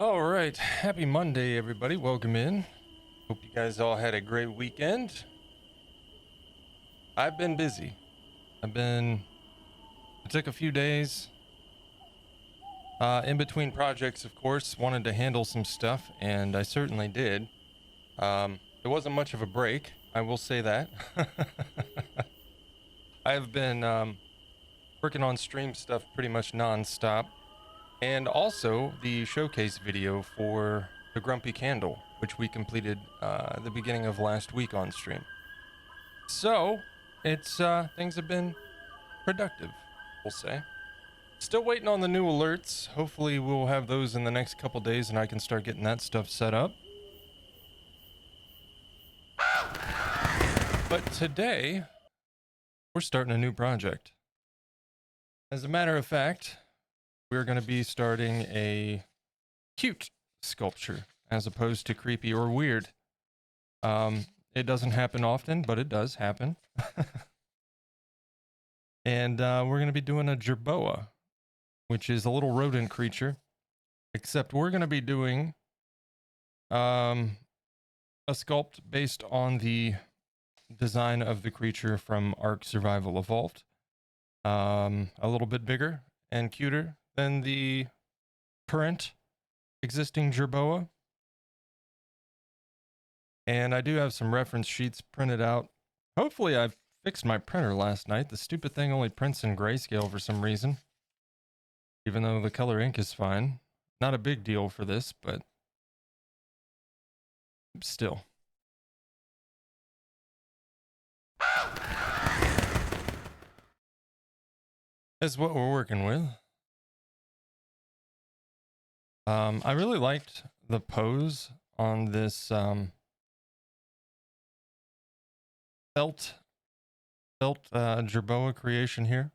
All right, happy Monday, everybody. Welcome in. Hope you guys all had a great weekend. I've been busy. I took a few days in between projects, of course. Wanted to handle some stuff, and I certainly did. It wasn't much of a break, I will say that. I've been working on stream stuff pretty much non-stop, and also the showcase video for the Grumpy Candle, which we completed the beginning of last week on stream. So it's things have been productive, we'll say. Still waiting on the new alerts. Hopefully we'll have those in the next couple days and I can start getting that stuff set up. But today we're starting a new project. As a matter of fact, we're going to be starting a cute sculpture as opposed to creepy or weird. It doesn't happen often, but it does happen. And we're going to be doing a Jerboa, which is a little rodent creature, except we're going to be doing a sculpt based on the design of the creature from Ark Survival Evolved. A little bit bigger and cuter than the current existing Jerboa. And I do have some reference sheets printed out. Hopefully I've fixed my printer last night. The stupid thing only prints in grayscale for some reason, even though the color ink is fine. Not a big deal for this, but still. That's what we're working with. I really liked the pose on this felt Jerboa creation here.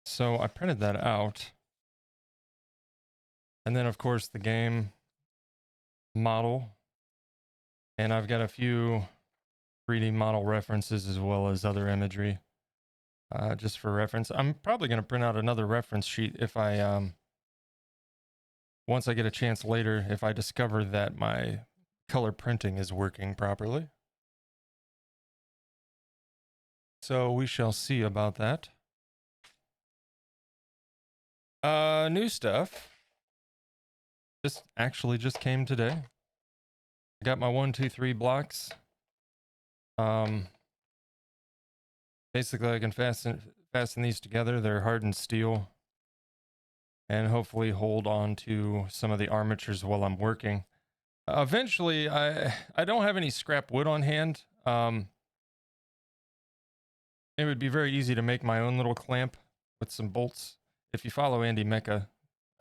So I printed that out. And then of course the game model. And I've got a few 3D model references as well as other imagery. Just for reference. I'm probably going to print out another reference sheet if I once I get a chance later, if I discover that my color printing is working properly. So we shall see about that. New stuff. This actually just came today. I got my 1, 2, 3 blocks. Basically I can fasten these together. They're hardened steel. And hopefully hold on to some of the armatures while I'm working. Eventually, I don't have any scrap wood on hand. It would be very easy to make my own little clamp with some bolts. If you follow Andy Mecha,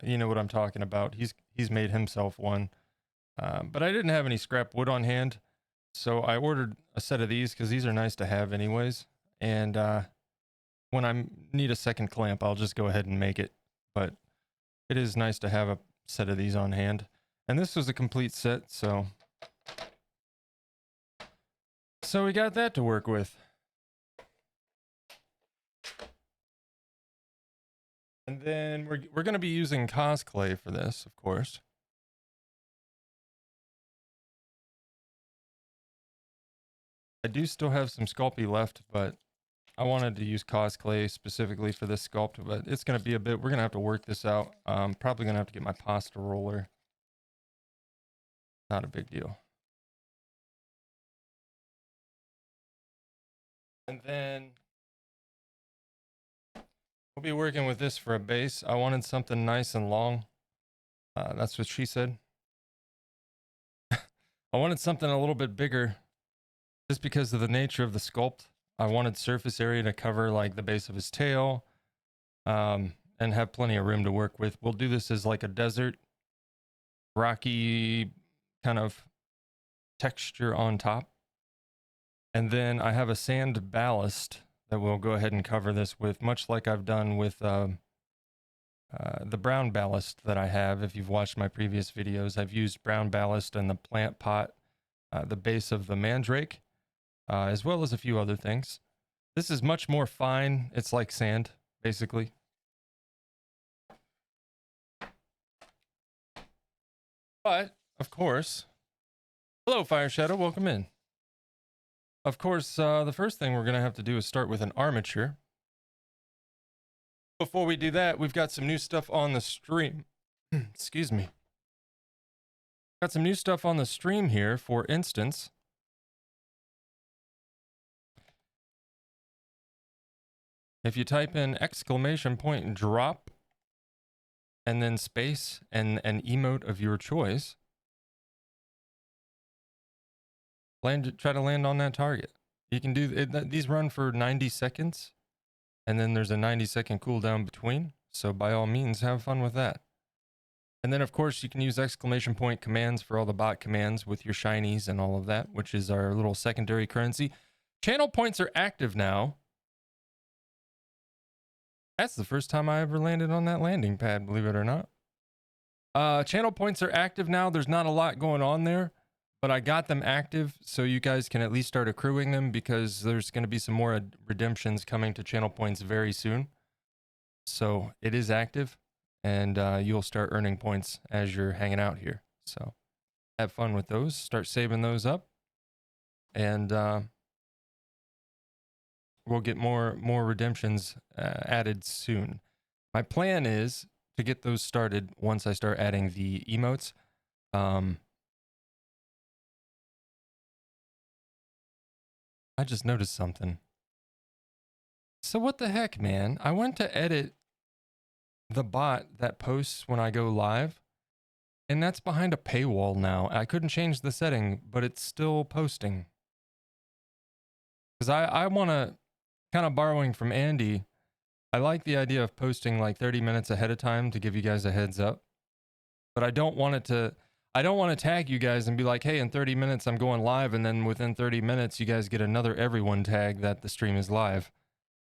you know what I'm talking about. He's made himself one. But I didn't have any scrap wood on hand, so I ordered a set of these because these are nice to have anyways. And when I need a second clamp, I'll just go ahead and make it. But it is nice to have a set of these on hand. And this was a complete set, so we got that to work with. And then we're going to be using cosplay for this, of course. I do still have some Sculpey left, but I wanted to use cosplay specifically for this sculpt, but it's going to be a bit, we're going to have to work this out. Probably going to have to get my pasta roller. Not a big deal. And then we'll be working with this for a base. I wanted something nice and long. That's what she said. I wanted something a little bit bigger just because of the nature of the sculpt. I wanted surface area to cover like the base of his tail, and have plenty of room to work with. We'll do this as like a desert, rocky kind of texture on top. And then I have a sand ballast that we'll go ahead and cover this with, much like I've done with the brown ballast that I have. If you've watched my previous videos, I've used brown ballast in the plant pot, the base of the mandrake, as well as a few other things. This is much more fine. It's like sand, basically. But, of course, hello, Fire Shadow. Welcome in. Of course, the first thing we're going to have to do is start with an armature. Before we do that, we've got some new stuff on the stream. Excuse me. Got some new stuff on the stream here. For instance, if you type in / drop and then space and an emote of your choice, try to land on that target. You can do it, these run for 90 seconds and then there's a 90-second cooldown between. So by all means, have fun with that. And then of course you can use ! commands for all the bot commands with your shinies and all of that, which is our little secondary currency. Channel points are active now. That's the first time I ever landed on that landing pad, believe it or not. Channel points are active now. There's not a lot going on there, but I got them active so you guys can at least start accruing them, because there's going to be some more redemptions coming to channel points very soon. So it is active, and you'll start earning points as you're hanging out here. So have fun with those. Start saving those up, and we'll get more redemptions added soon. My plan is to get those started once I start adding the emotes. I just noticed something. So what the heck, man? I went to edit the bot that posts when I go live, and that's behind a paywall now. I couldn't change the setting, but it's still posting. Because I want to, kind of borrowing from Andy, I like the idea of posting like 30 minutes ahead of time to give you guys a heads up. But I don't want to tag you guys and be like, hey, in 30 minutes I'm going live, and then within 30 minutes you guys get another everyone tag that the stream is live.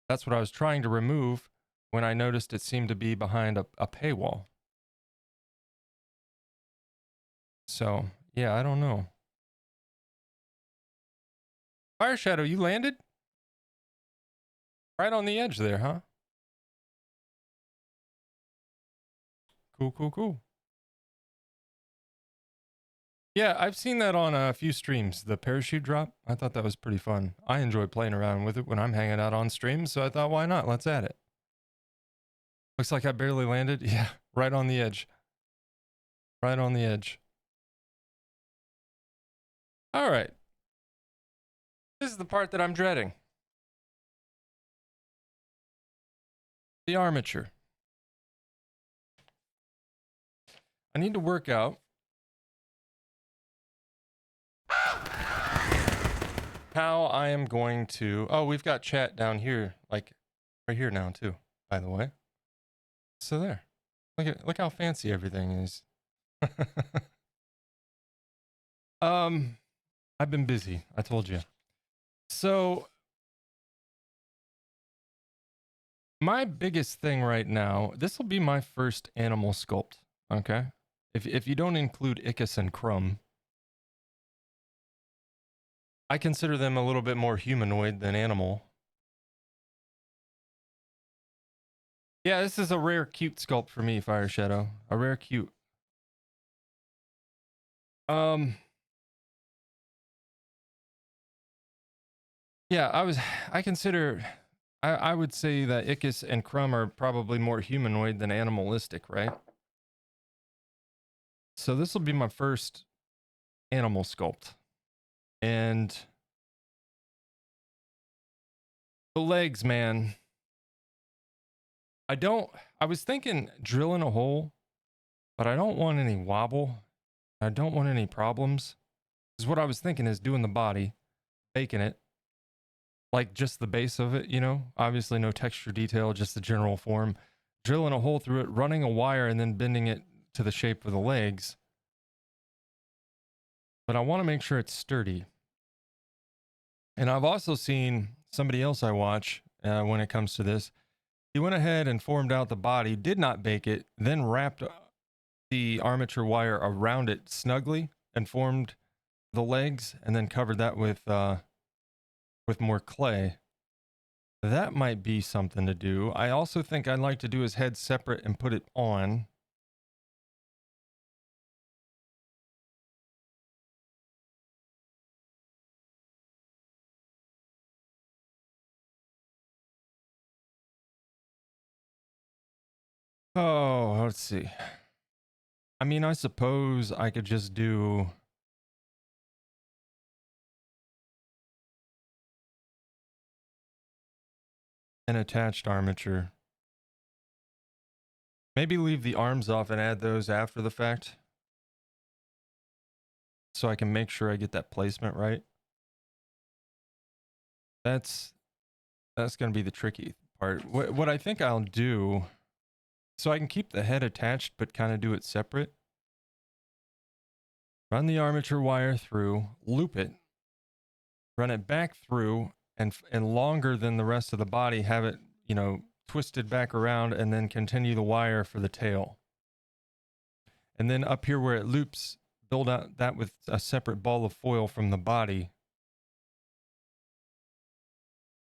That's what I was trying to remove when I noticed it seemed to be behind a paywall. So, yeah, I don't know. Fire Shadow, you landed? Right on the edge there, huh? Cool, cool, cool. Yeah, I've seen that on a few streams, the parachute drop. I thought that was pretty fun. I enjoy playing around with it when I'm hanging out on stream, so I thought, why not? Let's add it. Looks like I barely landed. Yeah, right on the edge. Right on the edge. All right. This is the part that I'm dreading. The armature. I need to work out how I am going to... Oh, we've got chat down here, like right here now too, by the way. So there. Look how fancy everything is. I've been busy, I told you. So my biggest thing right now, this will be my first animal sculpt, okay? If you don't include Icus and Crumb, I consider them a little bit more humanoid than animal. Yeah, this is a rare cute sculpt for me, Fire Shadow. A rare cute. Yeah, I would say that Icus and Crumb are probably more humanoid than animalistic, right? So this will be my first animal sculpt. And the legs, man. I was thinking drilling a hole, but I don't want any wobble. I don't want any problems. Because what I was thinking is doing the body, baking it, like just the base of it, you know, obviously no texture detail, just the general form, drilling a hole through it, running a wire, and then bending it to the shape of the legs. But I want to make sure it's sturdy. And I've also seen somebody else I watch when it comes to this. He went ahead and formed out the body, did not bake it, then wrapped the armature wire around it snugly and formed the legs, and then covered that with more clay. That might be something to do. I also think I'd like to do his head separate and put it on. Oh, let's see. I mean, I suppose I could just do an attached armature. Maybe leave the arms off and add those after the fact, so I can make sure I get that placement right. That's going to be the tricky part. What I think I'll do, so I can keep the head attached but kind of do it separate. Run the armature wire through, loop it, run it back through, and longer than the rest of the body, have it, you know, twisted back around, and then continue the wire for the tail. And then up here where it loops, build out that with a separate ball of foil from the body.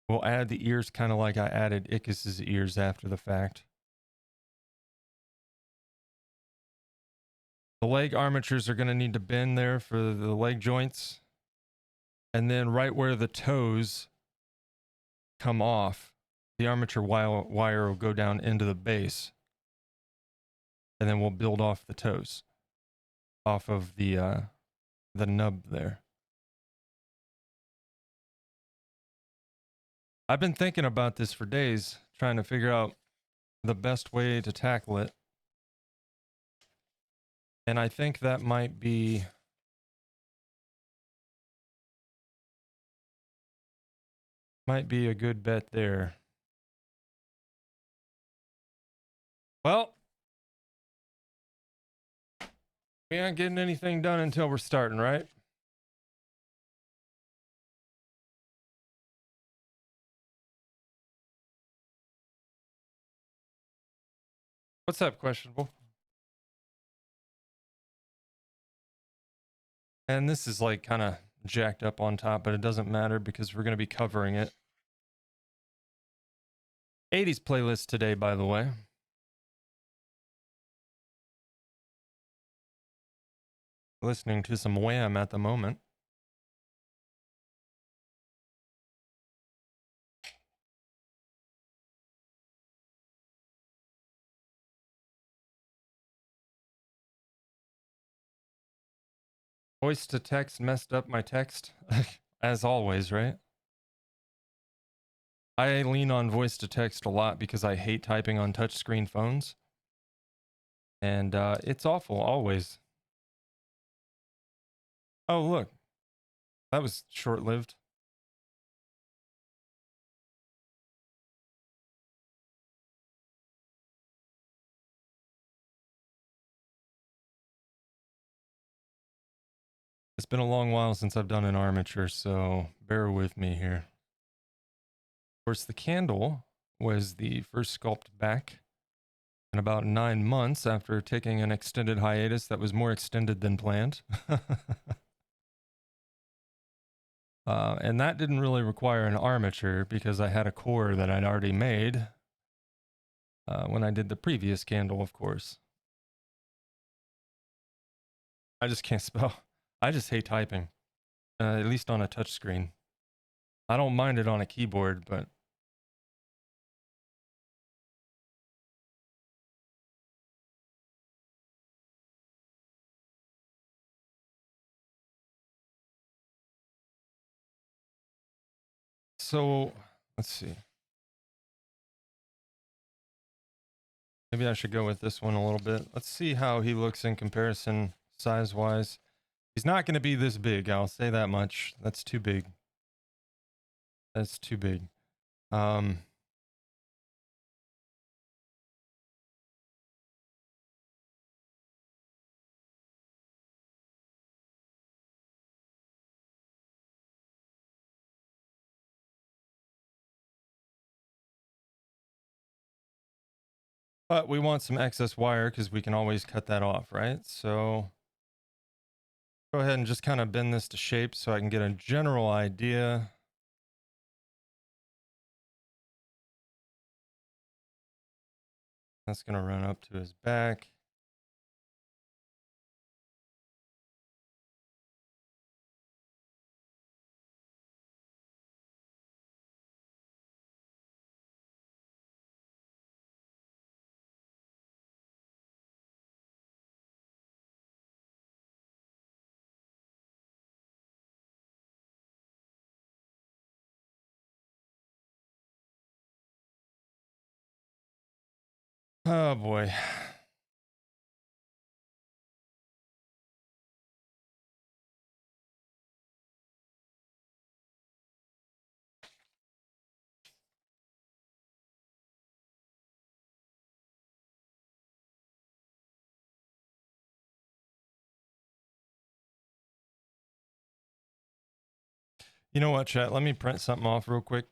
We'll add the ears kind of like I added Ickis's ears after the fact. The leg armatures are going to need to bend there for the leg joints. And then right where the toes come off, the armature wire will go down into the base. And then we'll build off the toes, off of the nub there. I've been thinking about this for days, trying to figure out the best way to tackle it. And I think that might be a good bet there. Well, we aren't getting anything done until we're starting, right? What's up, questionable? And this is like kind of jacked up on top, but it doesn't matter because we're going to be covering it. 80s playlist today, by the way. Listening to some Wham at the moment. Voice to text messed up my text, as always, right? I lean on voice to text a lot because I hate typing on touchscreen phones. And it's awful, always. Oh, look. That was short-lived. It's been a long while since I've done an armature, so bear with me here. Of course, the candle was the first sculpt back in about 9 months after taking an extended hiatus that was more extended than planned. And that didn't really require an armature because I had a core that I'd already made when I did the previous candle, of course. I just can't spell. I just hate typing, at least on a touch screen. I don't mind it on a keyboard, but so let's see. Maybe I should go with this one a little bit. Let's see how he looks in comparison size-wise. He's not going to be this big, I'll say that much. That's too big. That's too big. But we want some excess wire because we can always cut that off, right? So go ahead and just kind of bend this to shape so I can get a general idea. That's going to run up to his back. Oh boy. You know what, chat? Let me print something off real quick.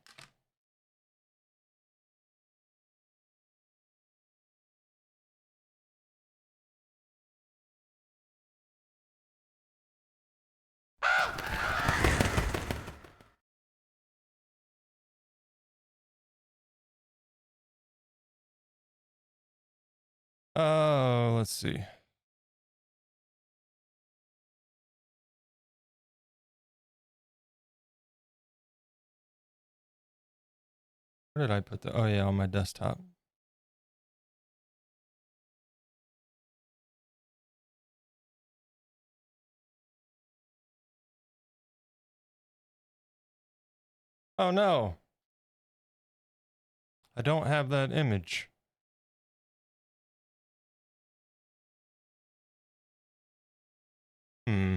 Oh, let's see. Where did I put the? Oh yeah, on my desktop. Oh no. I don't have that image. Hmm.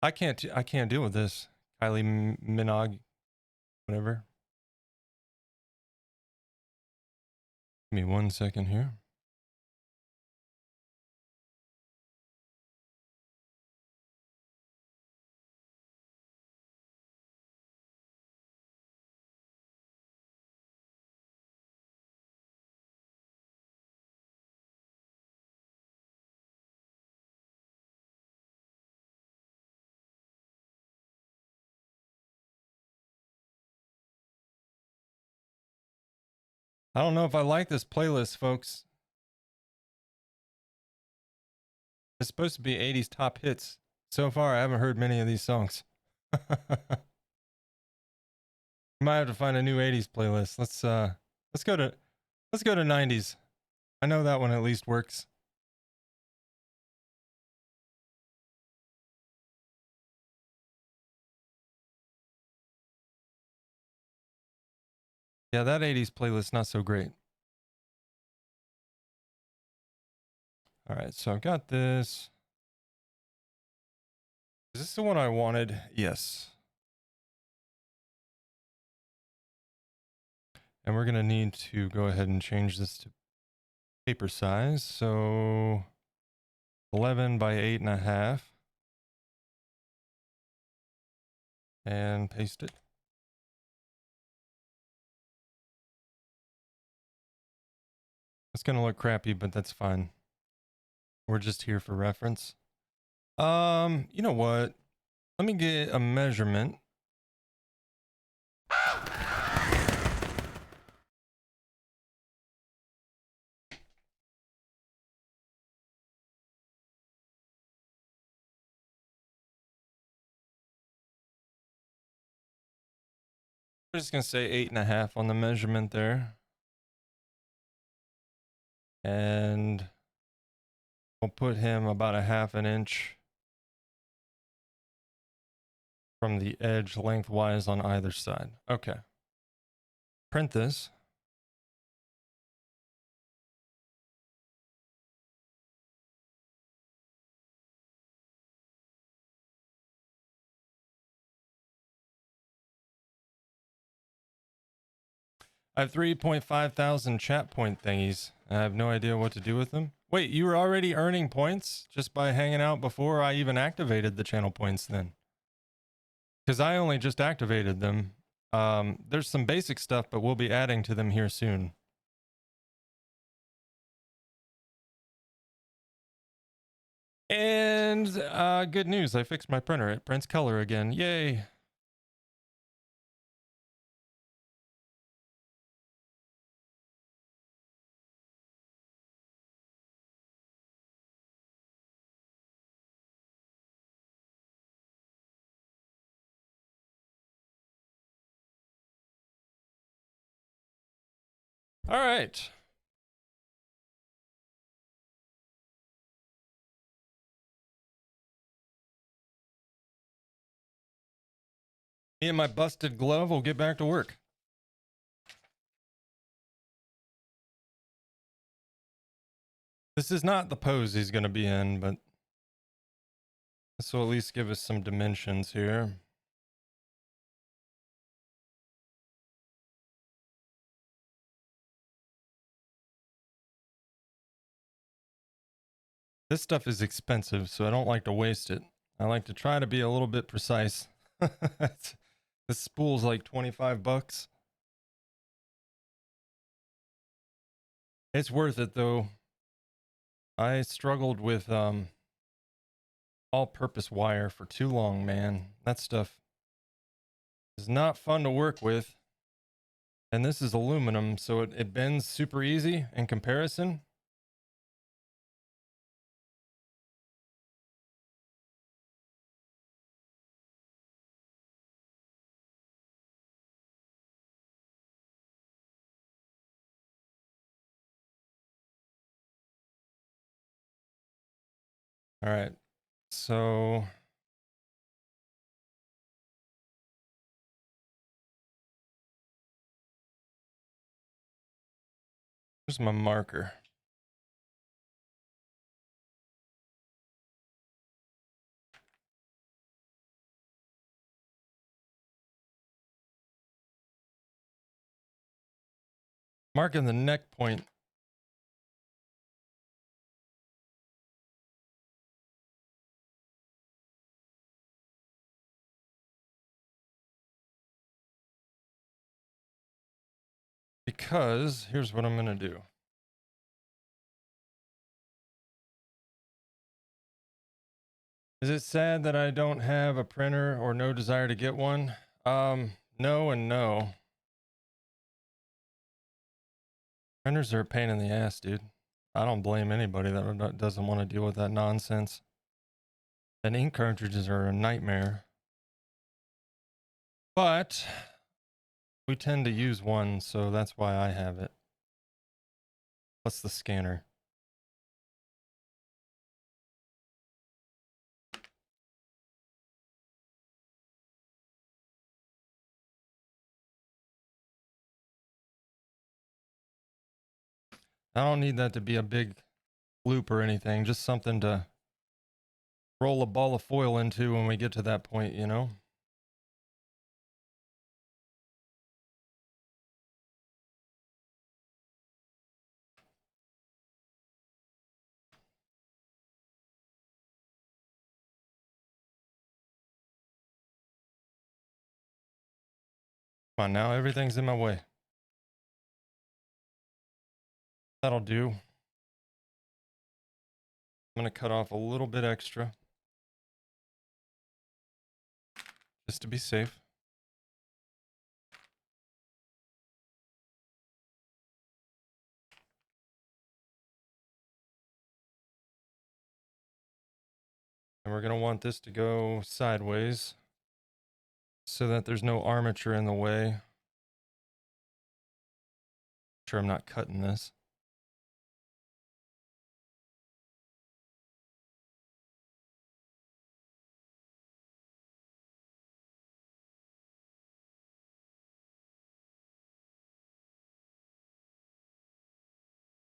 I can't deal with this. Kylie Minogue, whatever. Give me 1 second here. I don't know if I like this playlist, folks. It's supposed to be 80s top hits. So far, I haven't heard many of these songs. Might have to find a new 80s playlist. Let's go to 90s. I know that one at least works. Yeah, that 80s playlist not so great. All right, so I've got this. Is this the one I wanted? Yes. And we're going to need to go ahead and change this to paper size. So 11 by 8.5. And paste it. It's going to look crappy, but that's fine. We're just here for reference. You know what? Let me get a measurement. We're just going to say 8.5 on the measurement there. And we'll put him about 1/2 inch from the edge lengthwise on either side. Okay. Print this. I have 3.5 thousand chat point thingies. I have no idea what to do with them. Wait, you were already earning points just by hanging out before I even activated the channel points then? Because I only just activated them. There's some basic stuff, but we'll be adding to them here soon. And good news, I fixed my printer. It prints color again. Yay. All right. Me and my busted glove will get back to work. This is not the pose he's going to be in, but this will at least give us some dimensions here. This stuff is expensive, so I don't like to waste it. I like to try to be a little bit precise. This spool's like 25 bucks. It's worth it though. I struggled with all-purpose wire for too long, man. That stuff is not fun to work with. And this is aluminum, so it bends super easy in comparison. All right, so here's my marker. Marking the neck point. Because here's what I'm going to do. Is it sad that I don't have a printer or no desire to get one? No and no. Printers are a pain in the ass, dude. I don't blame anybody that doesn't want to deal with that nonsense. And ink cartridges are a nightmare. But we tend to use one, so that's why I have it. Plus the scanner. I don't need that to be a big loop or anything, just something to roll a ball of foil into when we get to that point, you know? Come on now, everything's in my way. That'll do. I'm going to cut off a little bit extra. Just to be safe. And we're going to want this to go sideways so that there's no armature in the way. Sure, I'm not cutting this.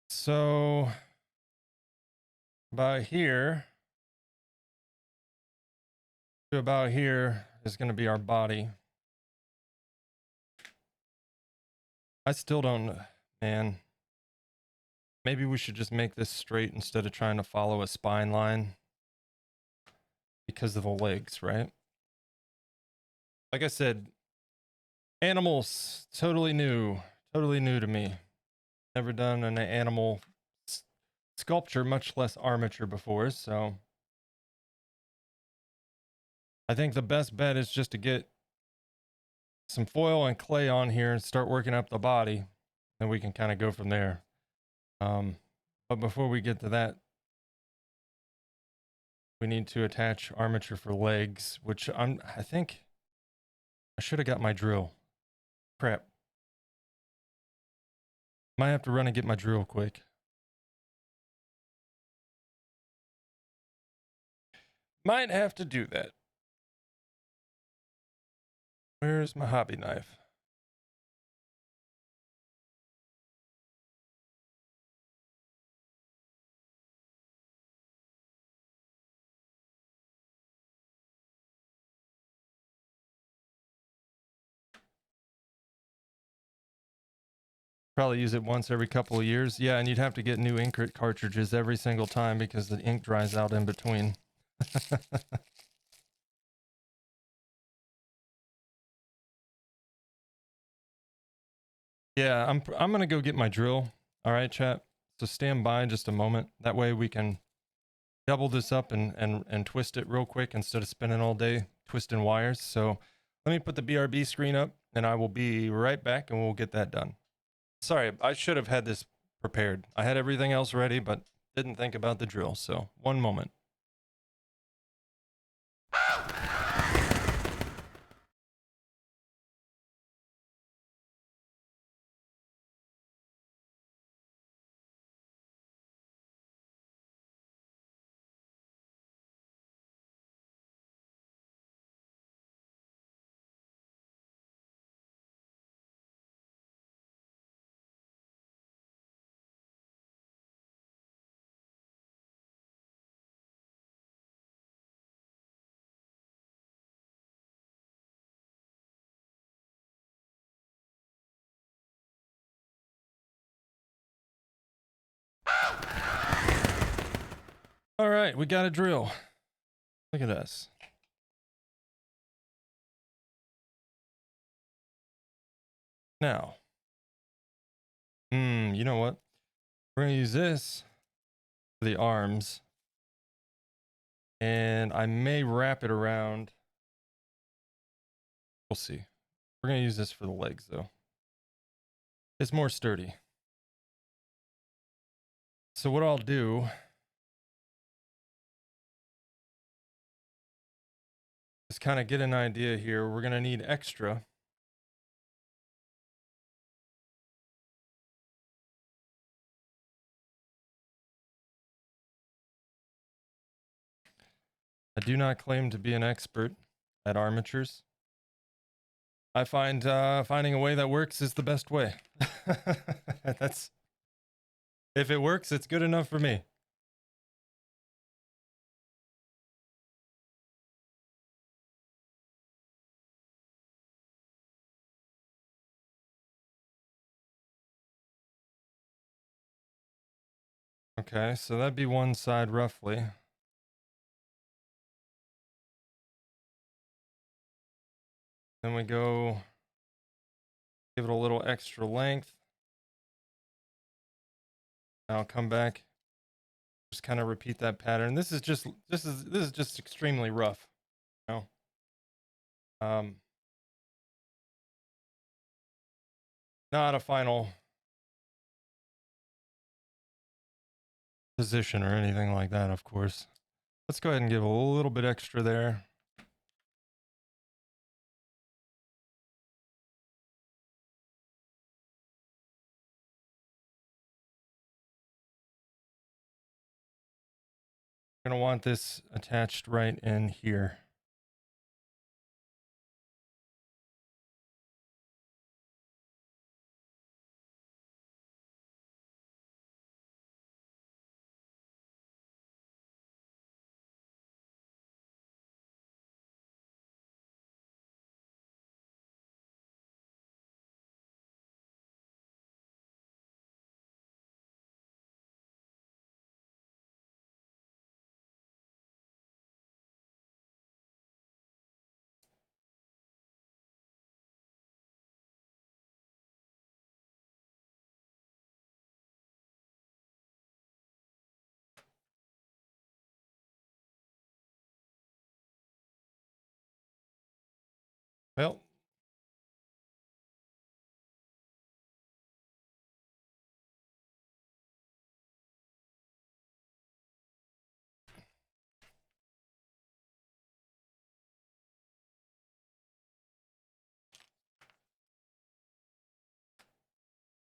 So about here to about here is going to be our body. I still don't, man. Maybe we should just make this straight instead of trying to follow a spine line because of the legs, right? Like I said, animals, totally new to me. Never done an animal sculpture, much less armature before, so I think the best bet is just to get some foil and clay on here and start working up the body, and we can kind of go from there. But before we get to that, we need to attach armature for legs, which I think I should have got my drill. Crap. Might have to run and get my drill quick. Might have to do that. Where's my hobby knife? Probably use it once every couple of years. Yeah, and you'd have to get new ink cartridges every single time because the ink dries out in between. Yeah, I'm gonna go get my drill. All right, chat. So stand by just a moment. That way we can double this up and twist it real quick instead of spending all day twisting wires. So let me put the BRB screen up and I will be right back and we'll get that done. Sorry, I should have had this prepared. I had everything else ready, but didn't think about the drill. So one moment. All right, we got a drill. Look at us. Now, you know what? We're gonna use this for the arms, and I may wrap it around. We'll see. We're gonna use this for the legs, though. It's more sturdy. So what I'll do is kind of get an idea here. We're gonna need extra. I do not claim to be an expert at armatures. I find finding a way that works is the best way. That's if it works, it's good enough for me. Okay, so that'd be one side roughly. Then we go give it a little extra length. I'll come back, just kind of repeat that pattern. This is just extremely rough, you know. Not a final position or anything like that, of course. Let's go ahead and give a little bit extra there. We're gonna want this attached right in here. Well,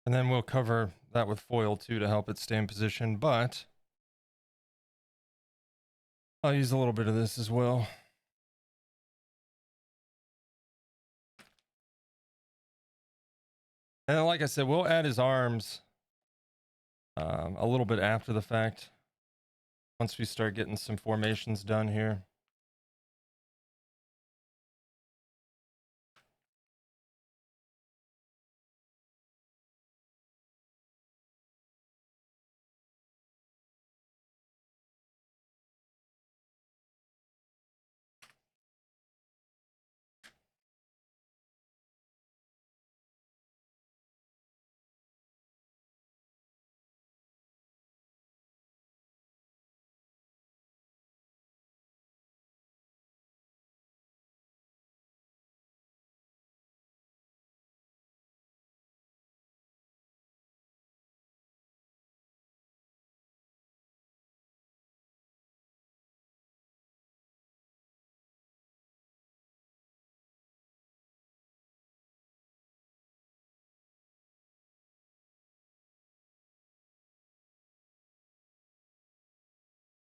and then we'll cover that with foil too to help it stay in position, but I'll use a little bit of this as well. And then, like I said, we'll add his arms a little bit after the fact, once we start getting some formations done here.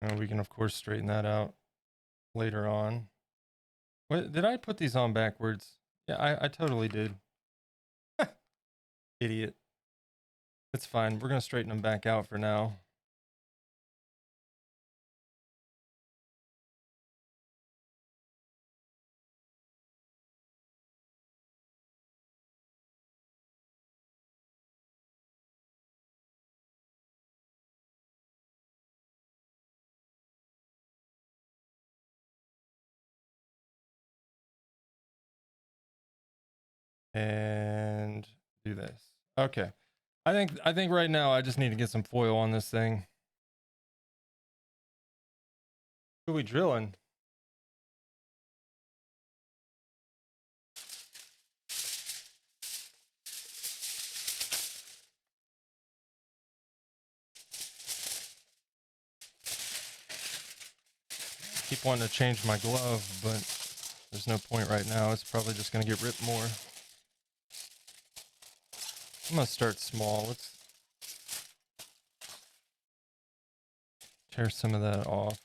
And we can, of course, straighten that out later on. What, did I put these on backwards? Yeah, I totally did. Idiot. It's fine. We're going to straighten them back out for now. And do this. Okay. I think right now I just need to get some foil on this thing. Who are we drilling? Keep wanting to change my glove, but there's no point right now. It's probably just going to get ripped more. I'm going to start small. Let's tear some of that off.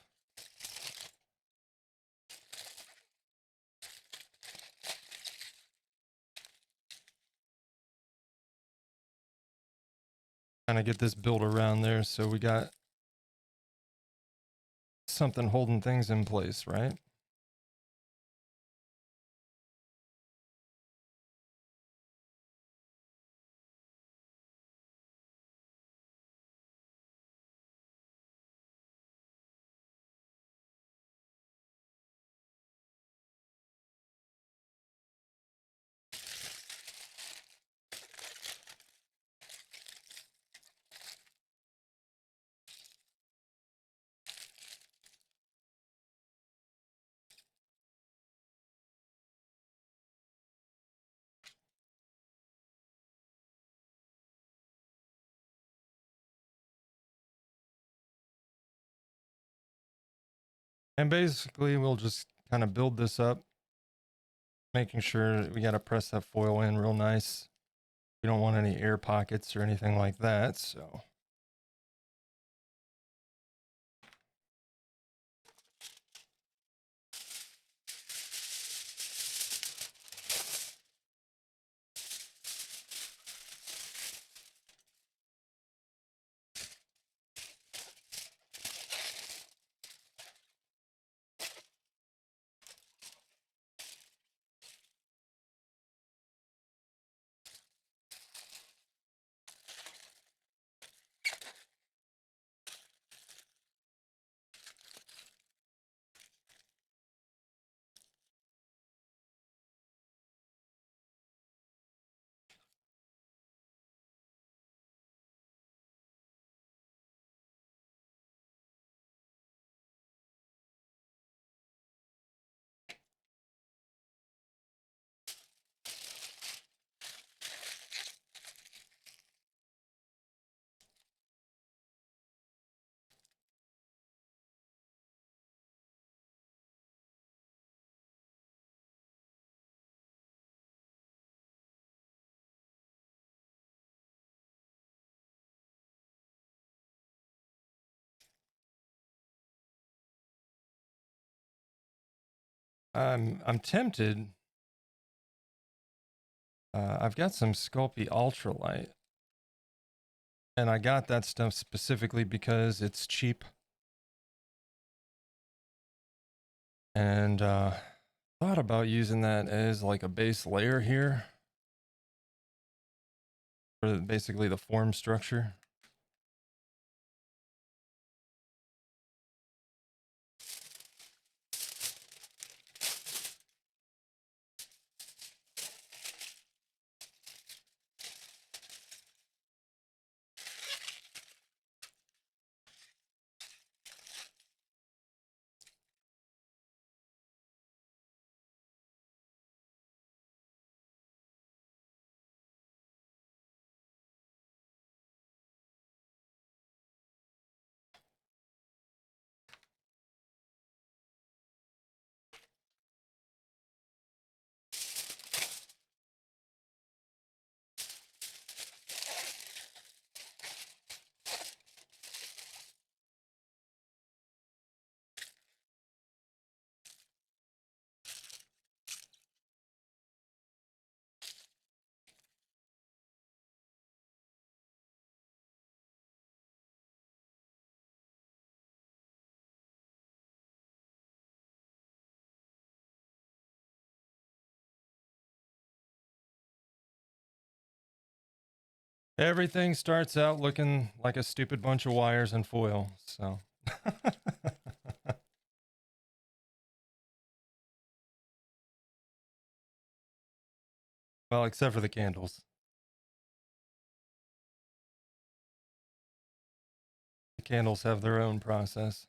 Kind of get this built around there so we got something holding things in place, right? And basically we'll just kind of build this up, making sure we got to press that foil in real nice. We don't want any air pockets or anything like that, so. I'm tempted I've got some Sculpey Ultralight, and I got that stuff specifically because it's cheap. And thought about using that as like a base layer here for basically the form structure. Everything starts out looking like a stupid bunch of wires and foil, so. Well, except for the candles. The candles have their own process.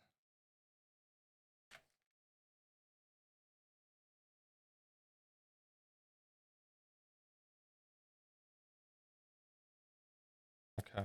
Okay.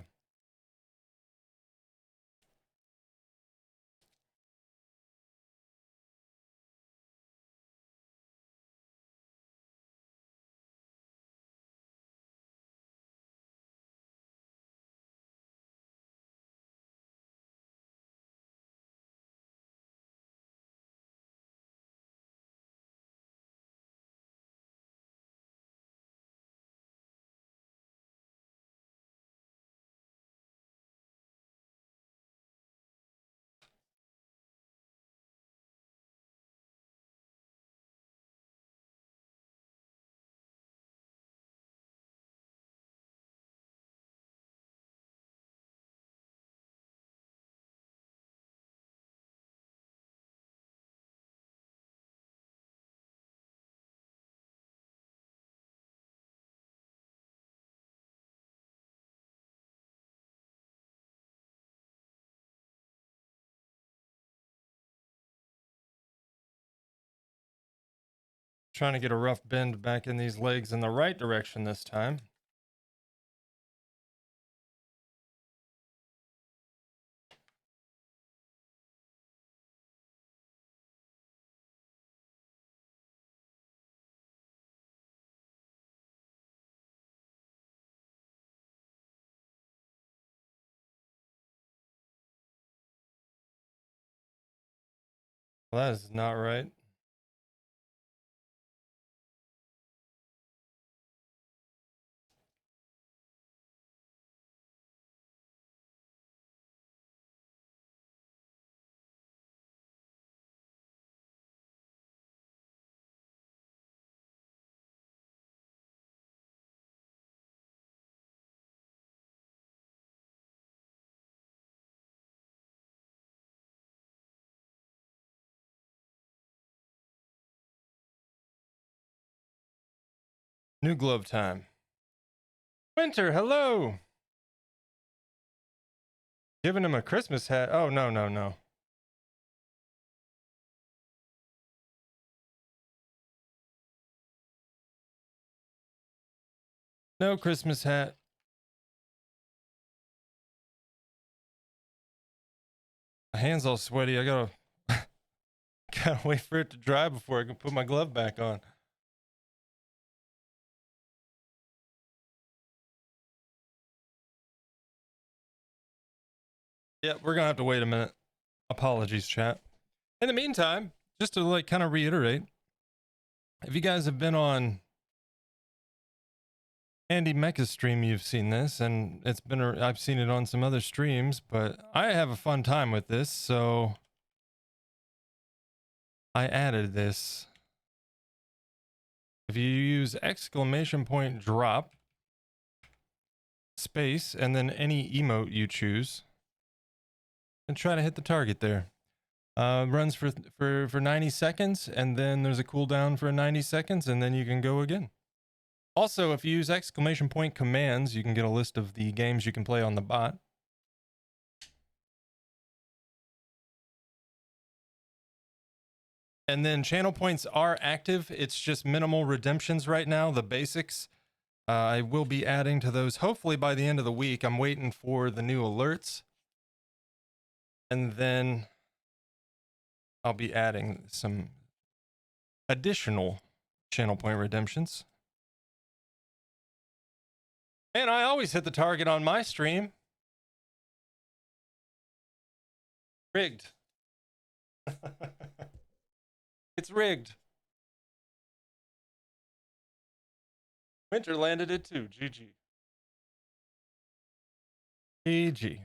Trying to get a rough bend back in these legs in the right direction this time. Well, that is not right. New glove time. Winter, hello. Giving him a Christmas hat. Oh, no, no, no. No Christmas hat. My hand's all sweaty. I gotta wait for it to dry before I can put my glove back on. Yeah, we're gonna have to wait a minute. Apologies, chat. In the meantime, just to like kind of reiterate, if you guys have been on Andy Mecha's stream, you've seen this, and it's been I've seen it on some other streams, but I have a fun time with this, so I added this. If you use !drop space and then any emote you choose, and try to hit the target there. Runs for 90 seconds, and then there's a cooldown for 90 seconds, and then you can go again. Also, if you use commands, you can get a list of the games you can play on the bot. And then channel points are active. It's just minimal redemptions right now, the basics. I will be adding to those hopefully by the end of the week. I'm waiting for the new alerts. And then I'll be adding some additional channel point redemptions. And I always hit the target on my stream. Rigged. It's rigged. Winter landed it too. GG. GG.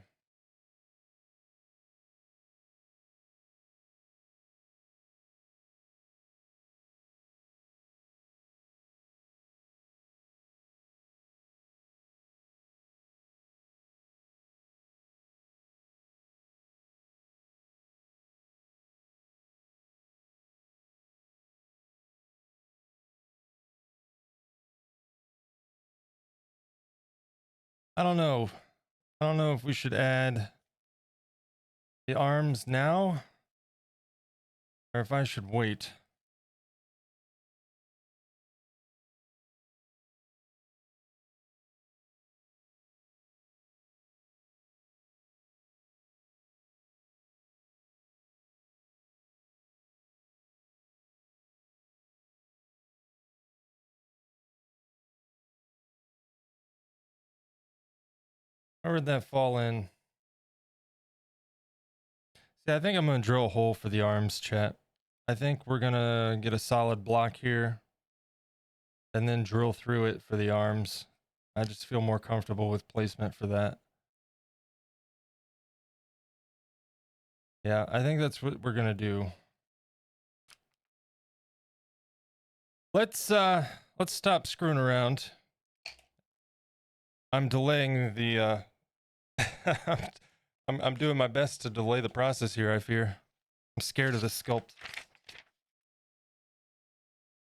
I don't know. I don't know if we should add the arms now or if I should wait. Where would that fall in? See, I think I'm going to drill a hole for the arms, chat. I think we're going to get a solid block here and then drill through it for the arms. I just feel more comfortable with placement for that. Yeah, I think that's what we're going to do. Let's stop screwing around. I'm delaying the I'm doing my best to delay the process here, I fear. I'm scared of the sculpt.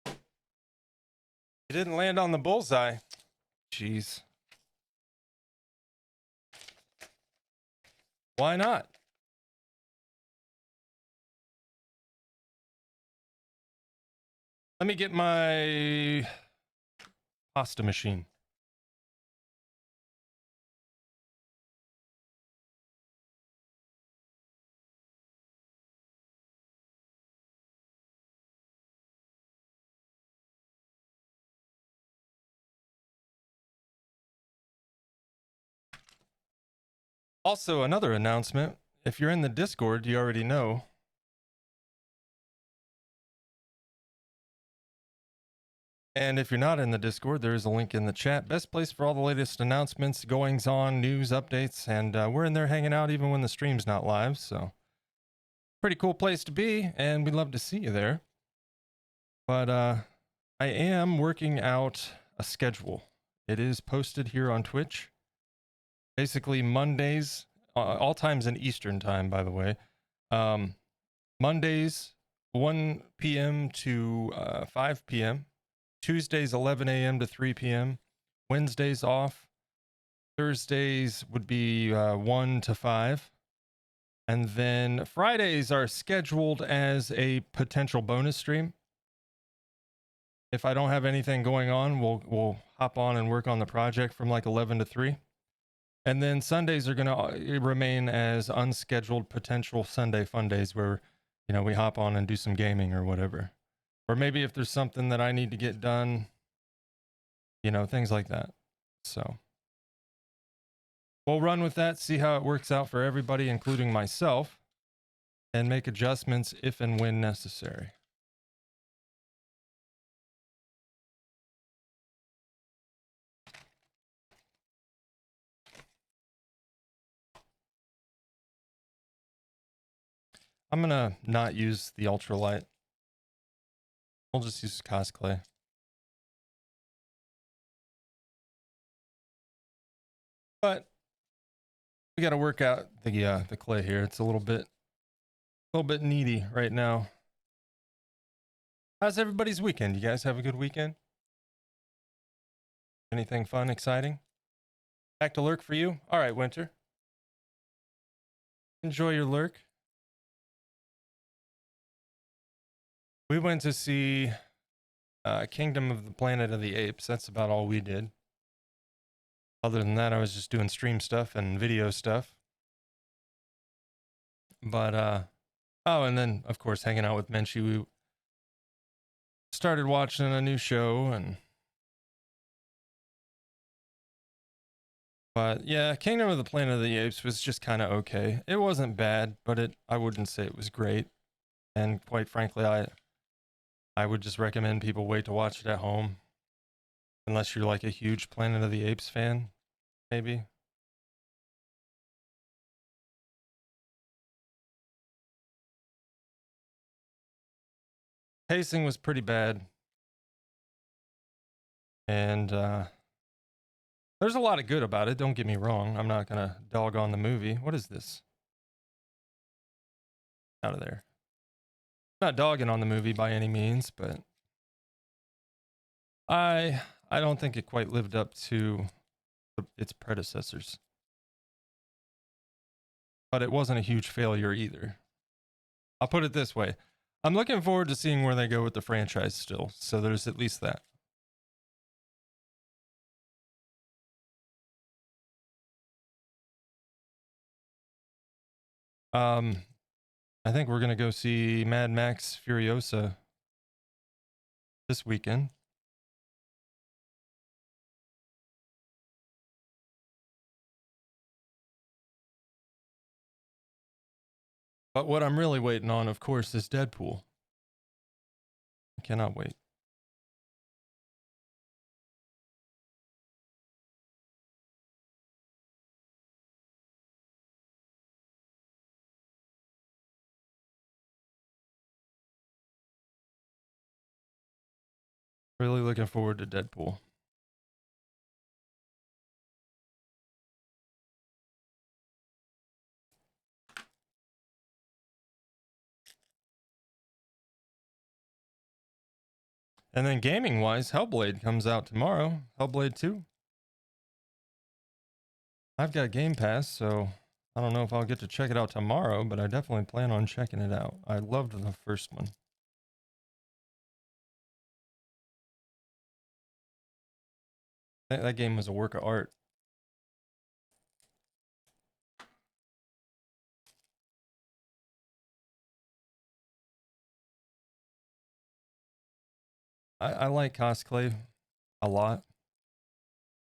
It didn't land on the bullseye. Jeez. Why not? Let me get my pasta machine. Also, another announcement. If you're in the Discord, you already know. And if you're not in the Discord, there is a link in the chat. Best place for all the latest announcements, goings on, news, updates, and we're in there hanging out even when the stream's not live. So, pretty cool place to be, and we'd love to see you there. But I am working out a schedule. It is posted here on Twitch. Basically, Mondays, all times in Eastern time, by the way. Mondays, 1 p.m. to 5 p.m. Tuesdays, 11 a.m. to 3 p.m. Wednesdays off. Thursdays would be 1 to 5. And then Fridays are scheduled as a potential bonus stream. If I don't have anything going on, we'll hop on and work on the project from like 11 to 3. And then Sundays are going to remain as unscheduled potential Sunday fun days where, you know, we hop on and do some gaming or whatever. Or maybe if there's something that I need to get done, you know, things like that. So we'll run with that, see how it works out for everybody, including myself, and make adjustments if and when necessary. I'm gonna not use the ultralight. We'll just use cos clay. But we got to work out the clay here. It's a little bit needy right now. How's everybody's weekend? You guys have a good weekend? Anything fun, exciting? Back to lurk for you? All right, Winter. Enjoy your lurk. We went to see Kingdom of the Planet of the Apes. That's about all we did. Other than that, I was just doing stream stuff and video stuff. But, oh, and then, of course, hanging out with Menchie. We started watching a new show, but yeah, Kingdom of the Planet of the Apes was just kind of okay. It wasn't bad, but I wouldn't say it was great. And quite frankly, I would just recommend people wait to watch it at home. Unless you're like a huge Planet of the Apes fan, maybe. Pacing was pretty bad. And there's a lot of good about it, don't get me wrong. I'm not going to dog on the movie. What is this? Out of there. Not dogging on the movie by any means, but I don't think it quite lived up to its predecessors. But it wasn't a huge failure either. I'll put it this way. I'm looking forward to seeing where they go with the franchise still. So there's at least that. I think we're going to go see Mad Max Furiosa this weekend. But what I'm really waiting on, of course, is Deadpool. I cannot wait. Really looking forward to Deadpool. And then gaming wise, Hellblade comes out tomorrow. Hellblade 2. I've got Game Pass, so I don't know if I'll get to check it out tomorrow, but I definitely plan on checking it out. I loved the first one. That game was a work of art. I like cosplay a lot.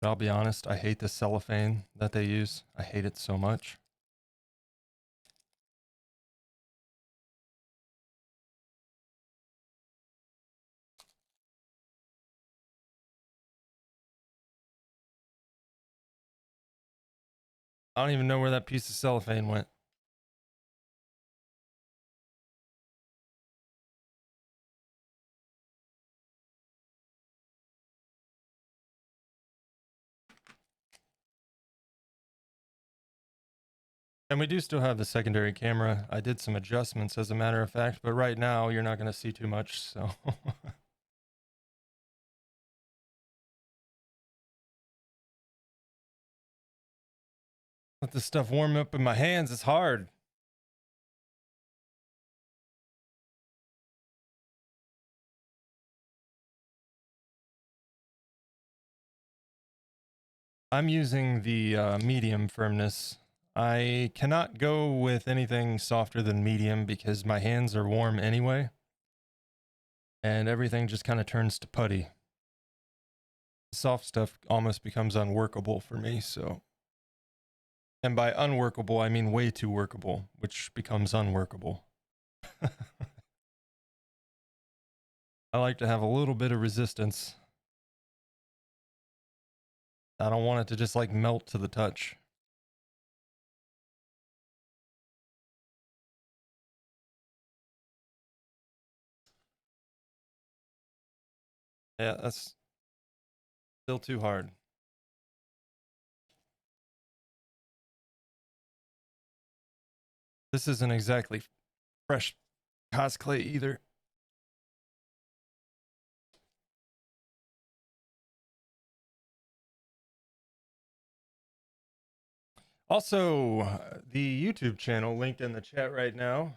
But I'll be honest, I hate the cellophane that they use. I hate it so much. I don't even know where that piece of cellophane went. And we do still have the secondary camera. I did some adjustments as a matter of fact, but right now you're not going to see too much, so. Let this stuff warm up in my hands. It's hard. I'm using the medium firmness. I cannot go with anything softer than medium because my hands are warm anyway. And everything just kind of turns to putty. Soft stuff almost becomes unworkable for me, so. And by unworkable, I mean way too workable, which becomes unworkable. I like to have a little bit of resistance. I don't want it to just like melt to the touch. Yeah, that's still too hard. This isn't exactly fresh cosplay either. Also, the YouTube channel linked in the chat right now.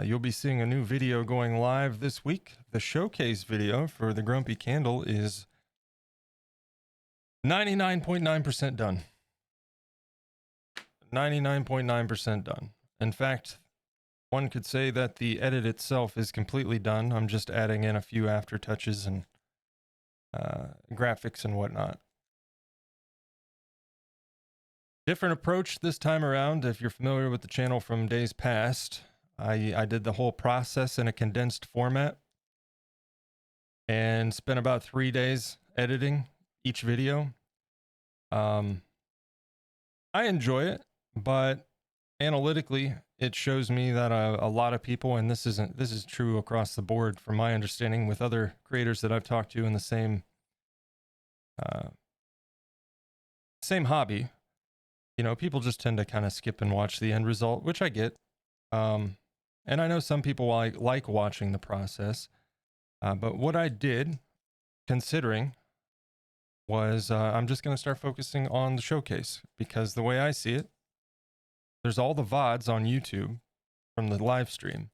You'll be seeing a new video going live this week. The showcase video for the Grumpy Candle is 99.9% done. 99.9% done. In fact, one could say that the edit itself is completely done. I'm just adding in a few aftertouches and graphics and whatnot. Different approach this time around. If you're familiar with the channel from days past, I did the whole process in a condensed format and spent about 3 days editing each video. I enjoy it, but analytically, it shows me that a lot of people, and this is true across the board from my understanding with other creators that I've talked to in the same hobby, you know, people just tend to kind of skip and watch the end result, which I get. And I know some people like watching the process, but what I did, considering, was I'm just going to start focusing on the showcase, because the way I see it, there's all the VODs on YouTube from the live stream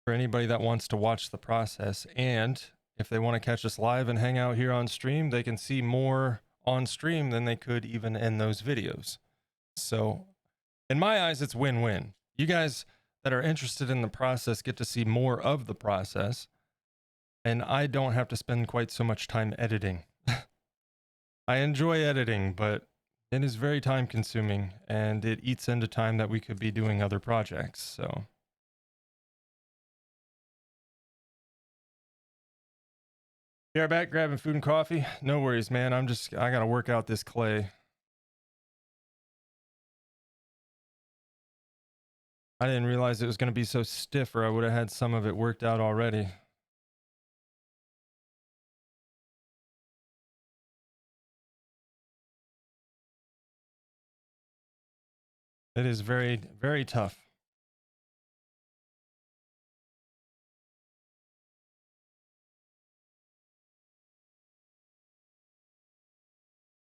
for anybody that wants to watch the process. And if they want to catch us live and hang out here on stream, they can see more on stream than they could even in those videos. So in my eyes, it's win-win. You guys that are interested in the process get to see more of the process, and I don't have to spend quite so much time editing. I enjoy editing, but it is very time consuming, and it eats into time that we could be doing other projects. So yeah, back grabbing food and coffee. No worries, man. I gotta work out this clay. I didn't realize it was gonna be so stiff, or I would have had some of it worked out already. It is very, very tough.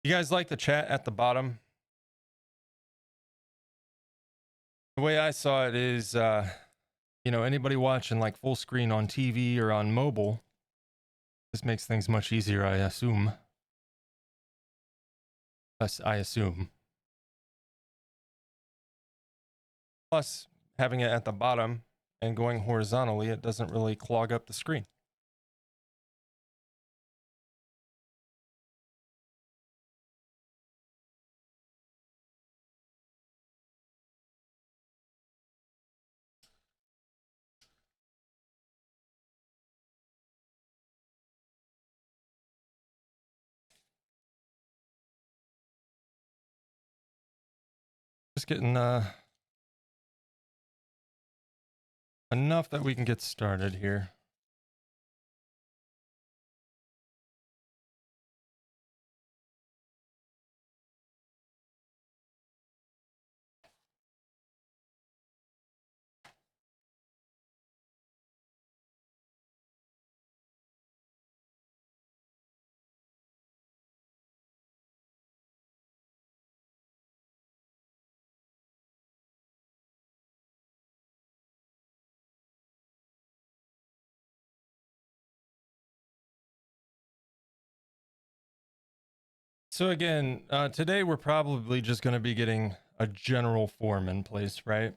You guys like the chat at the bottom? The way I saw it is, you know, anybody watching like full screen on TV or on mobile, this makes things much easier, I assume. I assume. Plus, having it at the bottom and going horizontally, it doesn't really clog up the screen. Just getting enough that we can get started here. So again, today we're probably just going to be getting a general form in place, right?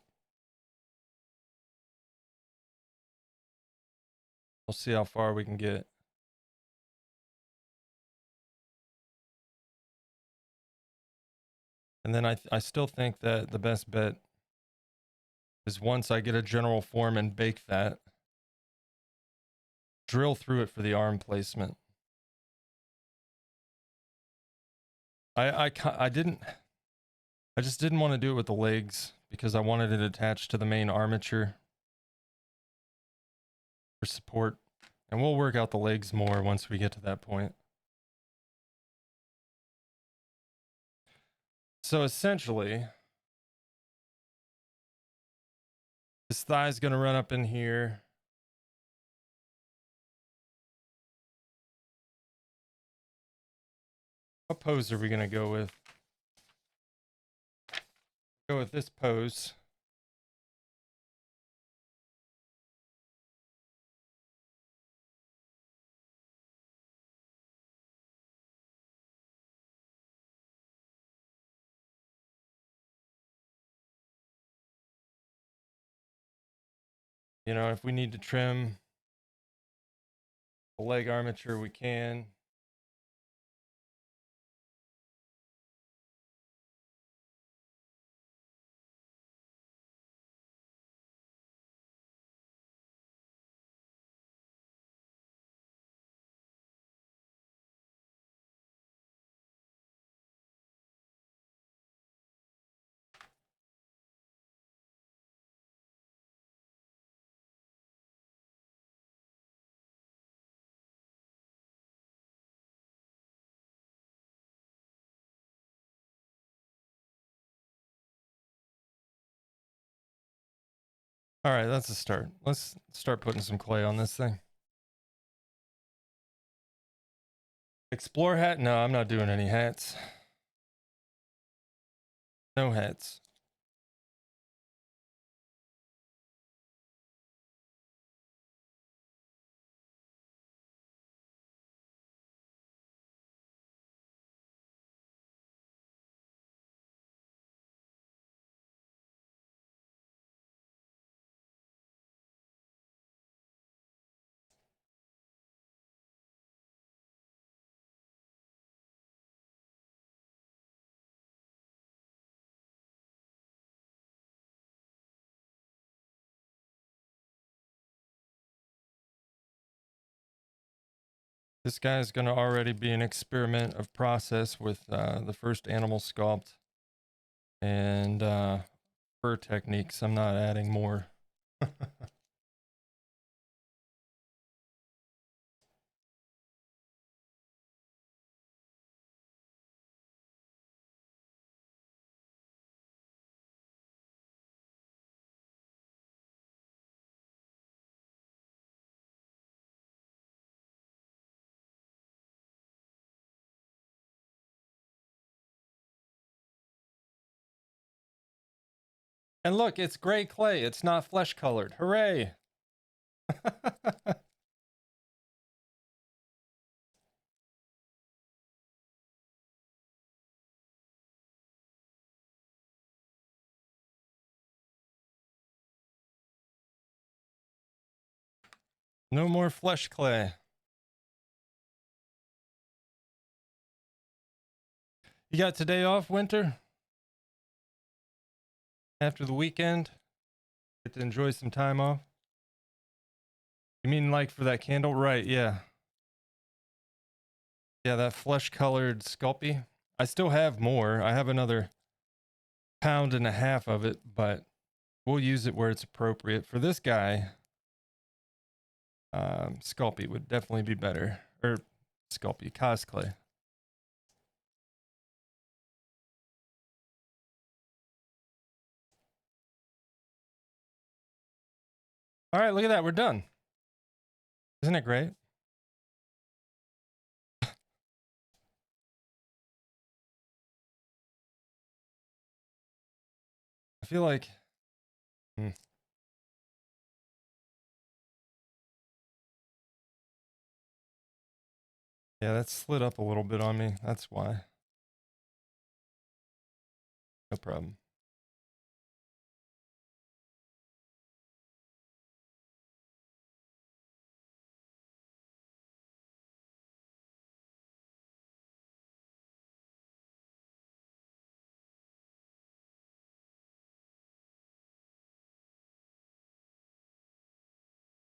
We'll see how far we can get. And then I still think that the best bet is, once I get a general form and bake that, drill through it for the arm placement. I just didn't want to do it with the legs because I wanted it attached to the main armature for support And we'll work out the legs more once we get to that point. So essentially, this thigh is going to run up in here. What pose are we going to go with? Go with this pose. You know, if we need to trim the leg armature, we can. All right, that's a start. Let's start putting some clay on this thing. Explore hat? No, I'm not doing any hats. No hats. This guy is going to already be an experiment of process with the first animal sculpt and fur techniques. I'm not adding more. And look, it's gray clay. It's not flesh colored. Hooray! No more flesh clay. You got today off, Winter? After the weekend? Get to enjoy some time off? You mean like for that candle? Right, yeah. Yeah, that flesh colored Sculpey. I still have more. I have another 1.5 pounds of it, but we'll use it where it's appropriate. For this guy, Sculpey would definitely be better. Or Sculpey, cosplay. All right, look at that. We're done. Isn't it great? I feel like... Yeah, that slid up a little bit on me. That's why. No problem.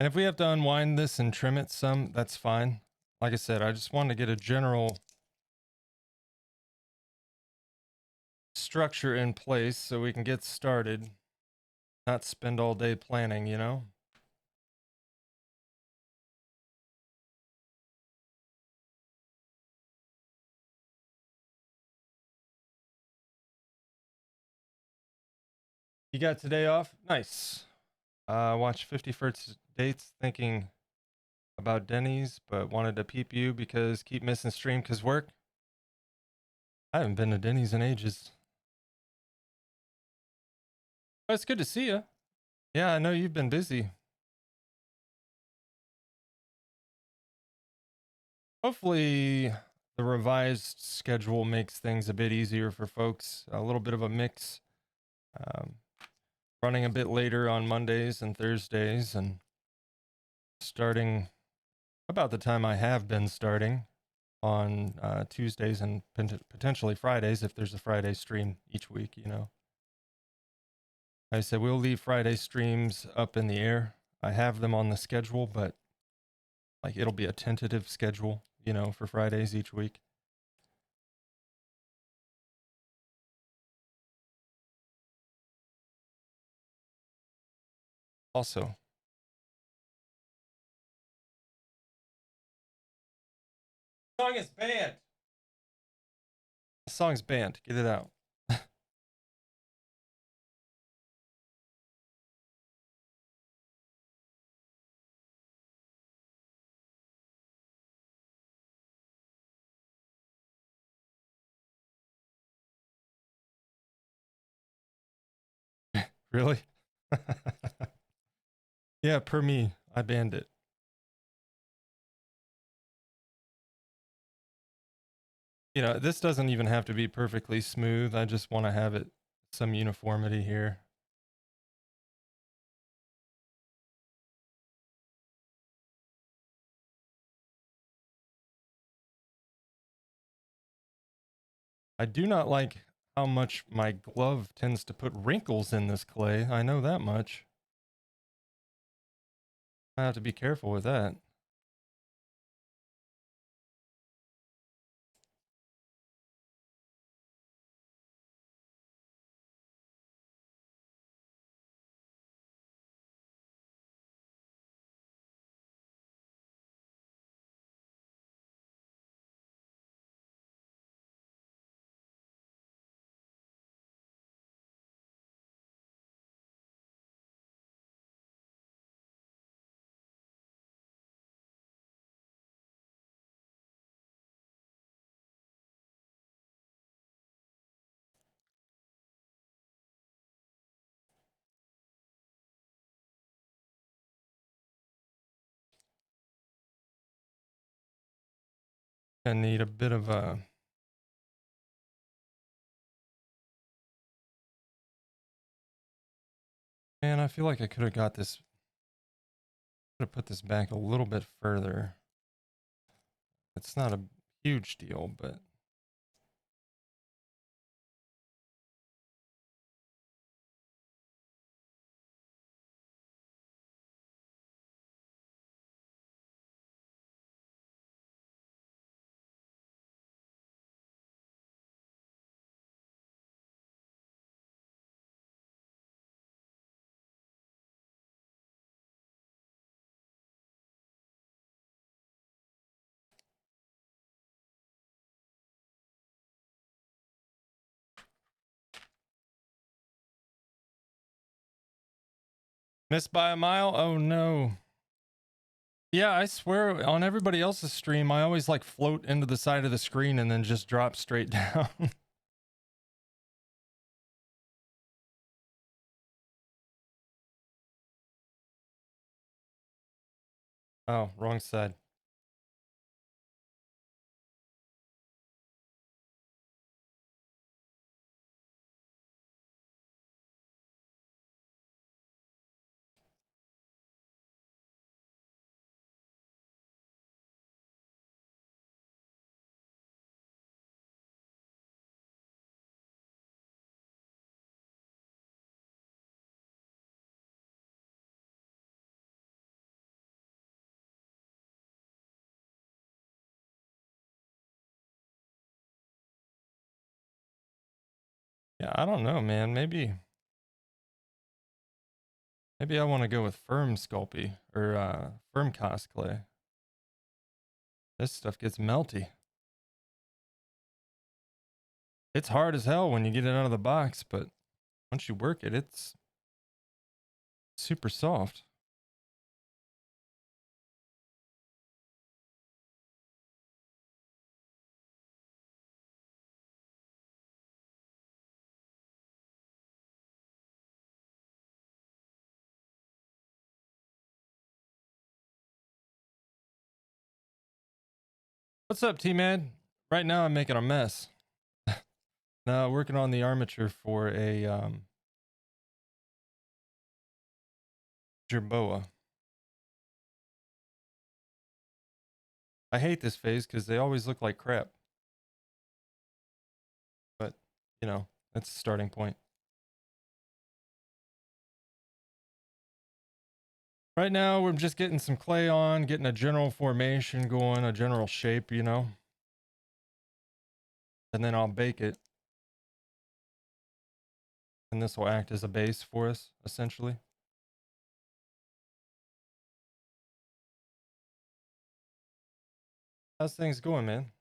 And if we have to unwind this and trim it some, that's fine. Like I said, I just wanted to get a general structure in place so we can get started. Not spend all day planning, you know? You got today off? Nice. Watched 50 First Dates thinking about Denny's, but wanted to peep you because keep missing stream because work. I haven't been to Denny's in ages. But it's good to see you. Yeah, I know you've been busy. Hopefully the revised schedule makes things a bit easier for folks. A little bit of a mix. Running a bit later on Mondays and Thursdays and starting about the time I have been starting on Tuesdays and potentially Fridays if there's a Friday stream each week, you know. I said we'll leave Friday streams up in the air. I have them on the schedule, but like it'll be a tentative schedule, you know, for Fridays each week. Also, the song is banned. The song's banned. Get it out. Really? Yeah, per me, I banned it. You know, this doesn't even have to be perfectly smooth. I just want to have it some uniformity here. I do not like how much my glove tends to put wrinkles in this clay. I know that much. I have to be careful with that. I need a bit of a... Man, I feel like I could have got this... Could have put this back a little bit further. It's not a huge deal, but... Missed by a mile? Oh no. Yeah, I swear on everybody else's stream, I always like float into the side of the screen and then just drop straight down. Oh, wrong side. Yeah, I don't know, man. Maybe I want to go with firm sculpey or firm cast clay. This stuff gets melty. It's hard as hell when you get it out of the box, but once you work it, it's super soft. What's up, T-Man? Right now I'm making a mess. Now working on the armature for a Jerboa. I hate this phase because they always look like crap. But, you know, that's the starting point. Right now, we're just getting some clay on, getting a general formation going, a general shape, you know. And then I'll bake it. And this will act as a base for us, essentially. How's things going, man?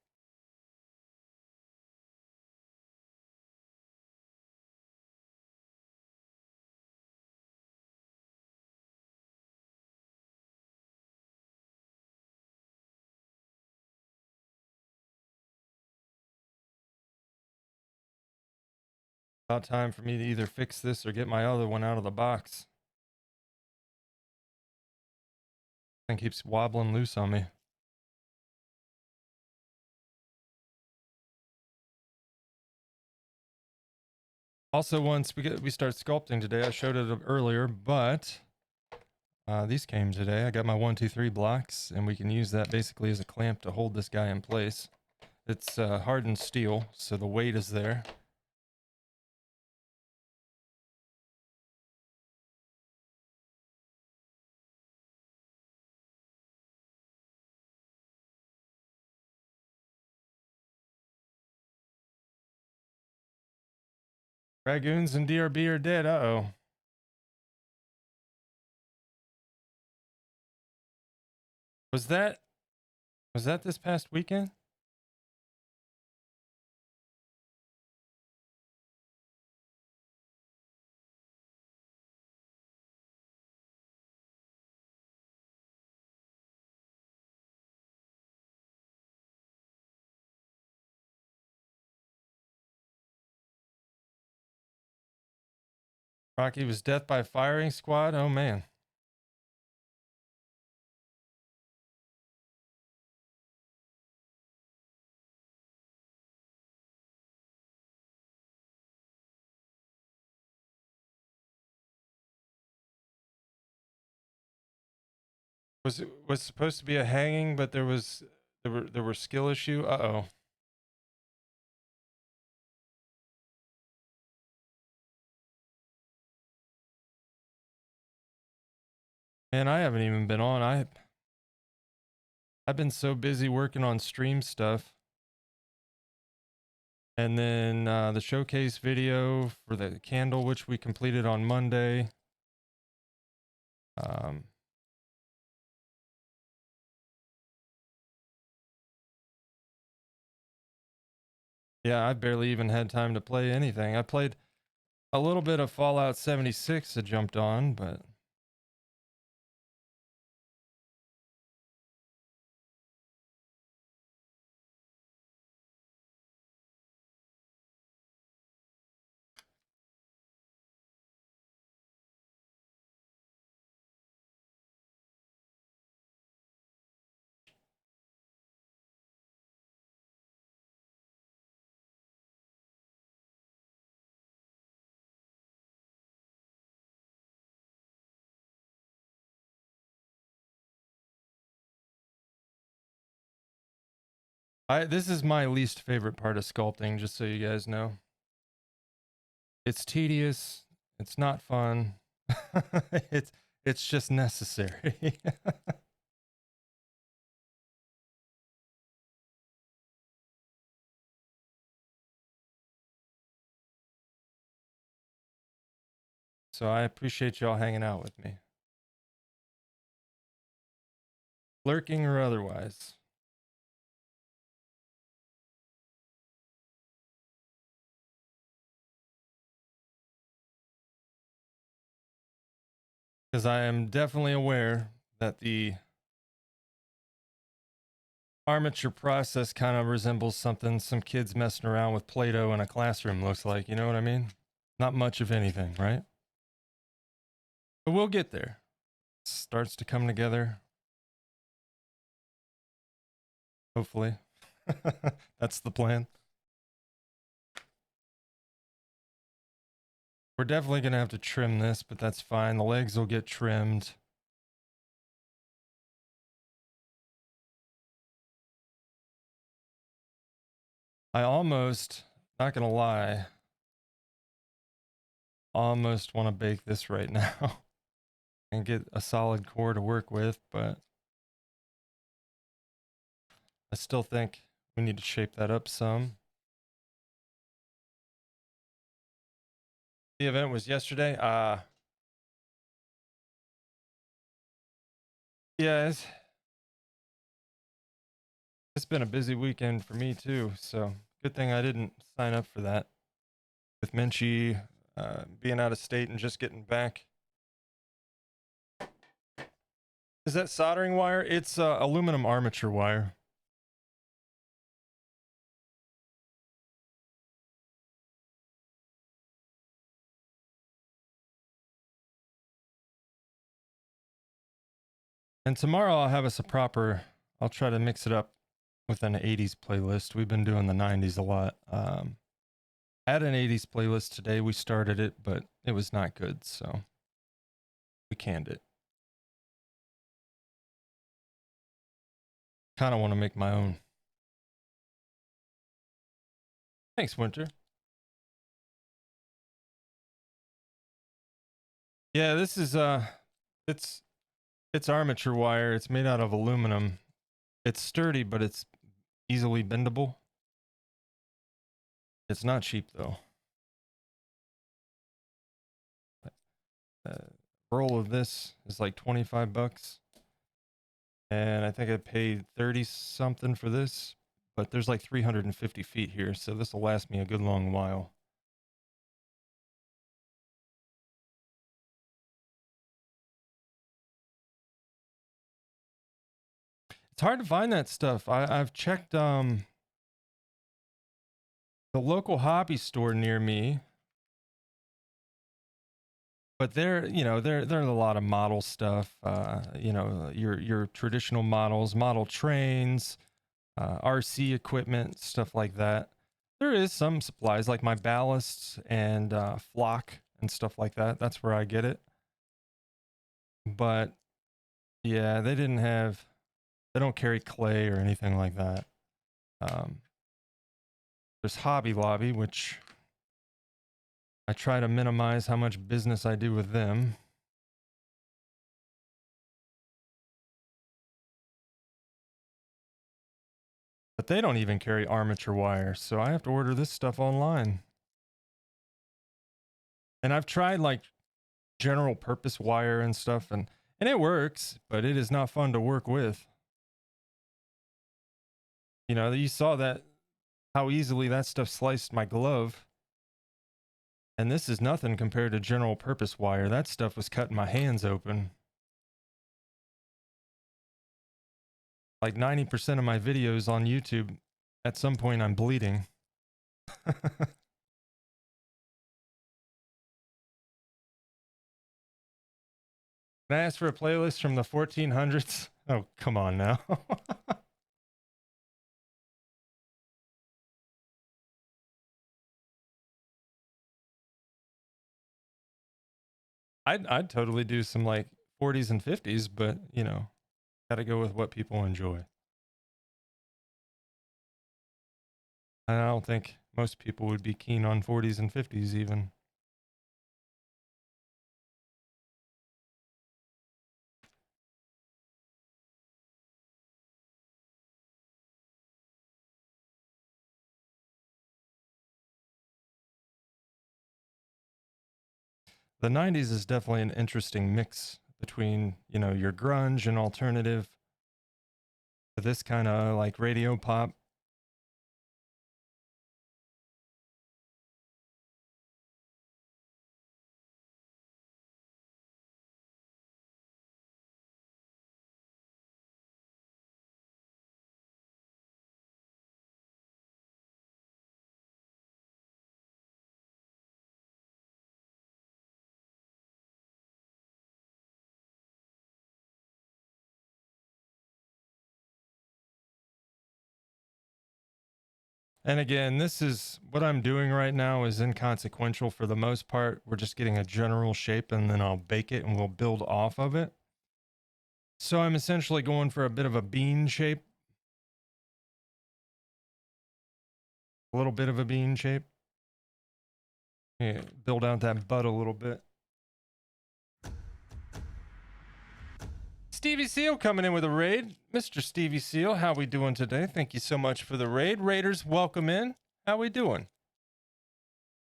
About time for me to either fix this or get my other one out of the box. Thing keeps wobbling loose on me. Also, once we start sculpting today, I showed it earlier, but these came today. I got my 1, 2, 3 blocks, and we can use that basically as a clamp to hold this guy in place. It's hardened steel, so the weight is there. Dragoons and DRB are dead. Uh-oh. Was that this past weekend? Rocky was death by firing squad. Oh man. Was supposed to be a hanging, but there were skill issue. Uh-oh. Man, I haven't even been on. I've been so busy working on stream stuff. And then the showcase video for the candle, which we completed on Monday. Yeah, I barely even had time to play anything. I played a little bit of Fallout 76 I jumped on, but this is my least favorite part of sculpting, just so you guys know. It's tedious, it's not fun. It's just necessary. So I appreciate y'all hanging out with me. Lurking or otherwise. because I am definitely aware that the armature process kind of resembles something some kids messing around with Play-Doh in a classroom looks like. You know what I mean? Not much of anything, right? But we'll get there. It starts to come together. Hopefully. That's the plan. We're definitely going to have to trim this, but that's fine. The legs will get trimmed. I almost, not going to lie, almost want to bake this right now and get a solid core to work with, but I still think we need to shape that up some. The event was yesterday. Yeah, it's been a busy weekend for me too, so good thing I didn't sign up for that. With Minchie being out of state and just getting back. Is that soldering wire? It's aluminum armature wire. And tomorrow I'll have us a proper, I'll try to mix it up with an 80s playlist. We've been doing the 90s a lot. Had an 80s playlist today. We started it, but it was not good, so we canned it. Kind of want to make my own. Thanks, Winter. Yeah, this is it's armature wire. It's made out of aluminum. It's sturdy, but it's easily bendable. It's not cheap though. Roll of this is like 25 bucks. And I think I paid 30 something for this, but there's like 350 feet here, so this will last me a good long while. It's hard to find that stuff. I've checked the local hobby store near me, but there are a lot of model stuff. Your traditional models, model trains, RC equipment, stuff like that. There is some supplies like my ballasts and flock and stuff like that. That's where I get it. But yeah, they don't carry clay or anything like that. There's Hobby Lobby, which I try to minimize how much business I do with them. But they don't even carry armature wire, so I have to order this stuff online. And I've tried like general purpose wire and stuff, and it works, but it is not fun to work with. You know, you saw that, how easily that stuff sliced my glove. And this is nothing compared to general purpose wire. That stuff was cutting my hands open. Like 90% of my videos on YouTube, at some point I'm bleeding. Can I ask for a playlist from the 1400s? Oh, come on now. I'd totally do some like 40s and 50s, but you know, gotta go with what people enjoy. And I don't think most people would be keen on 40s and 50s even. The 90s is definitely an interesting mix between, you know, your grunge and alternative, this kind of like radio pop. And again, this is what I'm doing right now is inconsequential for the most part. We're just getting a general shape and then I'll bake it and we'll build off of it. So I'm essentially going for a bit of a bean shape. A little bit of a bean shape. Yeah, build out that butt a little bit. Stevie Seal coming in with a raid. Mr. Stevie Seal, how we doing today? Thank you so much for the raid. Raiders, welcome in. How we doing?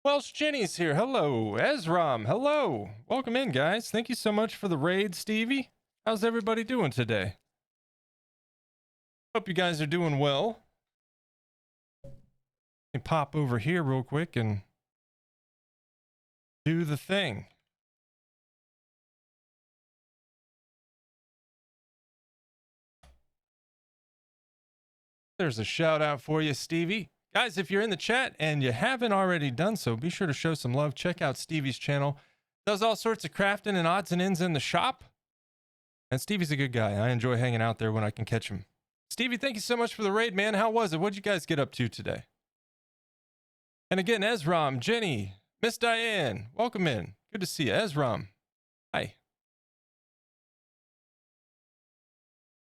Welsh Jenny's here. Hello. Ezram, hello. Welcome in, guys. Thank you so much for the raid, Stevie. How's everybody doing today? Hope you guys are doing well. Let me pop over here real quick and do the thing. There's a shout out for you, Stevie. Guys, if you're in the chat and you haven't already done so, be sure to show some love. Check out Stevie's channel. Does all sorts of crafting and odds and ends in the shop. And Stevie's a good guy. I enjoy hanging out there when I can catch him. Stevie, thank you so much for the raid, man. How was it? What'd you guys get up to today? And again, Ezram, Jenny, Miss Diane, welcome in. Good to see you. Ezram, hi.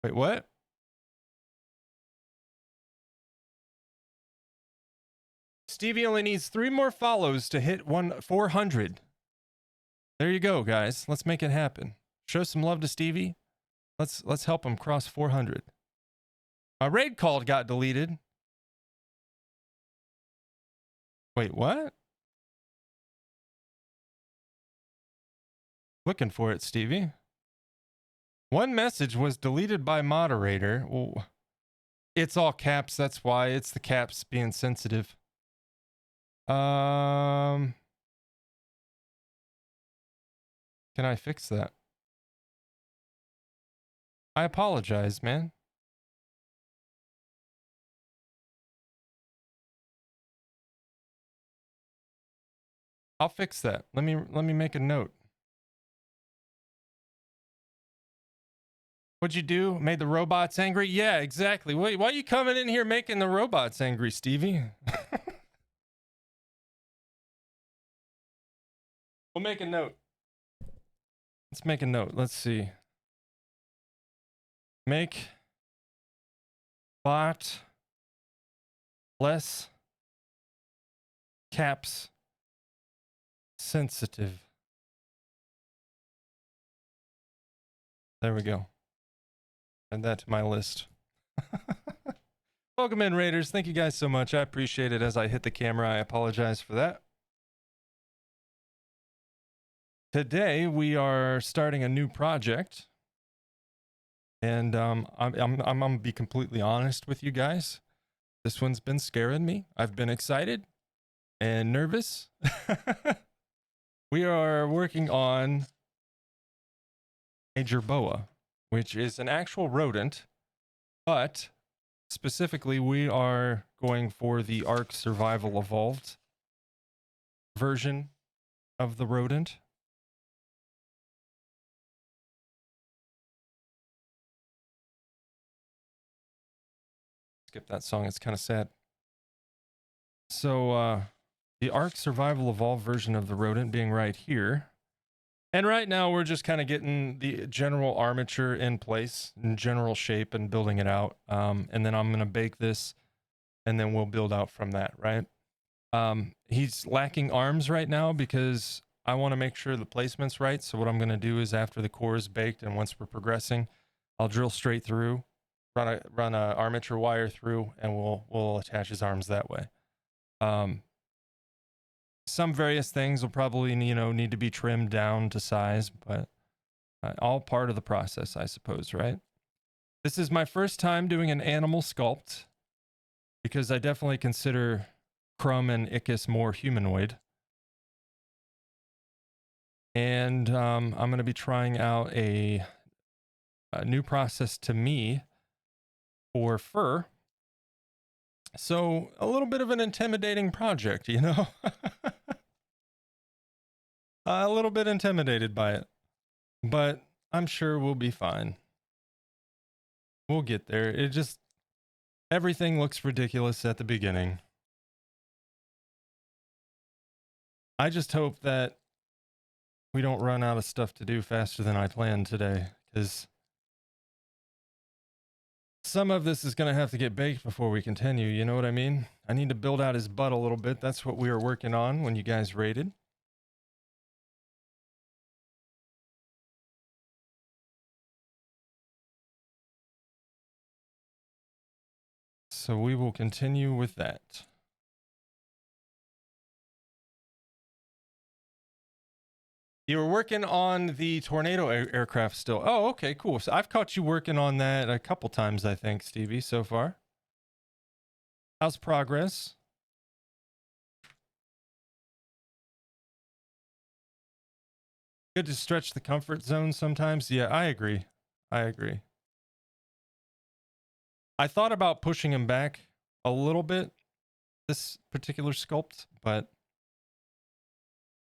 Wait, what? Stevie only needs 3 more follows to hit 400. There you go, guys. Let's make it happen. Show some love to Stevie. Let's help him cross 400. A raid call got deleted. Wait, what? Looking for it, Stevie. One message was deleted by moderator. Well, it's all caps. That's why it's the caps being sensitive. Can I fix that? I apologize, man. I'll fix that. Let me make a note. What'd you do? Made the robots angry? Yeah, exactly. Wait, why are you coming in here making the robots angry, Stevie? We'll make a note. Let's make a note. Let's see. Make bot less caps sensitive. There we go. Add that to my list. Welcome in, Raiders. Thank you guys so much. I appreciate it. As I hit the camera, I apologize for that. Today we are starting a new project, and I'm gonna be completely honest with you guys. This one's been scaring me. I've been excited and nervous. We are working on a Jerboa, which is an actual rodent, but specifically we are going for the Ark Survival Evolved version of the rodent. Skip that song, it's kind of sad. So the Ark Survival Evolved version of the rodent being right here. And right now we're just kind of getting the general armature in place, in general shape, and building it out. And then I'm going to bake this, and then we'll build out from that, right? He's lacking arms right now because I want to make sure the placement's right. So what I'm going to do is after the core is baked and once we're progressing, I'll drill straight through, run a armature wire through, and we'll attach his arms that way. Some various things will probably, need to be trimmed down to size, but all part of the process, I suppose, right? This is my first time doing an animal sculpt because I definitely consider Crumb and Ickis more humanoid. And I'm going to be trying out a new process to me for fur. So a little bit of an intimidating project, a little bit intimidated by it, but I'm sure we'll be fine. We'll get there. Everything looks ridiculous at the beginning. I just hope that we don't run out of stuff to do faster than I planned today, because some of this is going to have to get baked before we continue. You know what I mean? I need to build out his butt a little bit. That's what we were working on when you guys raided. So we will continue with that. You were working on the tornado aircraft still. Oh, okay, cool. So I've caught you working on that a couple times, I think, Stevie, so far. How's progress? Good to stretch the comfort zone sometimes. Yeah, I agree. I agree. I thought about pushing him back a little bit, this particular sculpt, but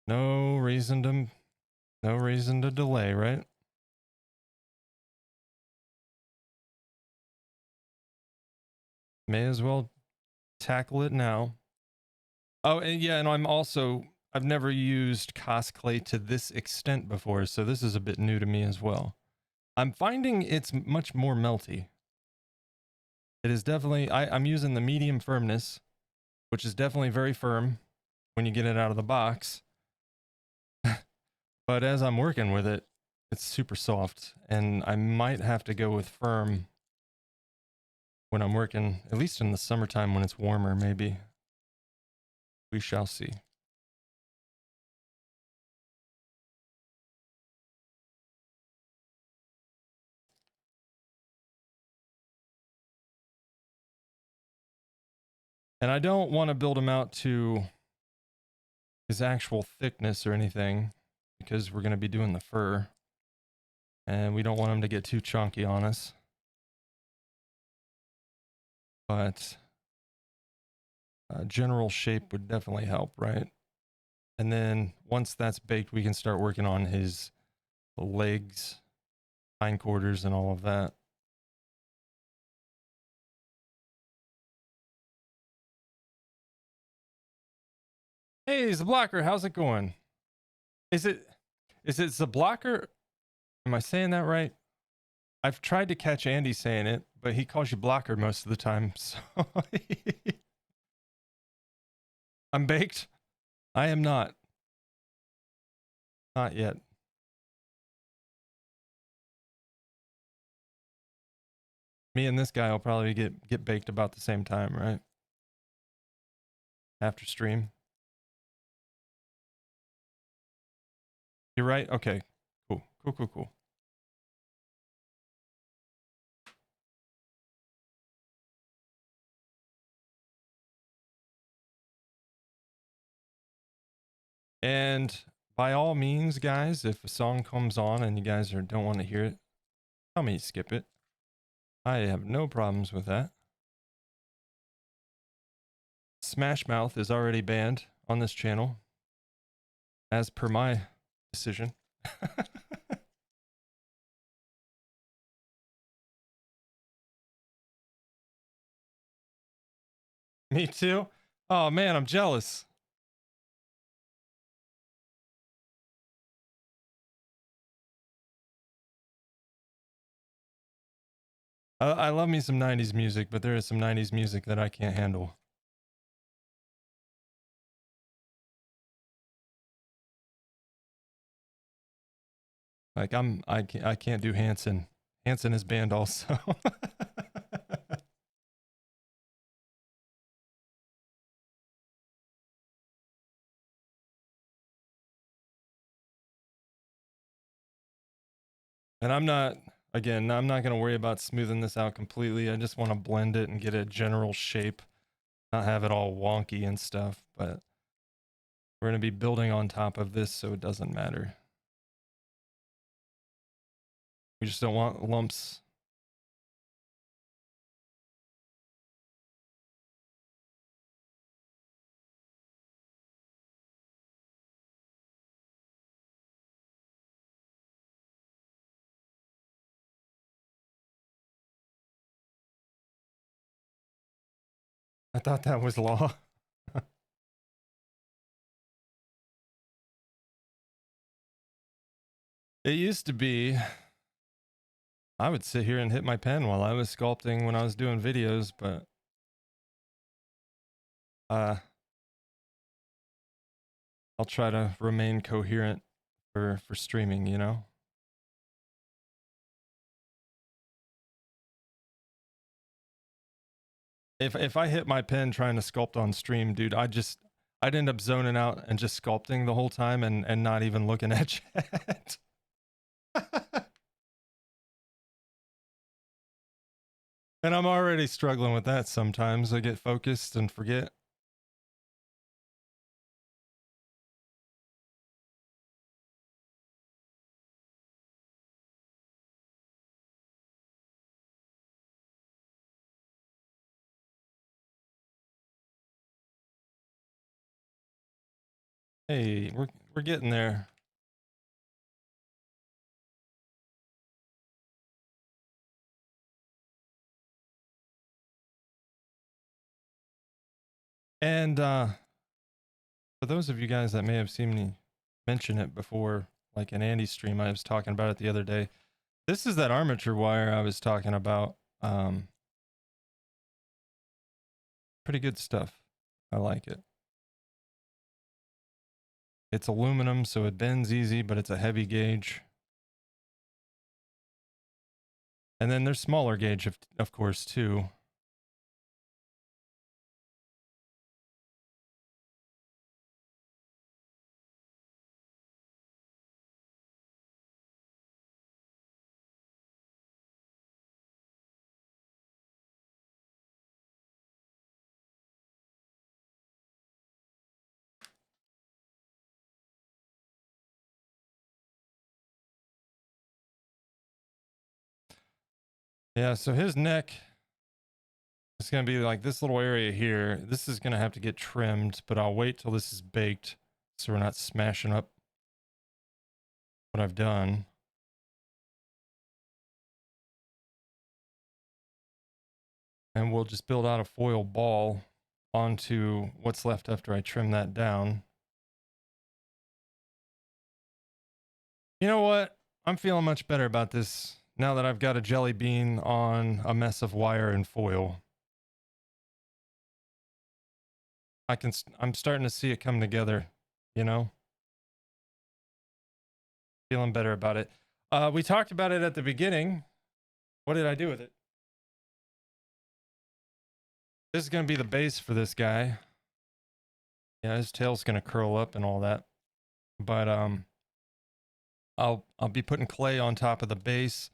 no reason to delay, right? May as well tackle it now. Oh, and yeah, and I've never used Cosplay to this extent before, so this is a bit new to me as well. I'm finding it's much more melty. It is definitely, I'm using the medium firmness, which is definitely very firm when you get it out of the box. But as I'm working with it, it's super soft, and I might have to go with firm when I'm working, at least in the summertime when it's warmer, maybe. We shall see. And I don't want to build him out to his actual thickness or anything, because we're going to be doing the fur. And we don't want him to get too chunky on us. But general shape would definitely help, right? And then once that's baked, we can start working on his legs, hindquarters, and all of that. Hey, Zablocker, how's it going? Is it Zablocker? Am I saying that right? I've tried to catch Andy saying it, but he calls you Blocker most of the time. So I'm baked. I am not. Not yet. Me and this guy will probably get baked about the same time, right? After stream. You're right? Okay. Cool. Cool, cool, cool. And by all means, guys, if a song comes on and you guys don't want to hear it, tell me skip it. I have no problems with that. Smash Mouth is already banned on this channel, as per my decision. Me too. Oh man, I'm jealous. I love me some 90s music, but there is some 90s music that I can't handle. Like I can't do Hanson. Hanson is banned also. And I'm not going to worry about smoothing this out completely. I just want to blend it and get a general shape, not have it all wonky and stuff, but we're going to be building on top of this so it doesn't matter. We just don't want lumps. I thought that was law. It used to be I would sit here and hit my pen while I was sculpting when I was doing videos, but uh, I'll try to remain coherent for streaming, you know? If I hit my pen trying to sculpt on stream, dude, I'd end up zoning out and just sculpting the whole time and not even looking at chat. And I'm already struggling with that sometimes. I get focused and forget. Hey, we're getting there. And for those of you guys that may have seen me mention it before, like in Andy's stream, I was talking about it the other day. This is that armature wire I was talking about. Pretty good stuff. I like it. It's aluminum, so it bends easy, but it's a heavy gauge. And then there's smaller gauge, of course, too. Yeah, so his neck is going to be like this little area here. This is going to have to get trimmed, but I'll wait till this is baked so we're not smashing up what I've done. And we'll just build out a foil ball onto what's left after I trim that down. You know what? I'm feeling much better about this now that I've got a jelly bean on a mess of wire and foil. I'm starting to see it come together, you know? Feeling better about it. We talked about it at the beginning. What did I do with it? This is going to be the base for this guy. Yeah, his tail's going to curl up and all that. But I'll be putting clay on top of the base,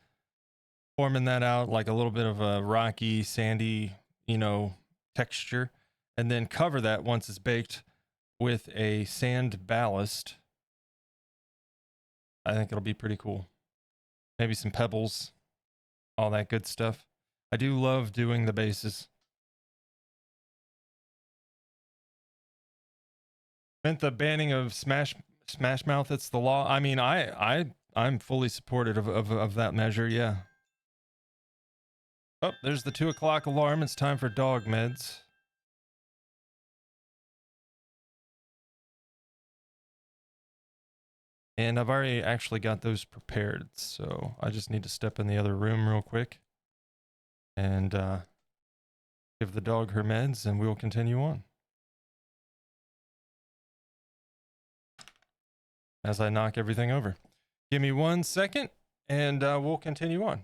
forming that out like a little bit of a rocky, sandy, you know, texture, and then cover that once it's baked with a sand ballast. I think it'll be pretty cool. Maybe some pebbles, all that good stuff. I do love doing the bases. Meant the banning of Smash Mouth, it's the law. I mean, I'm fully supportive of that measure, yeah. Oh, there's the 2 o'clock alarm. It's time for dog meds. And I've already actually got those prepared, so I just need to step in the other room real quick and give the dog her meds, and we'll continue on. As I knock everything over. Give me 1 second, and we'll continue on.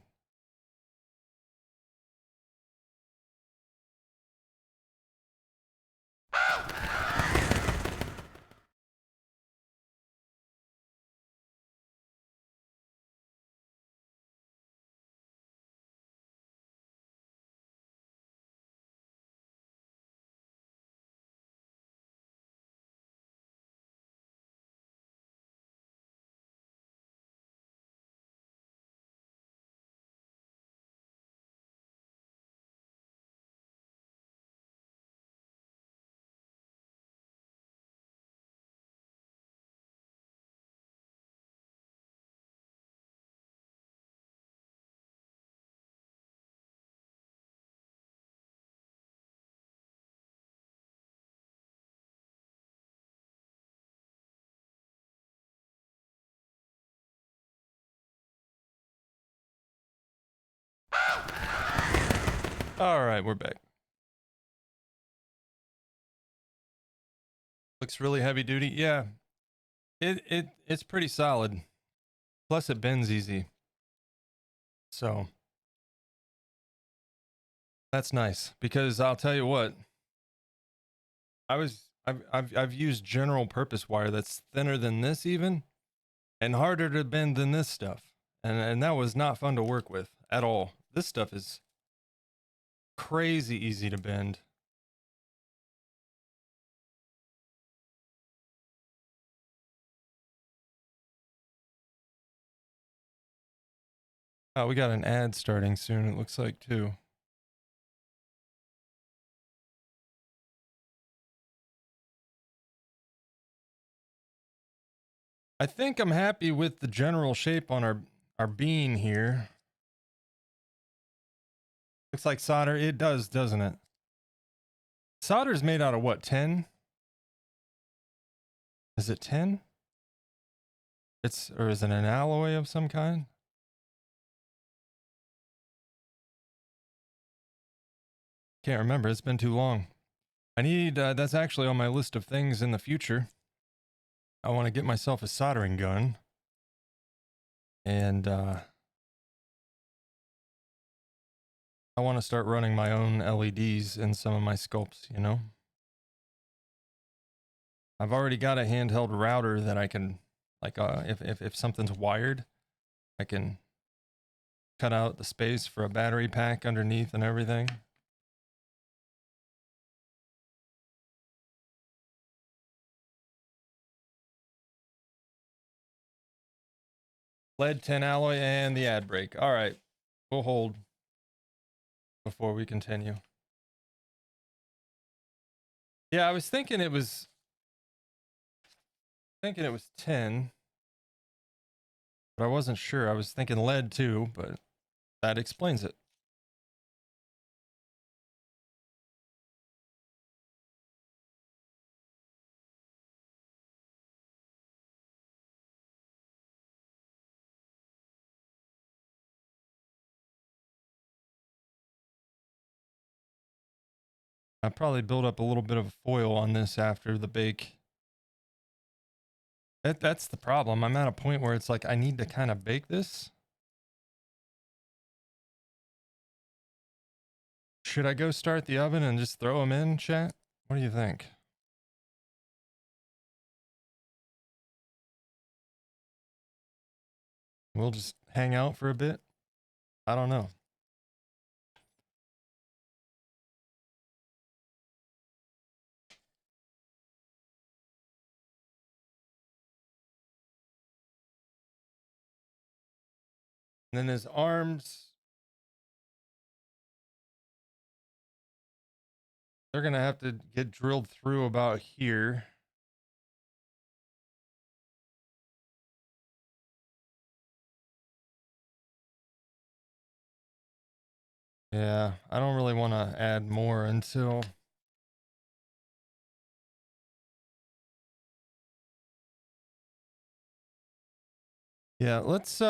All right, we're back. Looks really heavy duty. Yeah, it's pretty solid. Plus it bends easy. So that's nice, because I'll tell you what, I've used general purpose wire that's thinner than this even, and harder to bend than this stuff. And that was not fun to work with at all. This stuff is crazy easy to bend. Oh, we got an ad starting soon, it looks like, too. I think I'm happy with the general shape on our bean here. Looks like solder. It does, doesn't it? Solder's made out of what, 10? Is it 10? Or is it an alloy of some kind? Can't remember. It's been too long. I need, that's actually on my list of things in the future. I want to get myself a soldering gun. And, I want to start running my own LEDs in some of my sculpts, you know? I've already got a handheld router that I can, like, if something's wired, I can cut out the space for a battery pack underneath and everything. Lead 10 alloy and the ad brake. All right, we'll hold before we continue. Yeah, I was thinking it was 10, but I wasn't sure. I was thinking lead too, but that explains it. I probably build up a little bit of foil on this after the bake. That's the problem. I'm at a point where it's like I need to kind of bake this. Should I go start the oven and just throw them in, chat? What do you think? We'll just hang out for a bit? I don't know. And then his arms, they're going to have to get drilled through about here. Yeah, I don't really want to add more until... Yeah, let's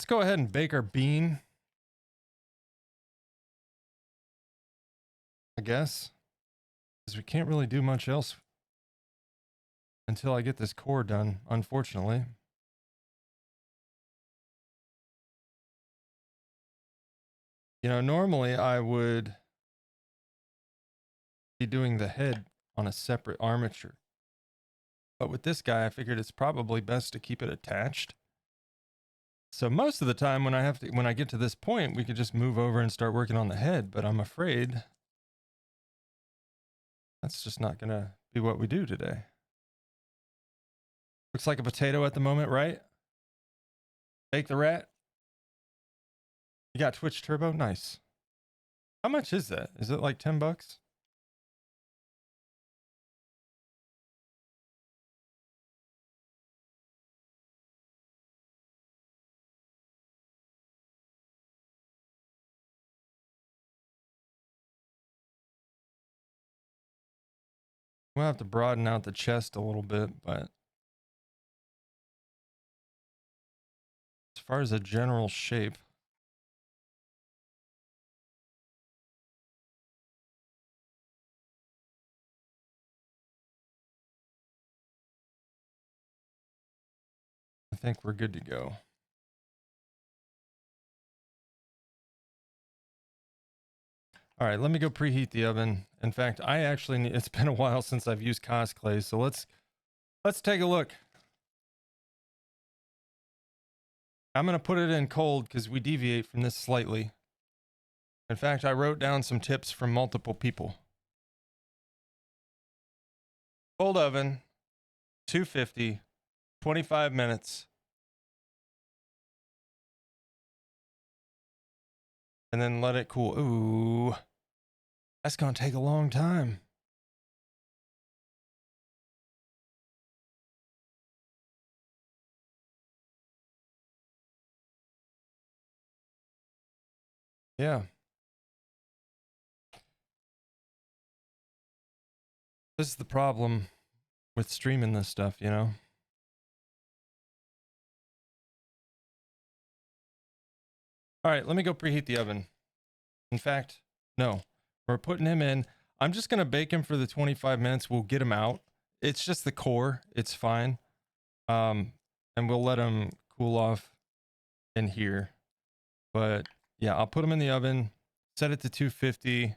go ahead and bake our bean, I guess, because we can't really do much else until I get this core done, unfortunately. You know, normally I would be doing the head on a separate armature, but with this guy, I figured it's probably best to keep it attached. So most of the time when I get to this point, we could just move over and start working on the head, but I'm afraid that's just not gonna be what we do today. Looks like a potato at the moment, right? Bake the rat. You got Twitch Turbo? Nice. How much is that? Is it like 10 bucks? We'll have to broaden out the chest a little bit, but as far as a general shape, I think we're good to go. All right, let me go preheat the oven. In fact, I actually need, it's been a while since I've used Cosclay, so let's take a look. I'm going to put it in cold because we deviate from this slightly. In fact, I wrote down some tips from multiple people. Cold oven, 250, 25 minutes. And then let it cool. Ooh, that's going to take a long time. Yeah. This is the problem with streaming this stuff, you know? All right, let me go preheat the oven. In fact, no, we're putting him in. I'm just going to bake him for the 25 minutes. We'll get him out. It's just the core. It's fine. And we'll let him cool off in here. But yeah, I'll put him in the oven, set it to 250,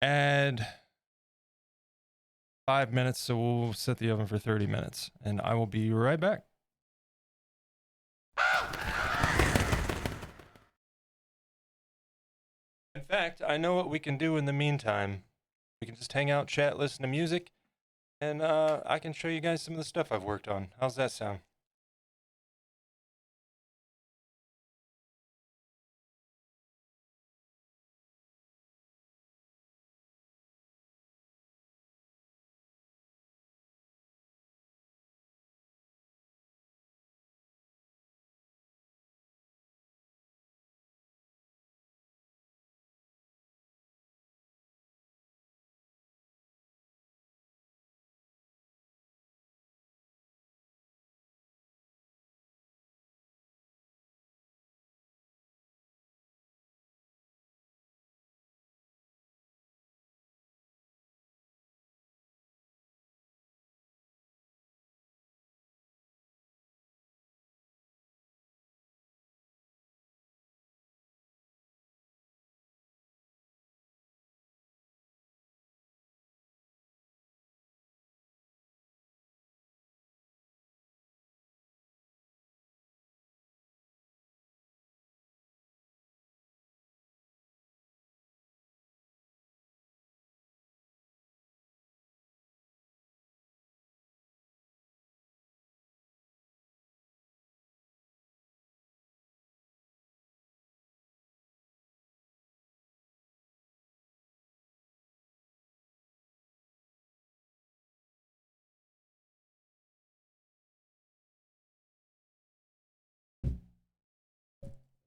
add 5 minutes. So we'll set the oven for 30 minutes and I will be right back. In fact, I know what we can do in the meantime. We can just hang out, chat, listen to music, and I can show you guys some of the stuff I've worked on. How's that sound?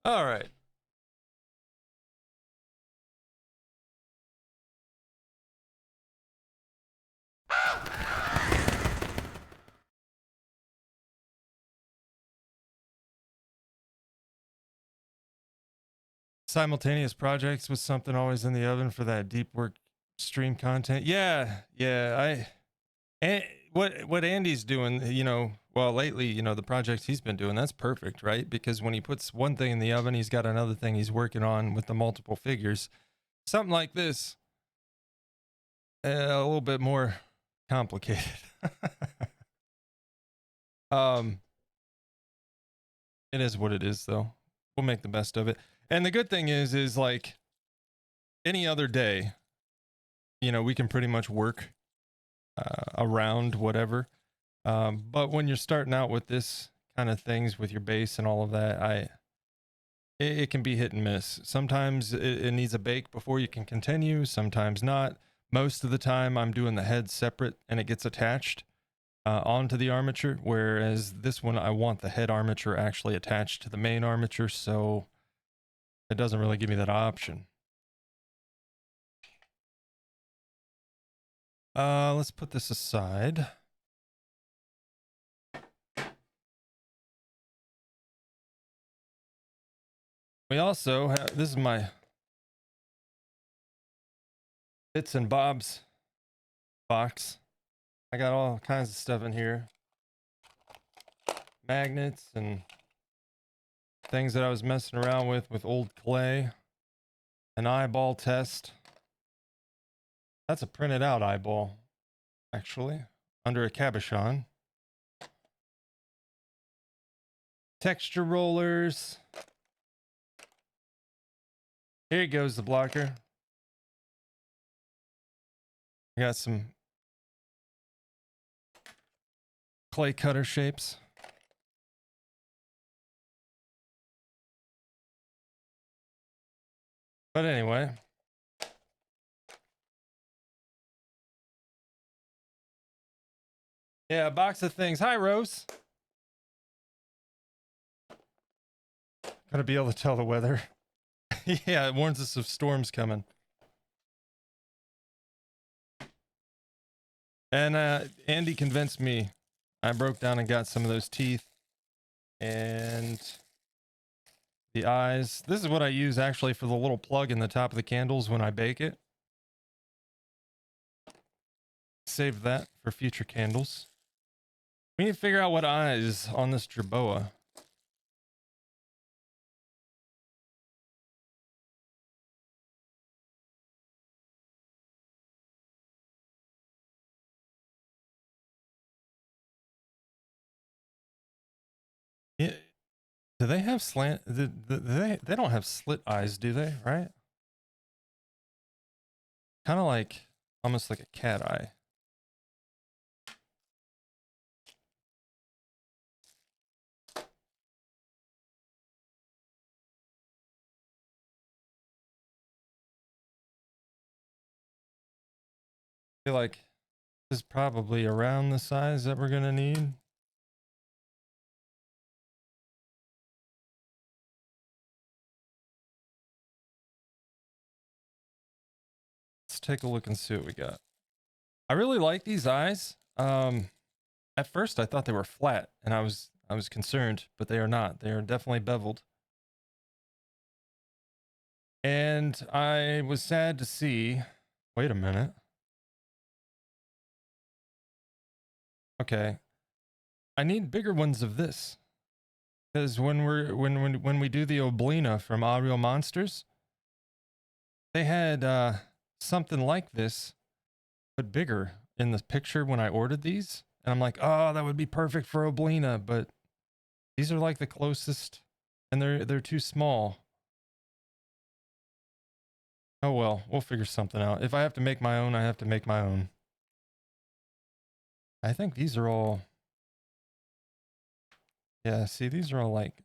All right. Simultaneous projects was something always in the oven for that deep work stream content. Yeah. And what Andy's doing, you know, well, lately, you know, the projects he's been doing, that's perfect, right? Because when he puts one thing in the oven, he's got another thing he's working on with the multiple figures. Something like this, a little bit more complicated. It is what it is, though. We'll make the best of it. And the good thing is like any other day, you know, we can pretty much work around whatever. But when you're starting out with this kind of things with your base and all of that, it can be hit and miss. Sometimes it needs a bake before you can continue. Sometimes not. Most of the time I'm doing the head separate and it gets attached onto the armature. Whereas this one, I want the head armature actually attached to the main armature. So it doesn't really give me that option. Let's put this aside. We also have, this is my bits and bobs box. I got all kinds of stuff in here. magnets and things that I was messing around with old clay. An eyeball test. That's a printed out eyeball, actually, under a cabochon. Texture rollers. Here goes the blocker. I got some clay cutter shapes. But anyway. Yeah, a box of things. Hi, Rose. Gotta be able to tell the weather. Yeah, it warns us of storms coming. And Andy convinced me. I broke down and got some of those teeth and the eyes. This is what I use actually for the little plug in the top of the candles when I bake it. Save that for future candles. We need to figure out what eyes on this Jerboa. Yeah, do they have slant? They don't have slit eyes, do they? Right? Kind of like, almost like a cat eye. I feel like this is probably around the size that we're gonna need. Let's take a look and see what we got. I really like these eyes. At first I thought they were flat and I was concerned, but they are not. They are definitely beveled. And I was sad to see, wait a minute. Okay. I need bigger ones of this. Because when we do the Oblina from Ah Real Monsters, they had something like this, but bigger in the picture when I ordered these. And I'm like, oh, that would be perfect for Oblina, but these are like the closest, and they're too small. Oh well, we'll figure something out. If I have to make my own, I have to make my own. I think these are all, yeah, see, these are all like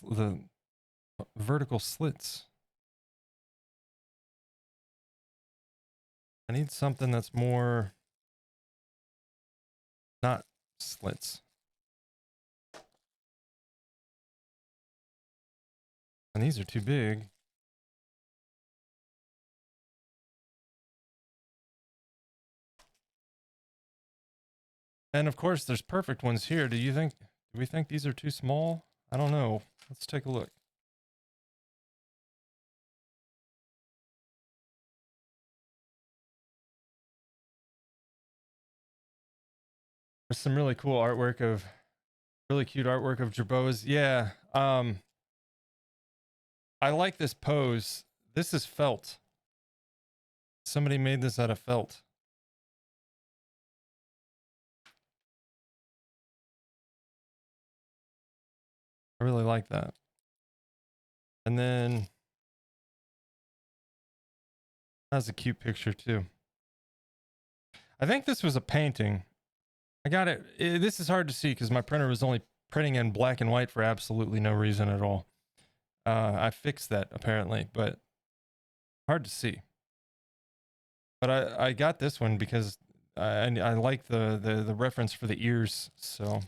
the vertical slits. I need something that's more not slits. And these are too big. And of course, there's perfect ones here. Do we think these are too small? I don't know. Let's take a look. There's some really cool artwork of, really cute artwork of Jerboas. Yeah. I like this pose. This is felt. Somebody made this out of felt. I really like that. And then that's a cute picture too. I think this was a painting. I got it. This is hard to see because my printer was only printing in black and white for absolutely no reason at all. I fixed that apparently, but hard to see. But I got this one because I like the reference for the ears. So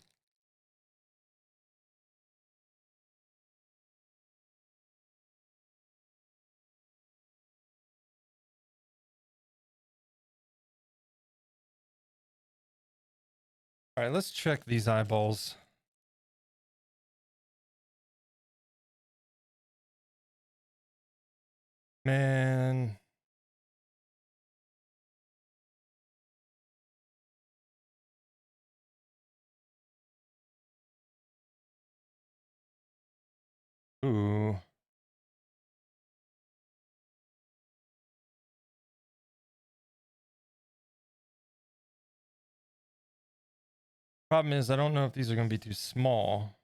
all right, let's check these eyeballs. Man. Ooh. Problem is, I don't know if these are going to be too small.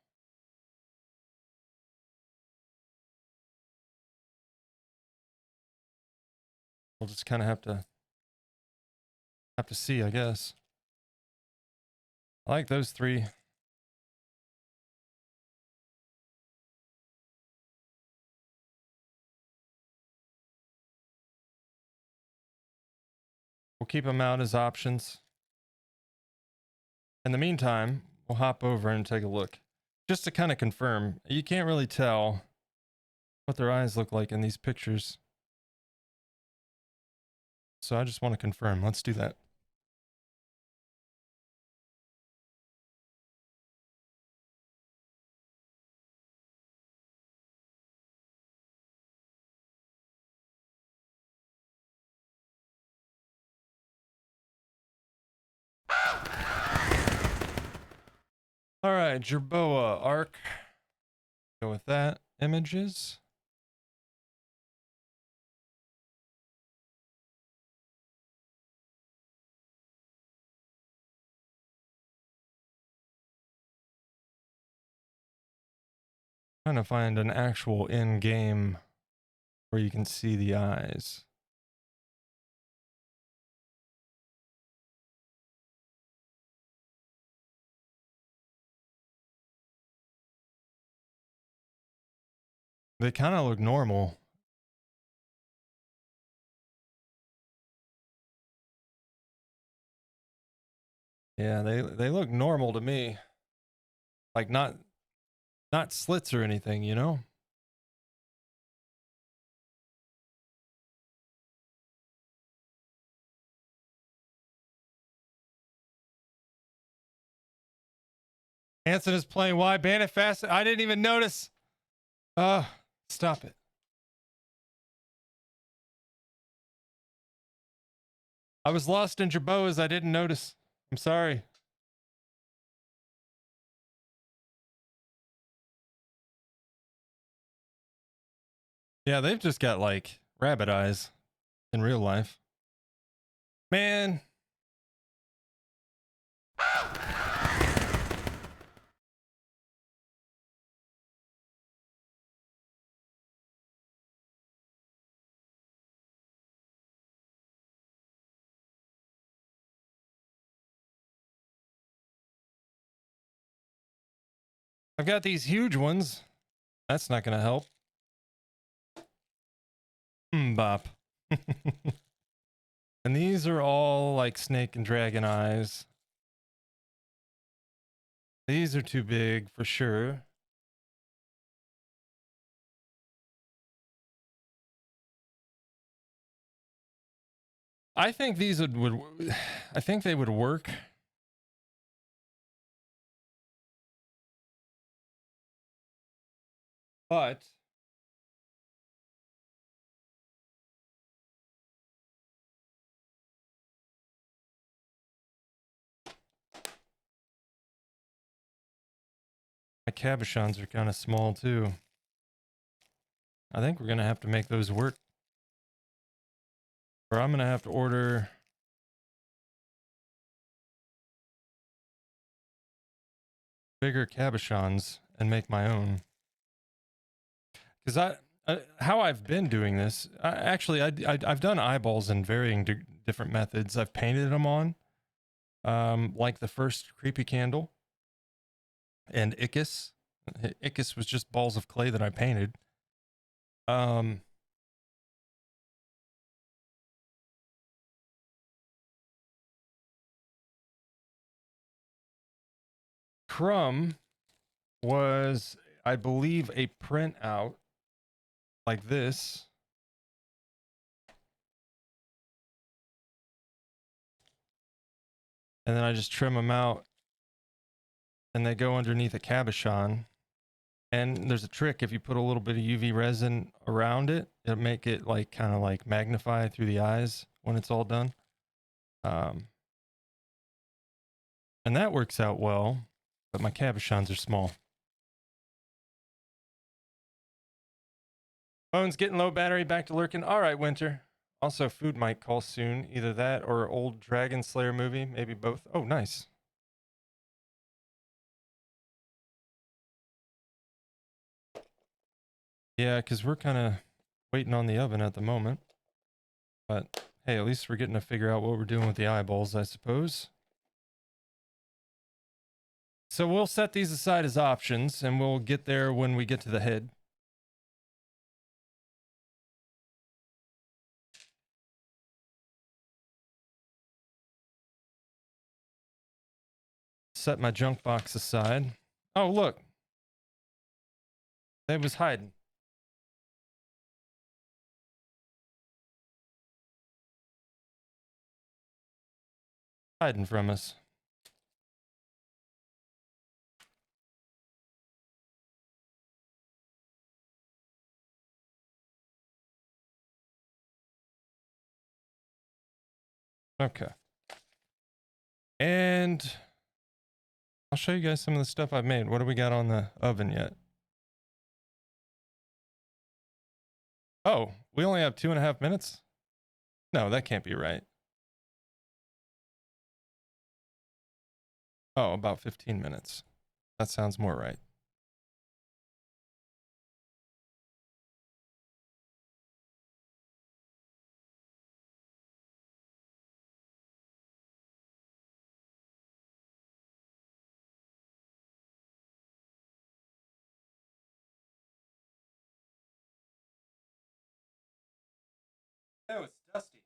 We'll just kind of have to see, I guess. I like those three. We'll keep them out as options. In the meantime, we'll hop over and take a look. Just to kind of confirm, you can't really tell what their eyes look like in these pictures. So I just want to confirm. Let's do that. All right, Jerboa arc. Go with that. Images. Trying to find an actual in-game where you can see the eyes. They kind of look normal. Yeah, they look normal to me. Like not slits or anything, you know? Hanson is playing wide. Ban it fast. I didn't even notice. Stop it. I was lost in Jerboas. I didn't notice. I'm sorry. Yeah, they've just got like rabbit eyes in real life. Man. I've got these huge ones. That's not going to help. Bop. And these are all like snake and dragon eyes. These are too big for sure. I think these would I think they would work. But my cabochons are kind of small too. I think we're going to have to make those work. Or I'm going to have to order bigger cabochons and make my own. Because how I've been doing this, I've done eyeballs in varying different methods. I've painted them on, like the first creepy candle and Ickis. Ickis was just balls of clay that I painted. Crumb was, I believe, a printout like this. And then I just trim them out and they go underneath a cabochon. And there's a trick. If you put a little bit of UV resin around it, it'll make it like kind of like magnify through the eyes when it's all done. And that works out well, but my cabochons are small. Phone's getting low battery, back to lurking. All right, Winter. Also, food might call soon. Either that or old Dragon Slayer movie. Maybe both. Oh, nice. Yeah, because we're kind of waiting on the oven at the moment. But hey, at least we're getting to figure out what we're doing with the eyeballs, I suppose. So we'll set these aside as options, and we'll get there when we get to the head. Set my junk box aside. Oh, look. It was hiding. Hiding from us. Okay. And I'll show you guys some of the stuff I've made. What do we got on the oven yet? Oh, we only have 2.5 minutes? No, that can't be right. Oh, about 15 minutes. That sounds more right. Oh, it's dusty.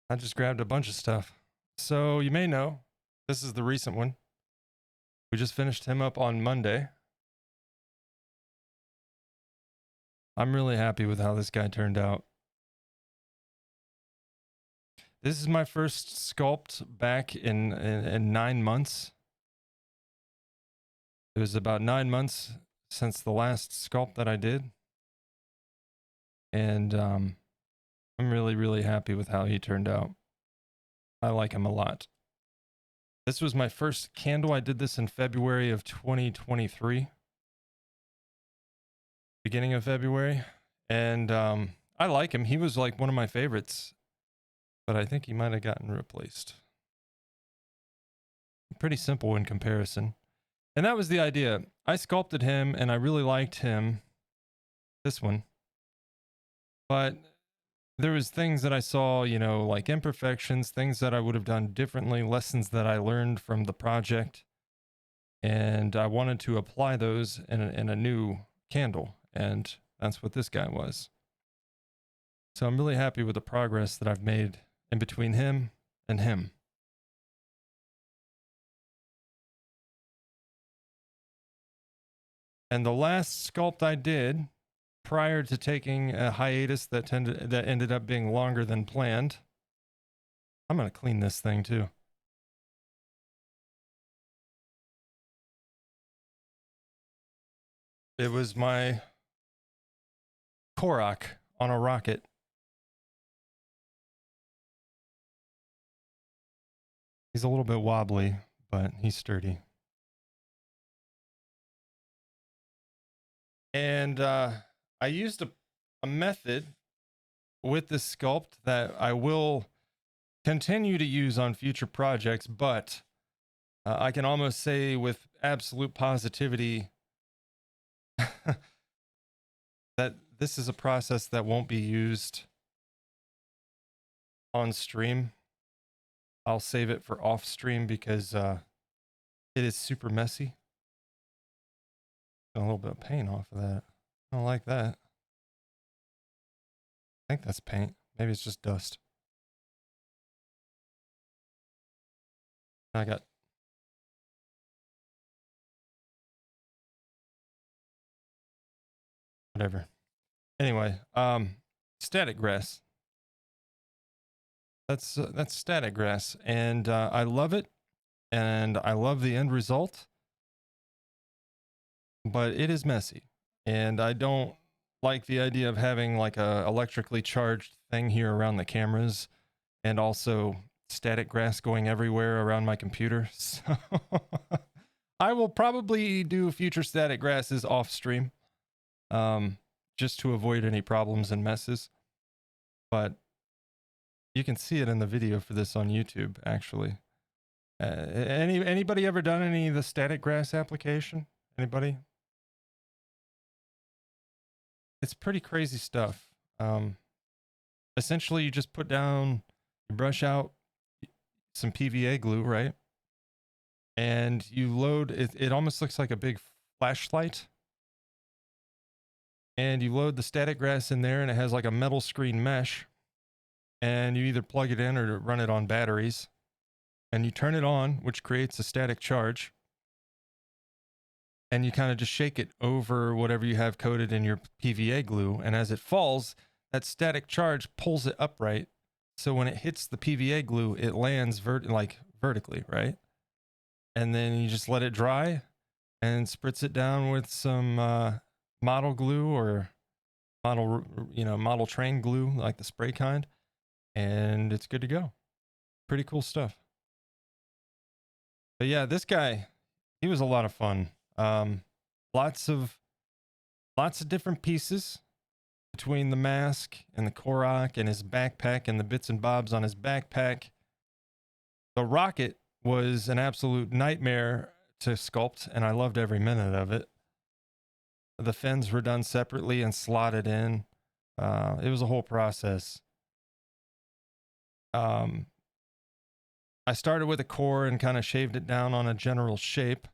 I just grabbed a bunch of stuff. So you may know, this is the recent one. We just finished him up on Monday. I'm really happy with how this guy turned out. This is my first sculpt back in 9 months. It was about 9 months since the last sculpt that I did. And I'm really, really happy with how he turned out. I like him a lot. This was my first candle. I did this in February of 2023. Beginning of February. And I like him. He was like one of my favorites. But I think he might have gotten replaced. Pretty simple in comparison. And that was the idea. I sculpted him and I really liked him. This one. But there was things that I saw, you know, like imperfections, things that I would have done differently, lessons that I learned from the project. And I wanted to apply those in a new candle. And that's what this guy was. So I'm really happy with the progress that I've made in between him and him. And the last sculpt I did prior to taking a hiatus that ended up being longer than planned. I'm going to clean this thing too. It was my Korok on a rocket. He's a little bit wobbly, but he's sturdy. And I used a method with this sculpt that I will continue to use on future projects, but I can almost say with absolute positivity that this is a process that won't be used on stream. I'll save it for off stream because it is super messy. A little bit of paint off of that. I don't like that. I think that's paint. Maybe it's just dust. I got whatever. Anyway, static grass. That's static grass, and I love it, and I love the end result. But it is messy, and I don't like the idea of having like a electrically charged thing here around the cameras, and also static grass going everywhere around my computer. So I will probably do future static grasses off stream, just to avoid any problems and messes. But you can see it in the video for this on YouTube, actually. Anybody ever done any of the static grass application? Anybody? It's pretty crazy stuff. Essentially, you just put down, you brush out some PVA glue, right? And you load it. It almost looks like a big flashlight. And you load the static grass in there, and it has like a metal screen mesh. And you either plug it in or run it on batteries. And you turn it on, which creates a static charge. And you kind of just shake it over whatever you have coated in your PVA glue. And as it falls, that static charge pulls it upright. So when it hits the PVA glue, it lands vertically, right? And then you just let it dry and spritz it down with some model glue or model train glue, like the spray kind. And it's good to go. Pretty cool stuff. But yeah, this guy, he was a lot of fun. Lots of different pieces between the mask and the Korok and his backpack and the bits and bobs on his backpack. The rocket was an absolute nightmare to sculpt, and I loved every minute of it. The fins were done separately and slotted in. It was a whole process. I started with a core and kind of shaved it down on a general shape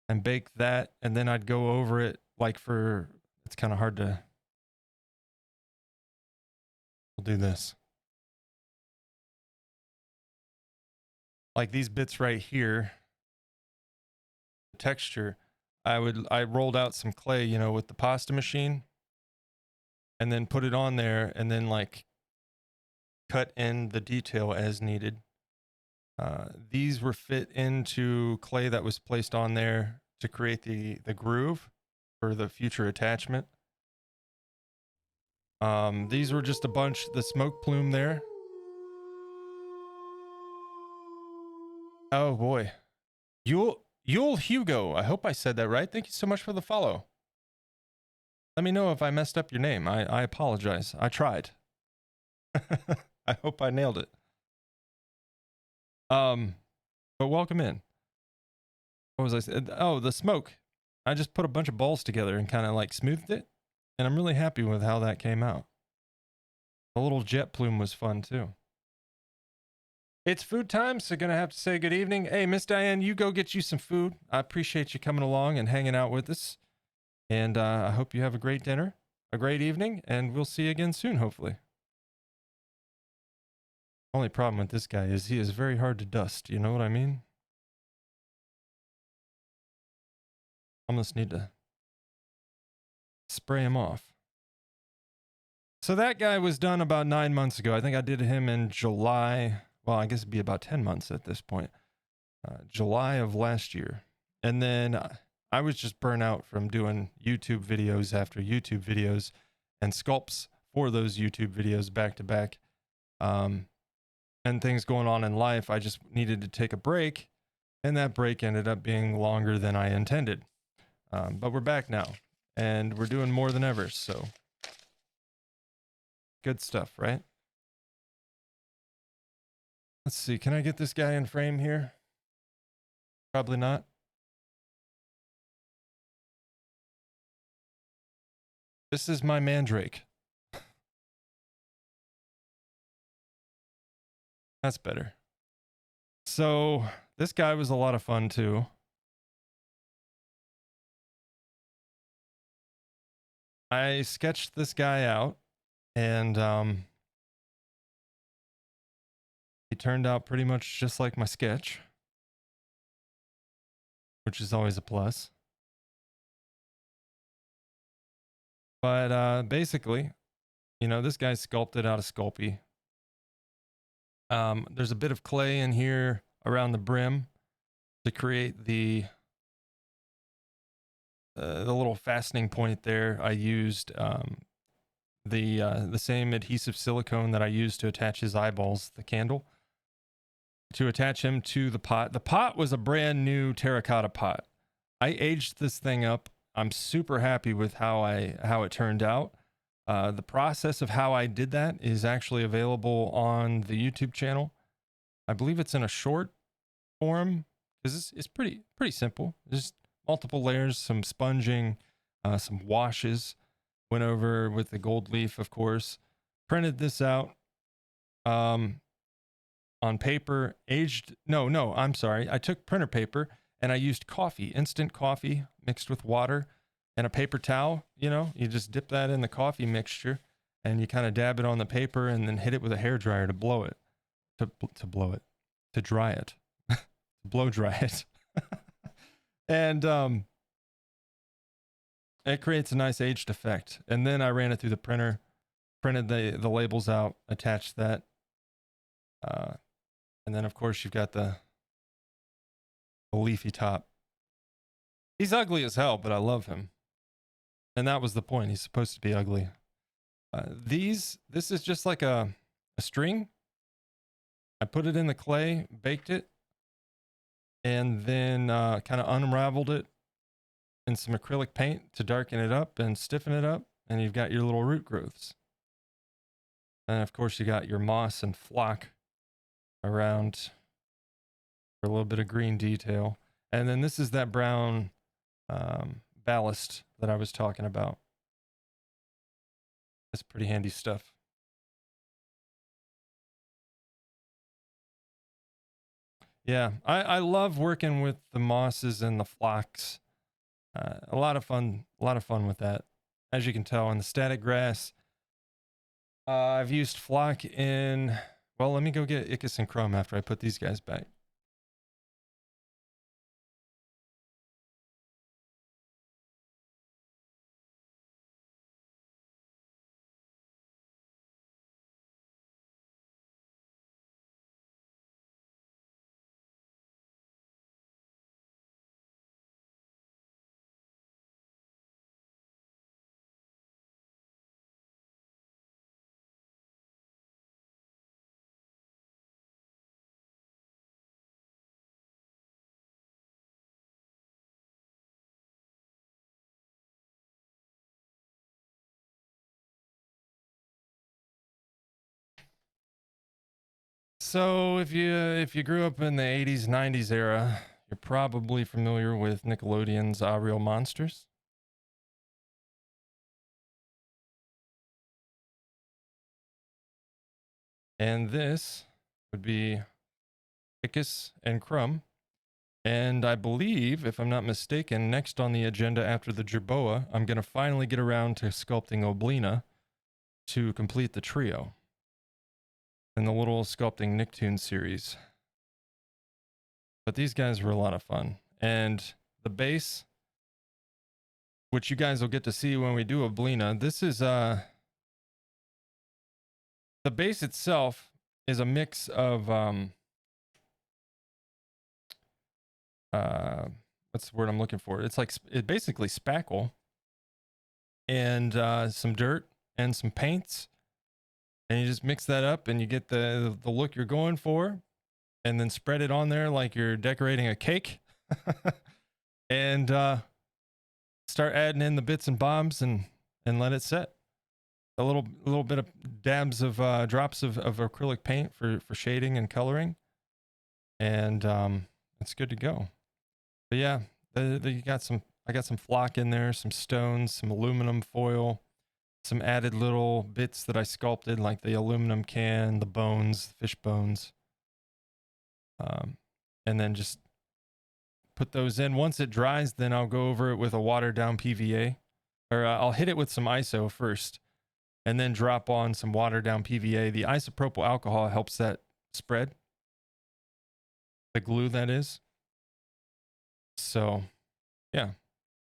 and baked that, and then I'd go over it it's kind of hard to, we'll do this. Like these bits right here, the texture, I rolled out some clay, with the pasta machine, and then put it on there, and then like cut in the detail as needed. These were fit into clay that was placed on there to create the groove for the future attachment. These were just a bunch, the smoke plume there. Oh boy. Yule Hugo. I hope I said that right. Thank you so much for the follow. Let me know if I messed up your name. I apologize. I tried. I hope I nailed it. But welcome in. What was I saying? Oh, the smoke. I just put a bunch of balls together and kind of like smoothed it. And I'm really happy with how that came out. The little jet plume was fun too. It's food time, so gonna have to say good evening. Hey, Miss Diane, you go get you some food. I appreciate you coming along and hanging out with us. And I hope you have a great dinner, a great evening, and we'll see you again soon, hopefully. Only problem with this guy is he is very hard to dust. You know what I mean? Almost need to spray him off. So that guy was done about 9 months ago. I think I did him in July. Well, I guess it'd be about 10 months at this point. July of last year. And then I was just burnt out from doing YouTube videos after YouTube videos and sculpts for those YouTube videos back to back. And things going on in life, I just needed to take a break. And that break ended up being longer than I intended. But we're back now. And we're doing more than ever, so good stuff, right? Let's see, can I get this guy in frame here? Probably not. This is my mandrake. That's better. So this guy was a lot of fun too. I sketched this guy out, and he turned out pretty much just like my sketch, which is always a plus. But basically, this guy's sculpted out of Sculpey. There's a bit of clay in here around the brim to create the the little fastening point there, I used the same adhesive silicone that I used to attach his eyeballs, the candle, to attach him to the pot. The pot was a brand new terracotta pot. I aged this thing up. I'm super happy with how it turned out. The process of how I did that is actually available on the YouTube channel. I believe it's in a short form because it's pretty simple. Just multiple layers, some sponging, some washes. Went over with the gold leaf, of course. Printed this out on paper. I'm sorry. I took printer paper and I used coffee, instant coffee mixed with water and a paper towel. You just dip that in the coffee mixture and you kind of dab it on the paper and then hit it with a hair dryer to blow it, to blow it, to dry it, to blow dry it. And it creates a nice aged effect. And then I ran it through the printer, printed the labels out, attached that. And then of course you've got the leafy top. He's ugly as hell, but I love him. And that was the point. He's supposed to be ugly. This is just like a string. I put it in the clay, baked it, and then kind of unraveled it in some acrylic paint to darken it up and stiffen it up. And you've got your little root growths. And of course you got your moss and flock around for a little bit of green detail. And then this is that brown ballast that I was talking about. That's pretty handy stuff. Yeah, I love working with the mosses and the flocks. A lot of fun with that. As you can tell on the static grass, I've used flock in, well, let me go get Icus and Crumb after I put these guys back. So if you grew up in the 80s, 90s era, you're probably familiar with Nickelodeon's Real Monsters. And this would be Icus and Crumb. And I believe, if I'm not mistaken, next on the agenda after the Jerboa, I'm going to finally get around to sculpting Oblina to complete the trio in the little Sculpting Nicktoons series. But these guys were a lot of fun. And the base, which you guys will get to see when we do Oblina, this is the base itself is a mix of what's the word I'm looking for? It's basically spackle and some dirt and some paints, and you just mix that up and you get the look you're going for, and then spread it on there like you're decorating a cake. And start adding in the bits and bobs and let it set. A little bit of dabs of drops of acrylic paint for shading and coloring, and it's good to go. But yeah, I got some flock in there, some stones, some aluminum foil, some added little bits that I sculpted, like the aluminum can, the bones, fish bones, and then just put those in. Once it dries, then I'll go over it with a watered down PVA, or I'll hit it with some ISO first, and then drop on some watered down PVA. The isopropyl alcohol helps that spread, the glue that is. So yeah,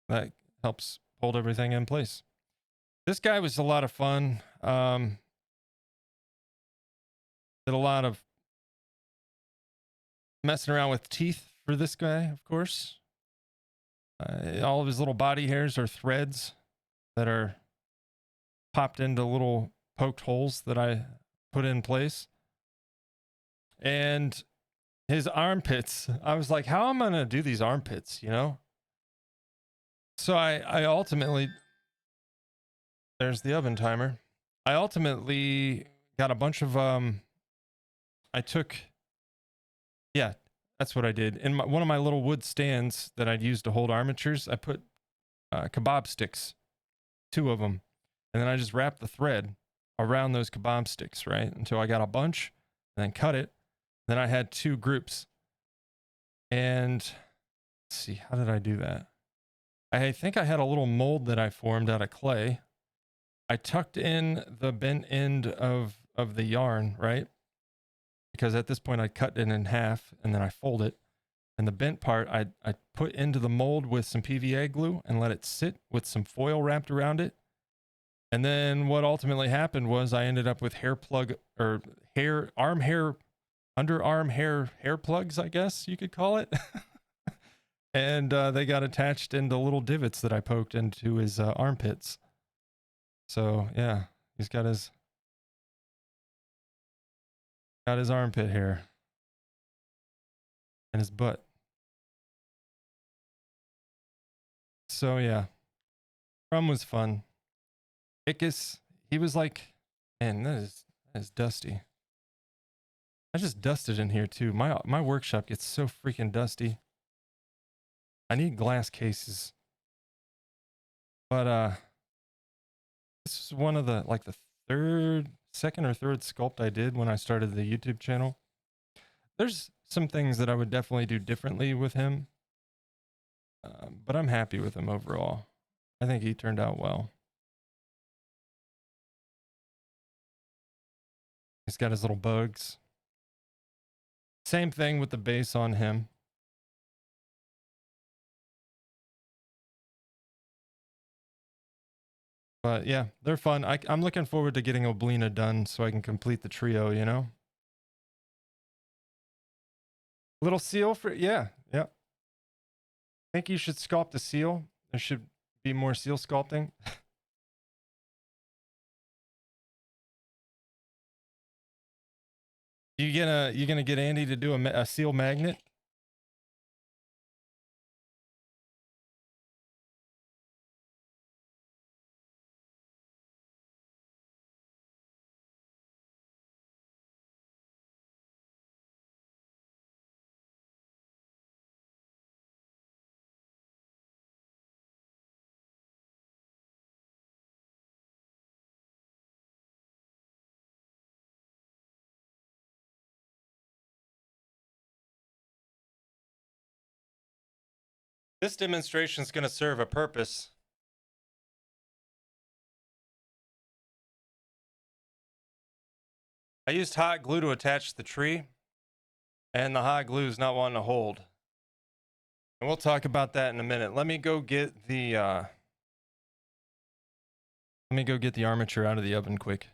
that helps hold everything in place. This guy was a lot of fun. Did a lot of messing around with teeth for this guy, of course. All of his little body hairs are threads that are popped into little poked holes that I put in place. And his armpits, I was like, how am I going to do these armpits, you know? So I ultimately, there's the oven timer. I ultimately got a bunch of, I took, yeah, that's what I did. In one of my little wood stands that I'd use to hold armatures, I put kebab sticks, 2 of them. And then I just wrapped the thread around those kebab sticks, right? Until I got a bunch and then cut it. Then I had 2 groups. And let's see, how did I do that? I think I had a little mold that I formed out of clay. I tucked in the bent end of the yarn, right? Because at this point I cut it in half and then I fold it. And the bent part I put into the mold with some PVA glue and let it sit with some foil wrapped around it. And then what ultimately happened was I ended up with hair plug or underarm hair plugs, I guess you could call it. And they got attached into little divots that I poked into his armpits. So yeah, he's got his armpit hair and his butt. So yeah, Rum was fun. Icus, he was like, man, that is dusty. I just dusted in here too. My workshop gets so freaking dusty. I need glass cases. But this is one of the second or third sculpt I did when I started the YouTube channel. There's some things that I would definitely do differently with him. But I'm happy with him overall. I think he turned out well. He's got his little bugs. Same thing with the base on him. But yeah, they're fun. I'm looking forward to getting Oblina done so I can complete the trio, you know? Little seal for, yeah. I think you should sculpt a seal. There should be more seal sculpting. You gonna get Andy to do a seal magnet? This demonstration is gonna serve a purpose. I used hot glue to attach the tree, and the hot glue is not wanting to hold. And we'll talk about that in a minute. Let me go get the armature out of the oven quick.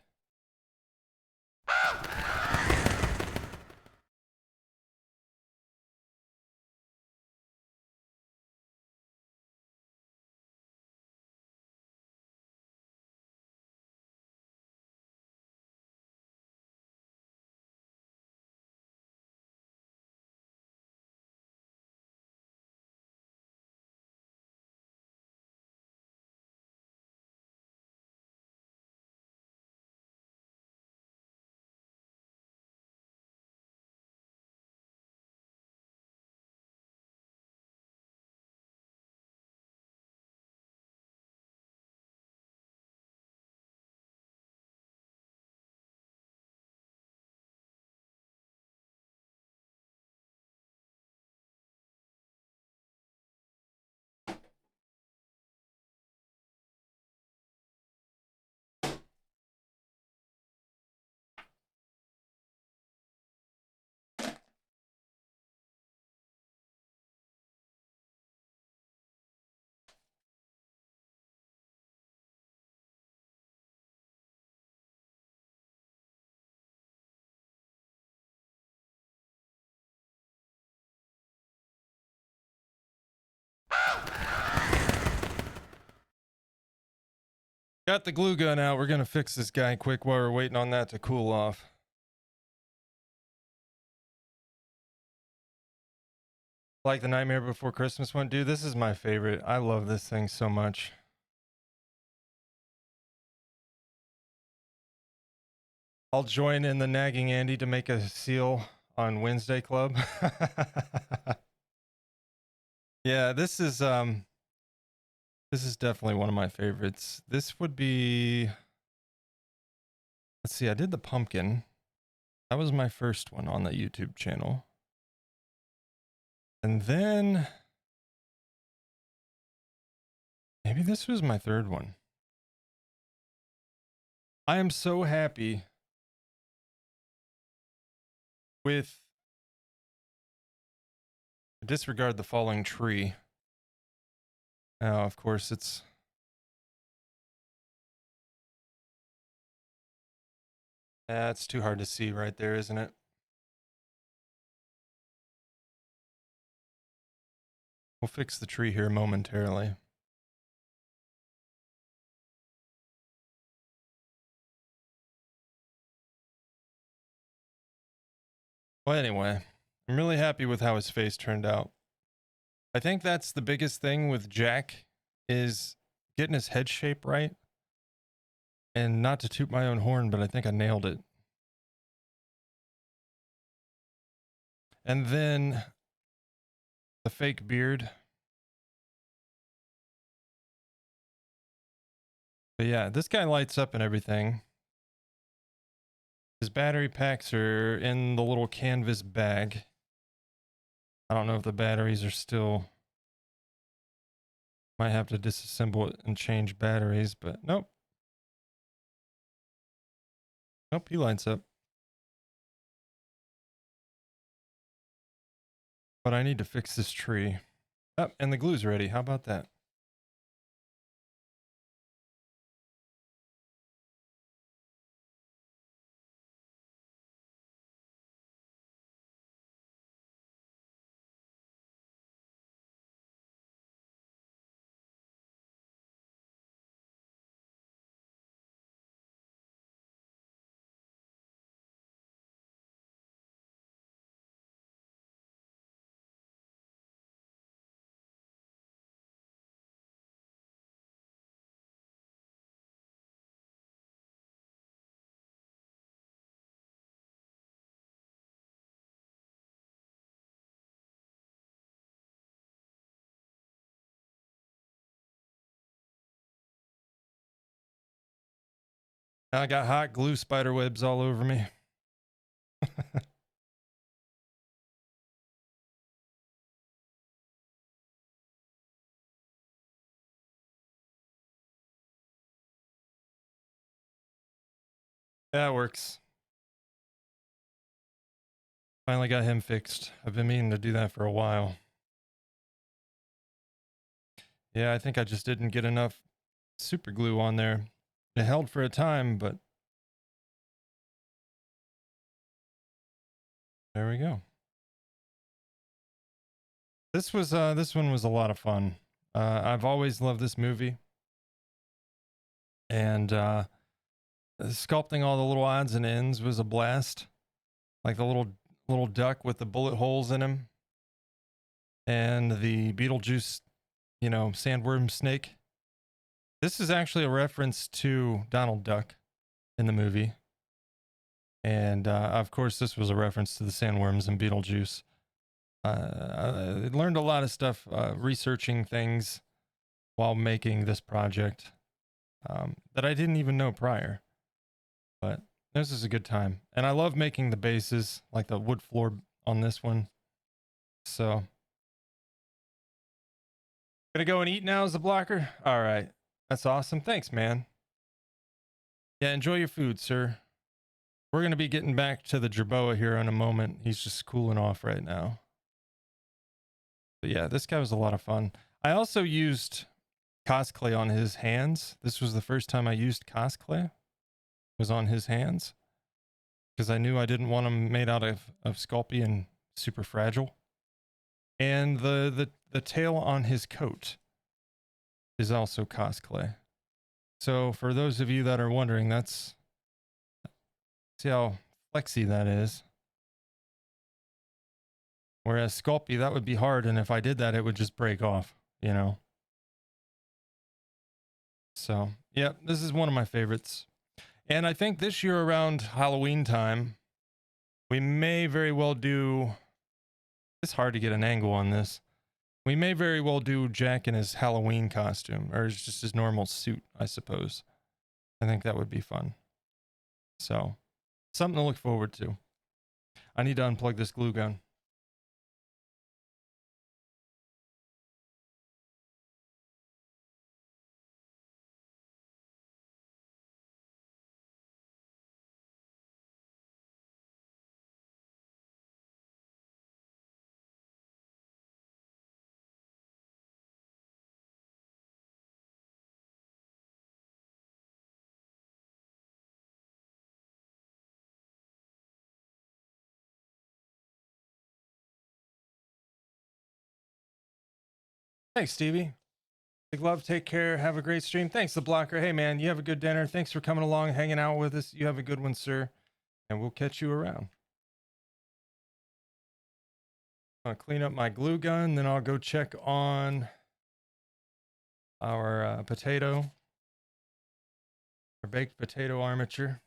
Got the glue gun out. We're gonna fix this guy quick while we're waiting on that to cool off. Like the Nightmare Before Christmas one, dude. This is my favorite. I love this thing so much. I'll join in the nagging Andy to make a seal on Wednesday Club. Yeah, this is definitely one of my favorites. This would be, let's see, I did the pumpkin. That was my first one on the YouTube channel. And then maybe this was my third one. I am so happy with, disregard the falling tree. Now, of course, it's too hard to see right there, isn't it? We'll fix the tree here momentarily. Well, anyway, I'm really happy with how his face turned out. I think that's the biggest thing with Jack, is getting his head shape right. And not to toot my own horn, but I think I nailed it. And then the fake beard. But yeah, this guy lights up and everything. His battery packs are in the little canvas bag. I don't know if the batteries are still... Might have to disassemble it and change batteries, but nope. Nope, he lights up. But I need to fix this tree. Oh, and the glue's ready. How about that? I got hot glue spider webs all over me. That works. Finally got him fixed. I've been meaning to do that for a while. Yeah, I think I just didn't get enough super glue on there. It held for a time, but there we go. This one was a lot of fun. I've always loved this movie. And sculpting all the little odds and ends was a blast. Like the little duck with the bullet holes in him. And the Beetlejuice, you know, sandworm snake. This is actually a reference to Donald Duck in the movie. And of course, this was a reference to the sandworms and Beetlejuice. I learned a lot of stuff researching things while making this project that I didn't even know prior. But this is a good time. And I love making the bases, like the wood floor on this one. So, gonna go and eat now as the blocker? All right. That's awesome. Thanks, man. Yeah, enjoy your food, sir. We're going to be getting back to the Jerboa here in a moment. He's just cooling off right now. But yeah, this guy was a lot of fun. I also used cosplay on his hands. This was the first time I used cosplay. Was on his hands. Because I knew I didn't want them made out of Sculpey and super fragile. And the tail on his coat is also cosplay. So for those of you that are wondering, see how flexy that is. Whereas Sculpty, that would be hard, and if I did that, it would just break off, you know. So, yeah, this is one of my favorites. And I think this year around Halloween time, we may very well do... It's hard to get an angle on this. We may very well do Jack in his Halloween costume, or just his normal suit, I suppose. I think that would be fun. So, something to look forward to. I need to unplug this glue gun. Thanks, Stevie. Big love. Take care. Have a great stream. Thanks, the blocker. Hey, man, you have a good dinner. Thanks for coming along, hanging out with us. You have a good one, sir. And we'll catch you around. I'll clean up my glue gun, then I'll go check on our potato, our baked potato armature.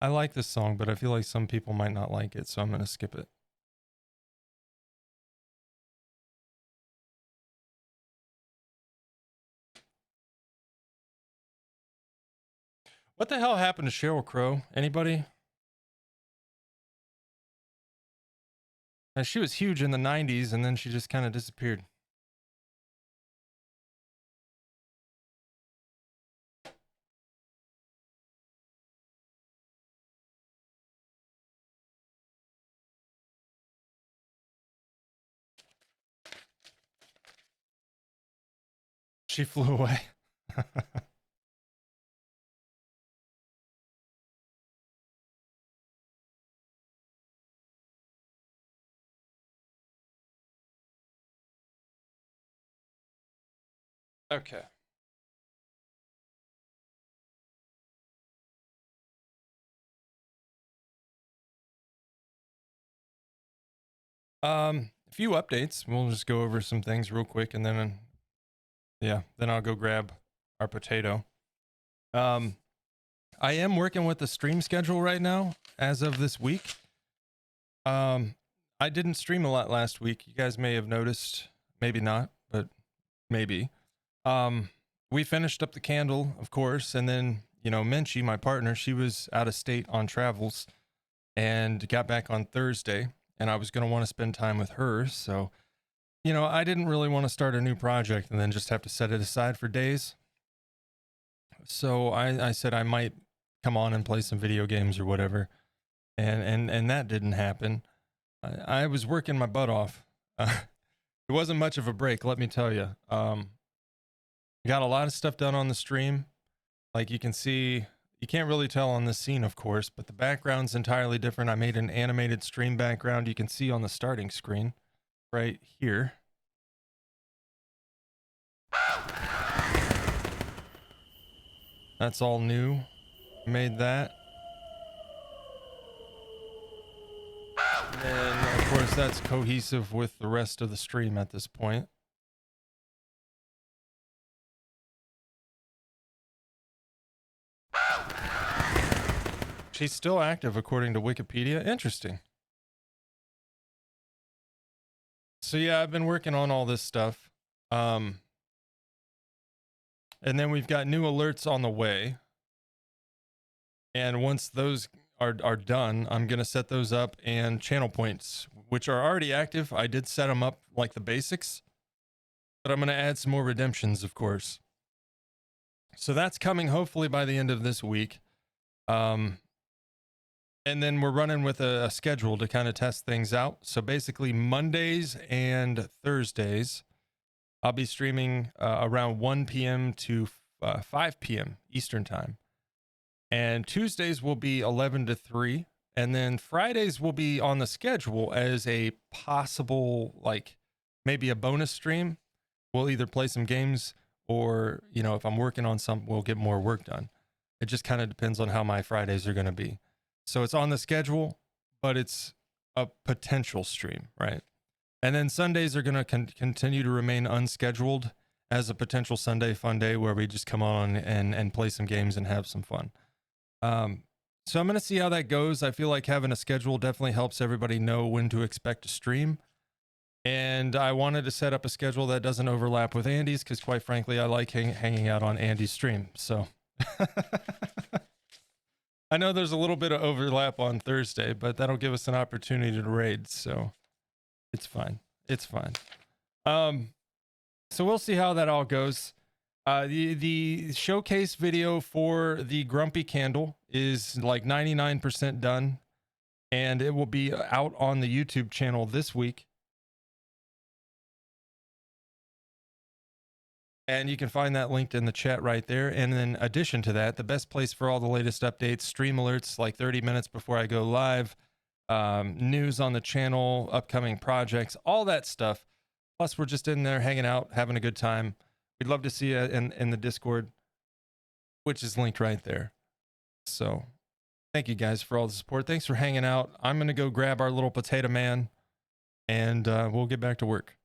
I like this song, but I feel like some people might not like it, so I'm going to skip it. What the hell happened to Sheryl Crow? Anybody? She was huge in the 90s, and then she just kind of disappeared. She flew away. Okay. A few updates. We'll just go over some things real quick, and then, then I'll go grab our potato. I am working with the stream schedule right now, as of this week. I didn't stream a lot last week. You guys may have noticed, maybe not, but maybe. We finished up the candle, of course, and then, Menchie, my partner, she was out of state on travels and got back on Thursday, and I was going to want to spend time with her. So, I didn't really want to start a new project and then just have to set it aside for days. So I said I might come on and play some video games or whatever. And that didn't happen. I was working my butt off. It wasn't much of a break, let me tell you. Got a lot of stuff done on the stream. Like you can see, you can't really tell on this scene, of course, but the background's entirely different. I made an animated stream background you can see on the starting screen right here. That's all new. Made that. And of course that's cohesive with the rest of the stream at this point. She's still active according to Wikipedia. Interesting. So yeah, I've been working on all this stuff. And then we've got new alerts on the way. And once those are done, I'm going to set those up, and channel points, which are already active. I did set them up like the basics, but I'm going to add some more redemptions, of course. So that's coming hopefully by the end of this week. And then we're running with a schedule to kind of test things out. So basically Mondays and Thursdays, I'll be streaming around 1 p.m. to 5 p.m. Eastern time. And Tuesdays will be 11 to 3. And then Fridays will be on the schedule as a possible, like maybe a bonus stream. We'll either play some games or, you know, if I'm working on something, we'll get more work done. It just kind of depends on how my Fridays are going to be. So it's on the schedule, but it's a potential stream, right? And then Sundays are going to continue to remain unscheduled as a potential Sunday fun day where we just come on and play some games and have some fun. So I'm going to see how that goes. I feel like having a schedule definitely helps everybody know when to expect a stream. And I wanted to set up a schedule that doesn't overlap with Andy's because, quite frankly, I like hanging out on Andy's stream. So I know there's a little bit of overlap on Thursday, but that'll give us an opportunity to raid. So it's fine. It's fine. So we'll see how that all goes. The showcase video for the Grumpy Candle is like 99% done, and it will be out on the YouTube channel this week. And you can find that linked in the chat right there. And in addition to that, the best place for all the latest updates, stream alerts like 30 minutes before I go live, news on the channel, upcoming projects, all that stuff. Plus, we're just in there hanging out, having a good time. We'd love to see you in the Discord, which is linked right there. So thank you guys for all the support. Thanks for hanging out. I'm going to go grab our little potato man, and we'll get back to work.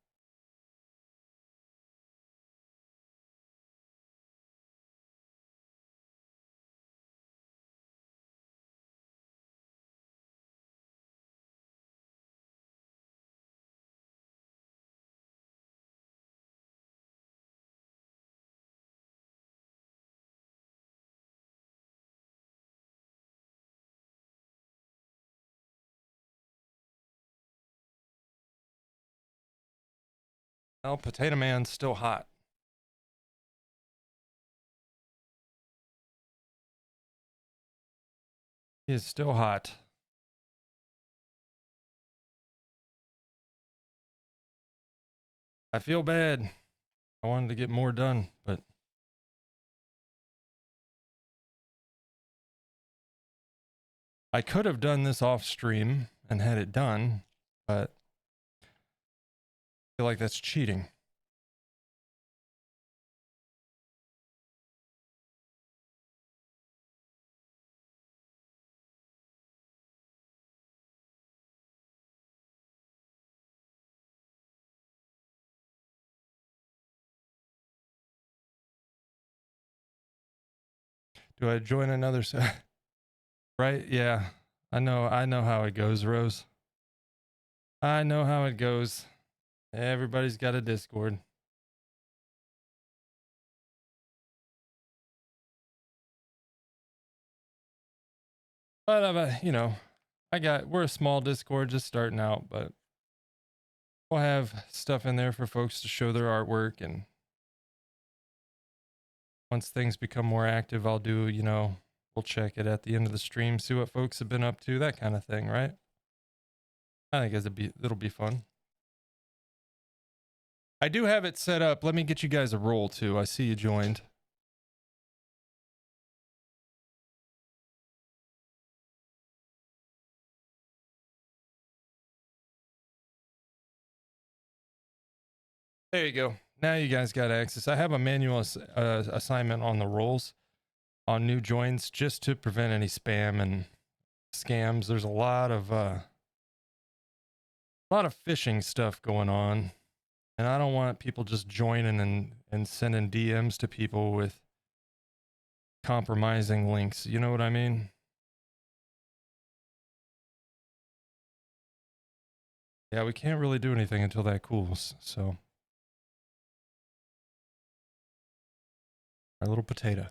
Well, Potato Man's still hot. He is still hot. I feel bad. I wanted to get more done, but I could have done this off stream and had it done, but I feel like that's cheating. Do I join another set? Right? Yeah. I know how it goes, Rose. I know how it goes. Everybody's got a Discord. But you know, we're a small Discord just starting out, but we'll have stuff in there for folks to show their artwork, and once things become more active, I'll do, you know, we'll check it at the end of the stream, see what folks have been up to, that kind of thing, right? I think it'll be fun. I do have it set up. Let me get you guys a roll too. I see you joined. There you go. Now you guys got access. I have a manual assignment on the roles on new joins just to prevent any spam and scams. There's a lot of phishing stuff going on, and I don't want people just joining and sending DMs to people with compromising links. You know what I mean? Yeah, we can't really do anything until that cools. So our little potato.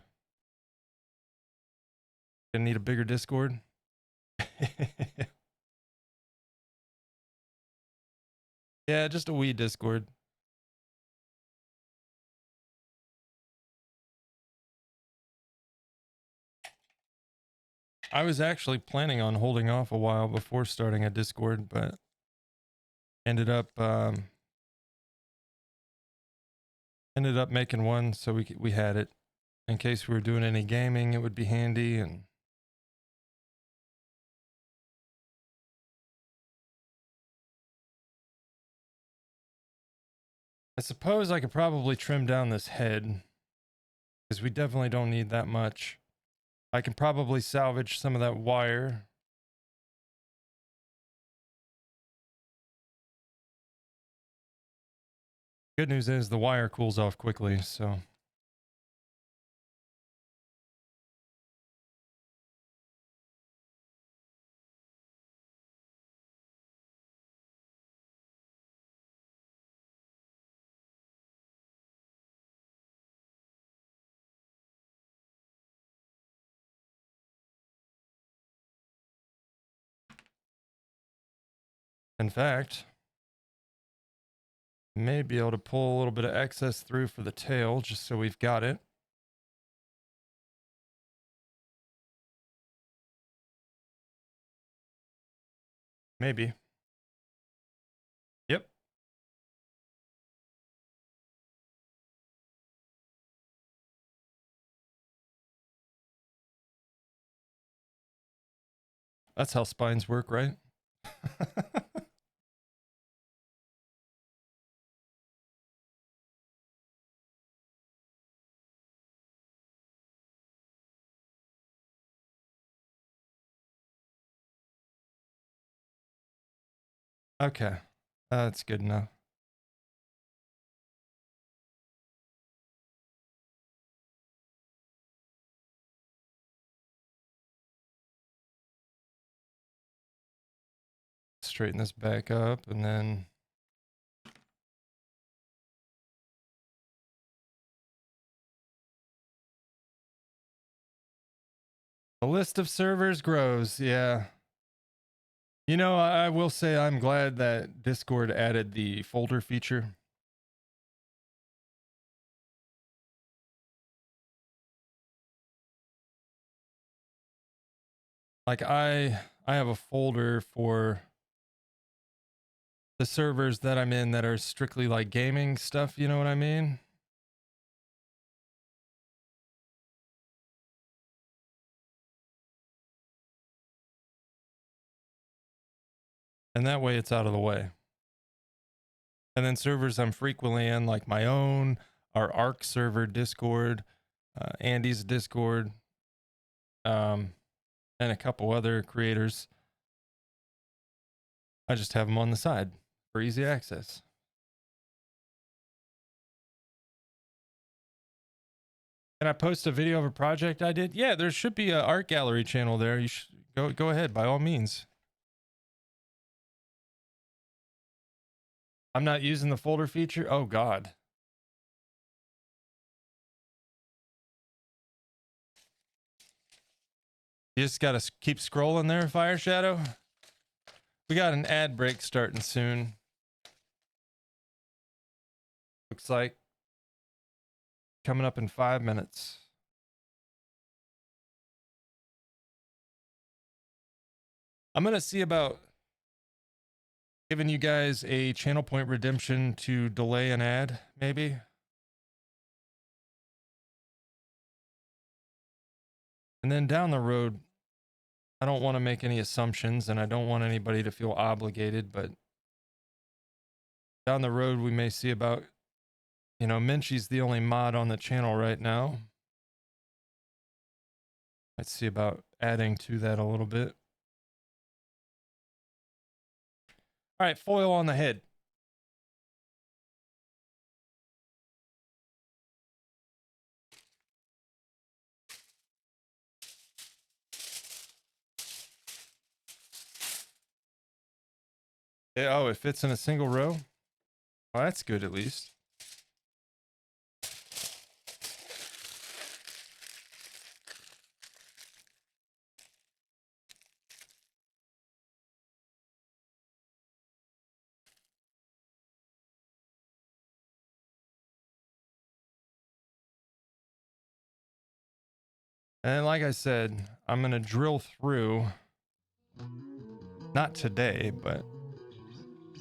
Gonna need a bigger Discord. Yeah, just a wee Discord. I was actually planning on holding off a while before starting a Discord, but ended up making one so we had it in case we were doing any gaming. It would be handy, and I suppose I could probably trim down this head because we definitely don't need that much. I can probably salvage some of that wire. Good news is the wire cools off quickly, so. In fact, may be able to pull a little bit of excess through for the tail just so we've got it. Maybe. Yep. That's how spines work, right? Okay. That's good enough. Straighten this back up and then the list of servers grows. Yeah. You know, I will say I'm glad that Discord added the folder feature. Like I have a folder for the servers that I'm in that are strictly like gaming stuff, you know what I mean? And that way it's out of the way. And then servers I'm frequently in, like my own, our Arc server Discord, Andy's Discord, and a couple other creators. I just have them on the side for easy access. Can I post a video of a project I did? Yeah, there should be an art gallery channel there. You should go ahead by all means. I'm not using the folder feature. Oh God. You just got to keep scrolling there, Fire Shadow. We got an ad break starting soon. Looks like coming up in 5 minutes. I'm going to see about giving you guys a channel point redemption to delay an ad, maybe. And then down the road, I don't want to make any assumptions and I don't want anybody to feel obligated, but down the road, we may see about, you know, Minchie's the only mod on the channel right now. Let's see about adding to that a little bit. All right, foil on the head. Yeah, oh, it fits in a single row? Oh, that's good at least. And like I said, I'm going to drill through, not today, but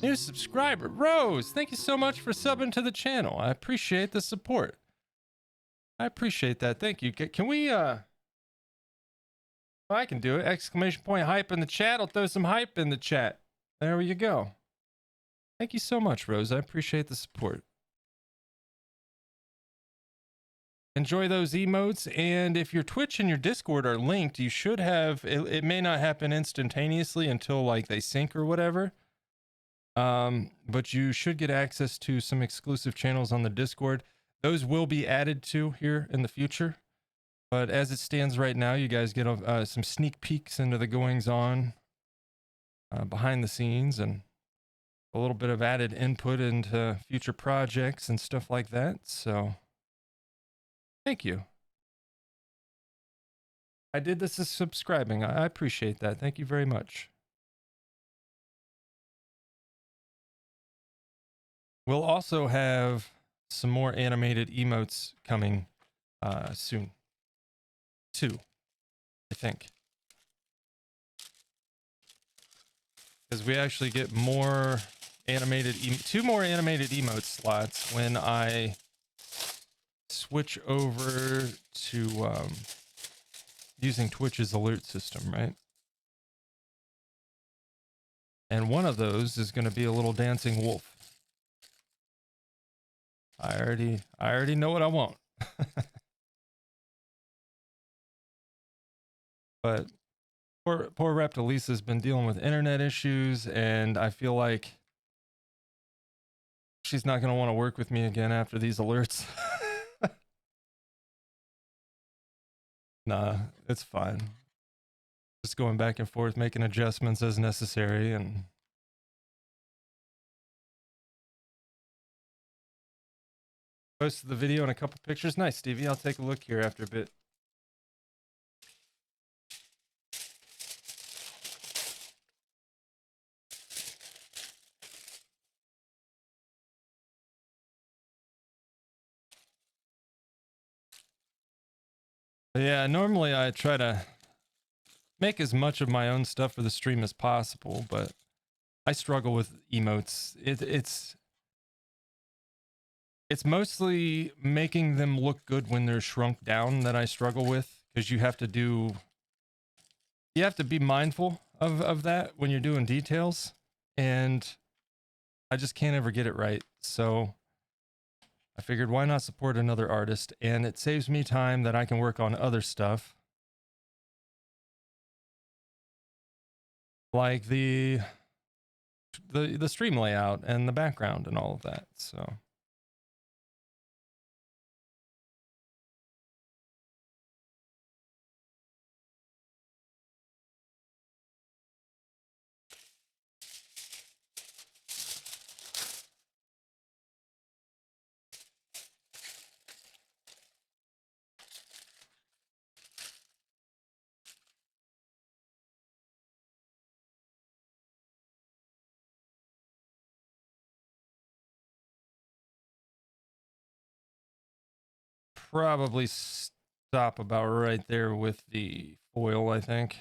new subscriber, Rose. Thank you so much for subbing to the channel. I appreciate the support. I appreciate that. Thank you. Can we, I can do it. Exclamation point hype in the chat. I'll throw some hype in the chat. There you go. Thank you so much, Rose. I appreciate the support. enjoy those emotes. And if your Twitch and your Discord are linked, you should have, it may not happen instantaneously until like they sync or whatever. But you should get access to some exclusive channels on the Discord. Those will be added to here in the future. But as it stands right now, you guys get some sneak peeks into the goings on behind the scenes and a little bit of added input into future projects and stuff like that. So thank you. I did this as subscribing. I appreciate that. Thank you very much. We'll also have some more animated emotes coming soon. 2, I think. Because we actually get more animated, 2 more animated emote slots when I switch over to using Twitch's alert system, right? And one of those is going to be a little dancing wolf. I already know what I want. But poor Reptilisa's been dealing with internet issues, and I feel like she's not going to want to work with me again after these alerts. Nah, it's fine. Just going back and forth, making adjustments as necessary, and posted the video and a couple pictures. Nice, Stevie. I'll take a look here after a bit. But yeah, normally I try to make as much of my own stuff for the stream as possible, but I struggle with emotes. It's mostly making them look good when they're shrunk down that I struggle with, because you have to be mindful of that when you're doing details, and I just can't ever get it right. So I figured, why not support another artist? And it saves me time that I can work on other stuff, like the stream layout and the background and all of that. So probably stop about right there with the foil, I think.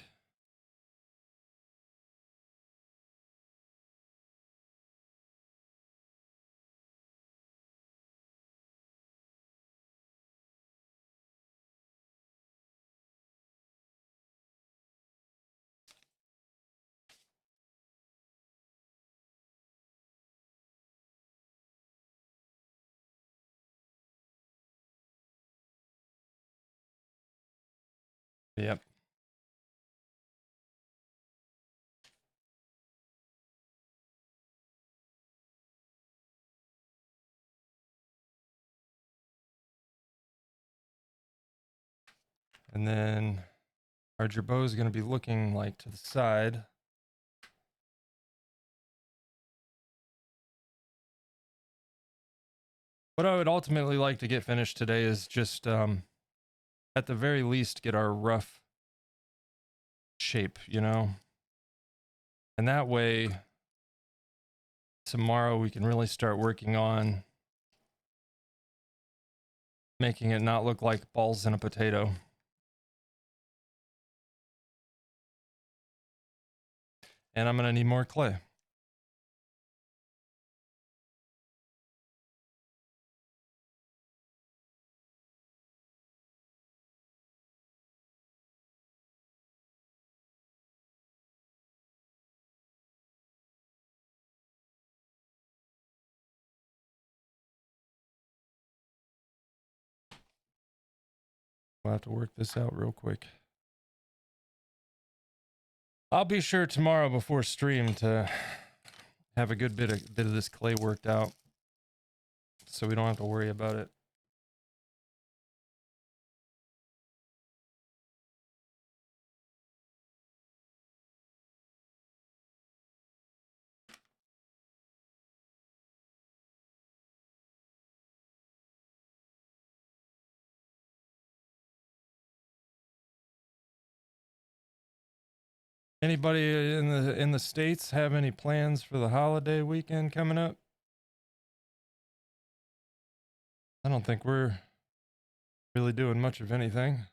Yep. And then our Jerboa is going to be looking like to the side. What I would ultimately like to get finished today is just, at the very least, get our rough shape, you know? And that way, tomorrow we can really start working on making it not look like balls in a potato. And I'm going to need more clay. We'll have to work this out real quick. I'll be sure tomorrow before stream to have a good bit of this clay worked out, so we don't have to worry about it. Anybody in the States have any plans for the holiday weekend coming up? I don't think we're really doing much of anything.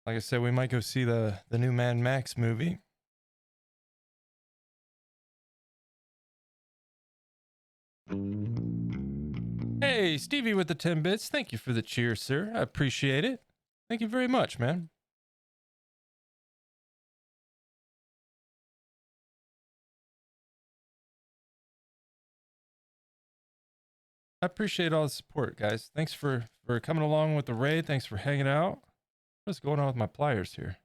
Like I said, we might go see the new Mad Max movie. Hey, Stevie with the 10 bits. Thank you for the cheer, sir. I appreciate it. Thank you very much, man. I appreciate all the support, guys. Thanks for coming along with the raid. Thanks for hanging out. What's going on with my pliers here?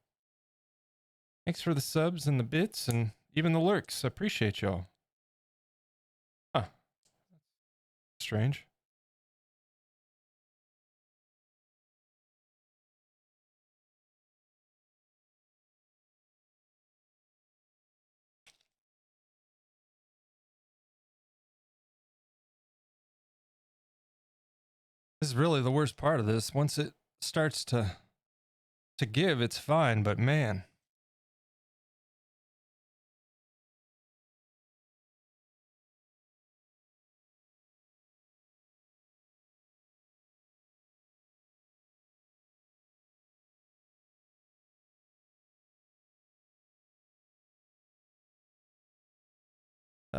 Thanks for the subs and the bits and even the lurks. I appreciate y'all. Huh. Strange. This is really the worst part of this. Once it starts to give, it's fine, but man.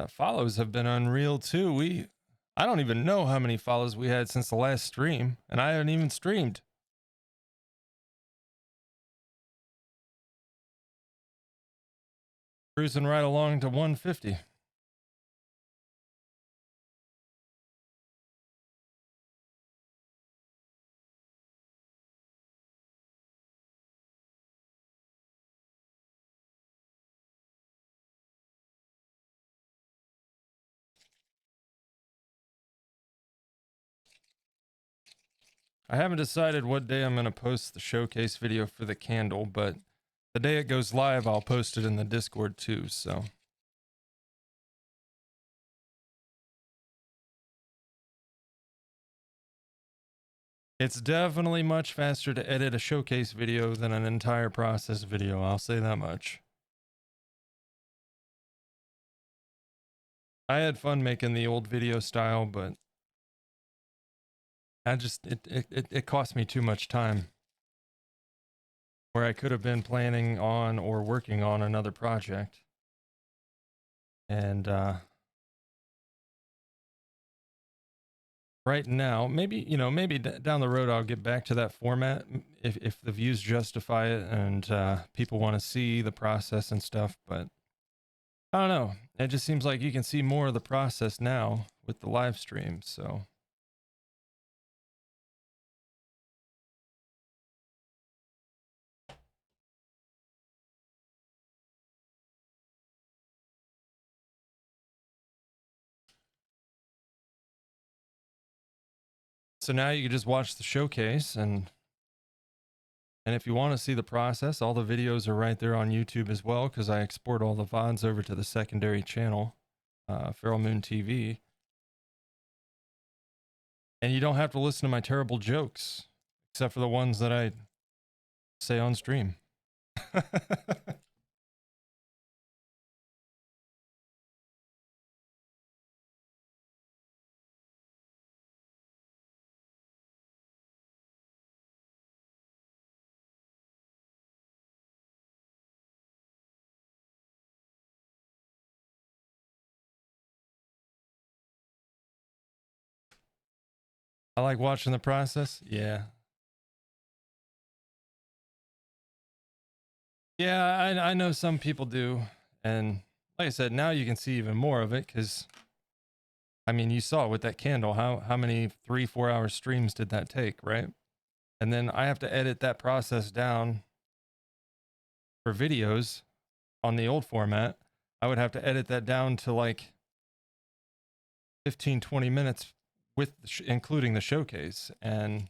Follows have been unreal too. I don't even know how many follows we had since the last stream, and I haven't even streamed. Cruising right along to 150. I haven't decided what day I'm going to post the showcase video for the candle, but the day it goes live, I'll post it in the Discord too, so. It's definitely much faster to edit a showcase video than an entire process video, I'll say that much. I had fun making the old video style, but it cost me too much time. Where I could have been planning on or working on another project. And right now, maybe down the road I'll get back to that format if the views justify it and people want to see the process and stuff, but I don't know. It just seems like you can see more of the process now with the live stream, so. So now you can just watch the showcase, and if you want to see the process, all the videos are right there on YouTube as well, because I export all the VODs over to the secondary channel, FeralMoonTV. And you don't have to listen to my terrible jokes, except for the ones that I say on stream. I like watching the process. Yeah. Yeah, I know some people do. And like I said, now you can see even more of it because I mean, you saw with that candle, how many 3-4 hour streams did that take, right? And then I have to edit that process down for videos on the old format. I would have to edit that down to like 15-20 minutes with including the showcase, and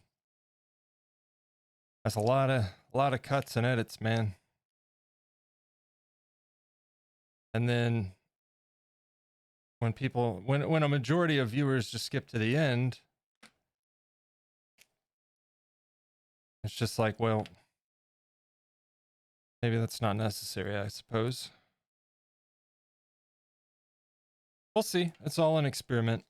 that's a lot of cuts and edits, man. And then when a majority of viewers just skip to the end, it's just like, well, maybe that's not necessary, I suppose. We'll see. It's all an experiment.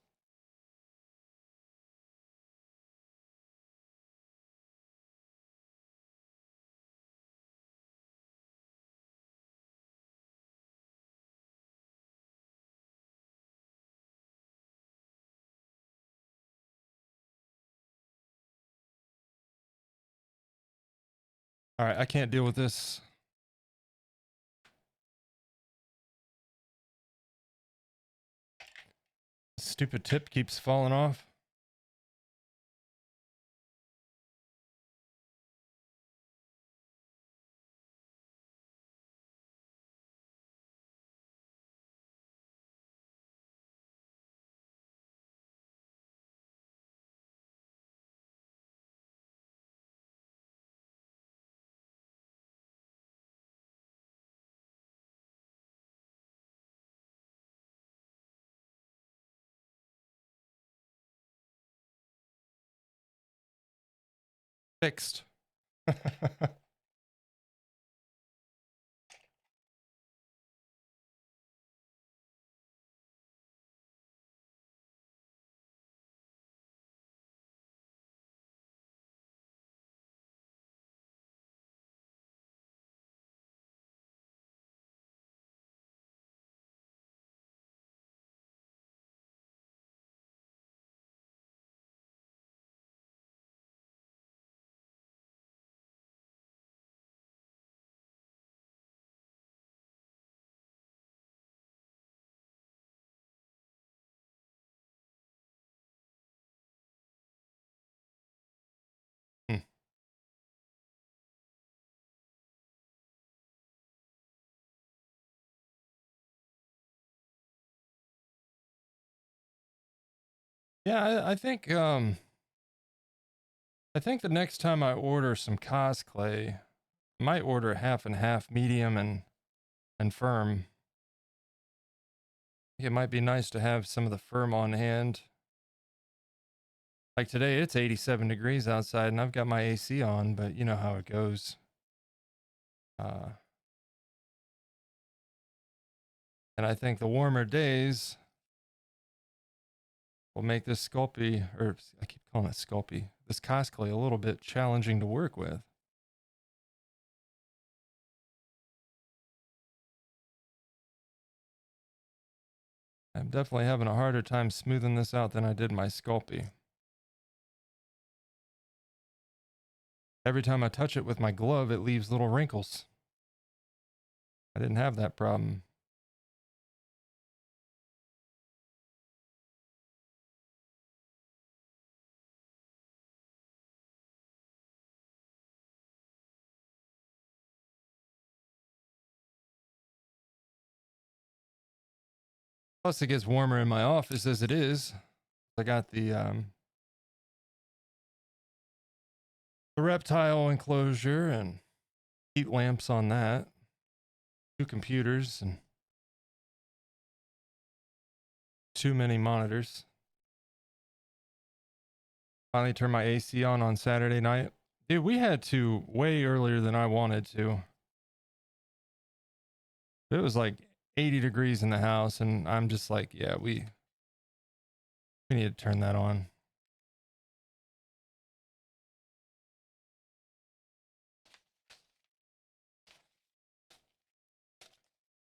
All right, I can't deal with this. Stupid tip keeps falling off. Fixed. Hmm. Yeah, I think the next time I order some cosplay, I might order half and half, medium and firm. I think it might be nice to have some of the firm on hand. Like today, it's 87 degrees outside, and I've got my AC on, but you know how it goes. And I think the warmer days will make this Sculpey, or I keep calling it Sculpey, this cosplay a little bit challenging to work with. I'm definitely having a harder time smoothing this out than I did my Sculpey. Every time I touch it with my glove, it leaves little wrinkles. I didn't have that problem. Plus, it gets warmer in my office as it is. I got the reptile enclosure and heat lamps on that. 2 computers and too many monitors. Finally turned my AC on Saturday night. Dude, we had to way earlier than I wanted to. It was like 80 degrees in the house, and I'm just like, yeah, we need to turn that on.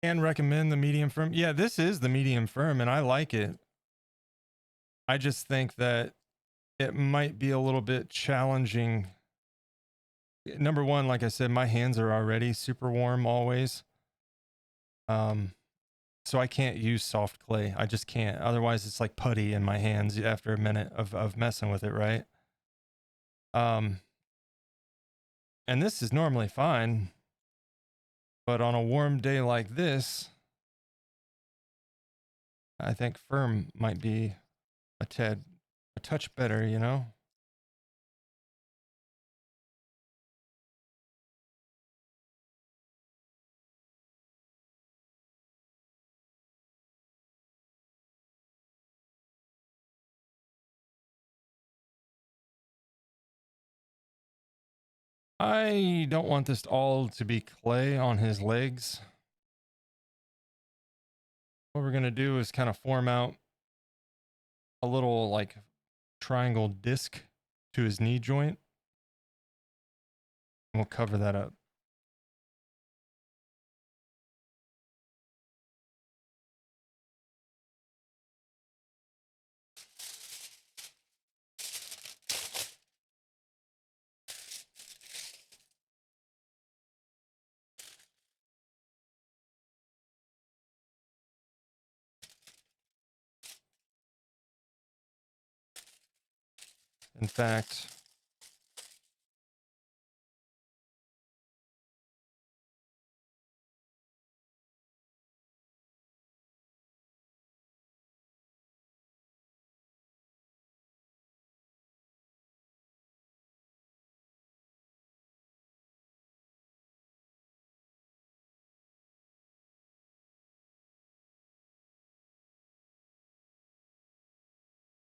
And recommend the medium firm. Yeah, this is the medium firm, and I like it. I just think that it might be a little bit challenging. Number one, like I said, my hands are already super warm always. So I can't use soft clay. I just can't. Otherwise it's like putty in my hands after a minute of messing with it, right? And this is normally fine, but on a warm day like this, I think firm might be a touch better, you know? I don't want this all to be clay on his legs. What we're going to do is kind of form out a little like triangle disc to his knee joint. And we'll cover that up. In fact,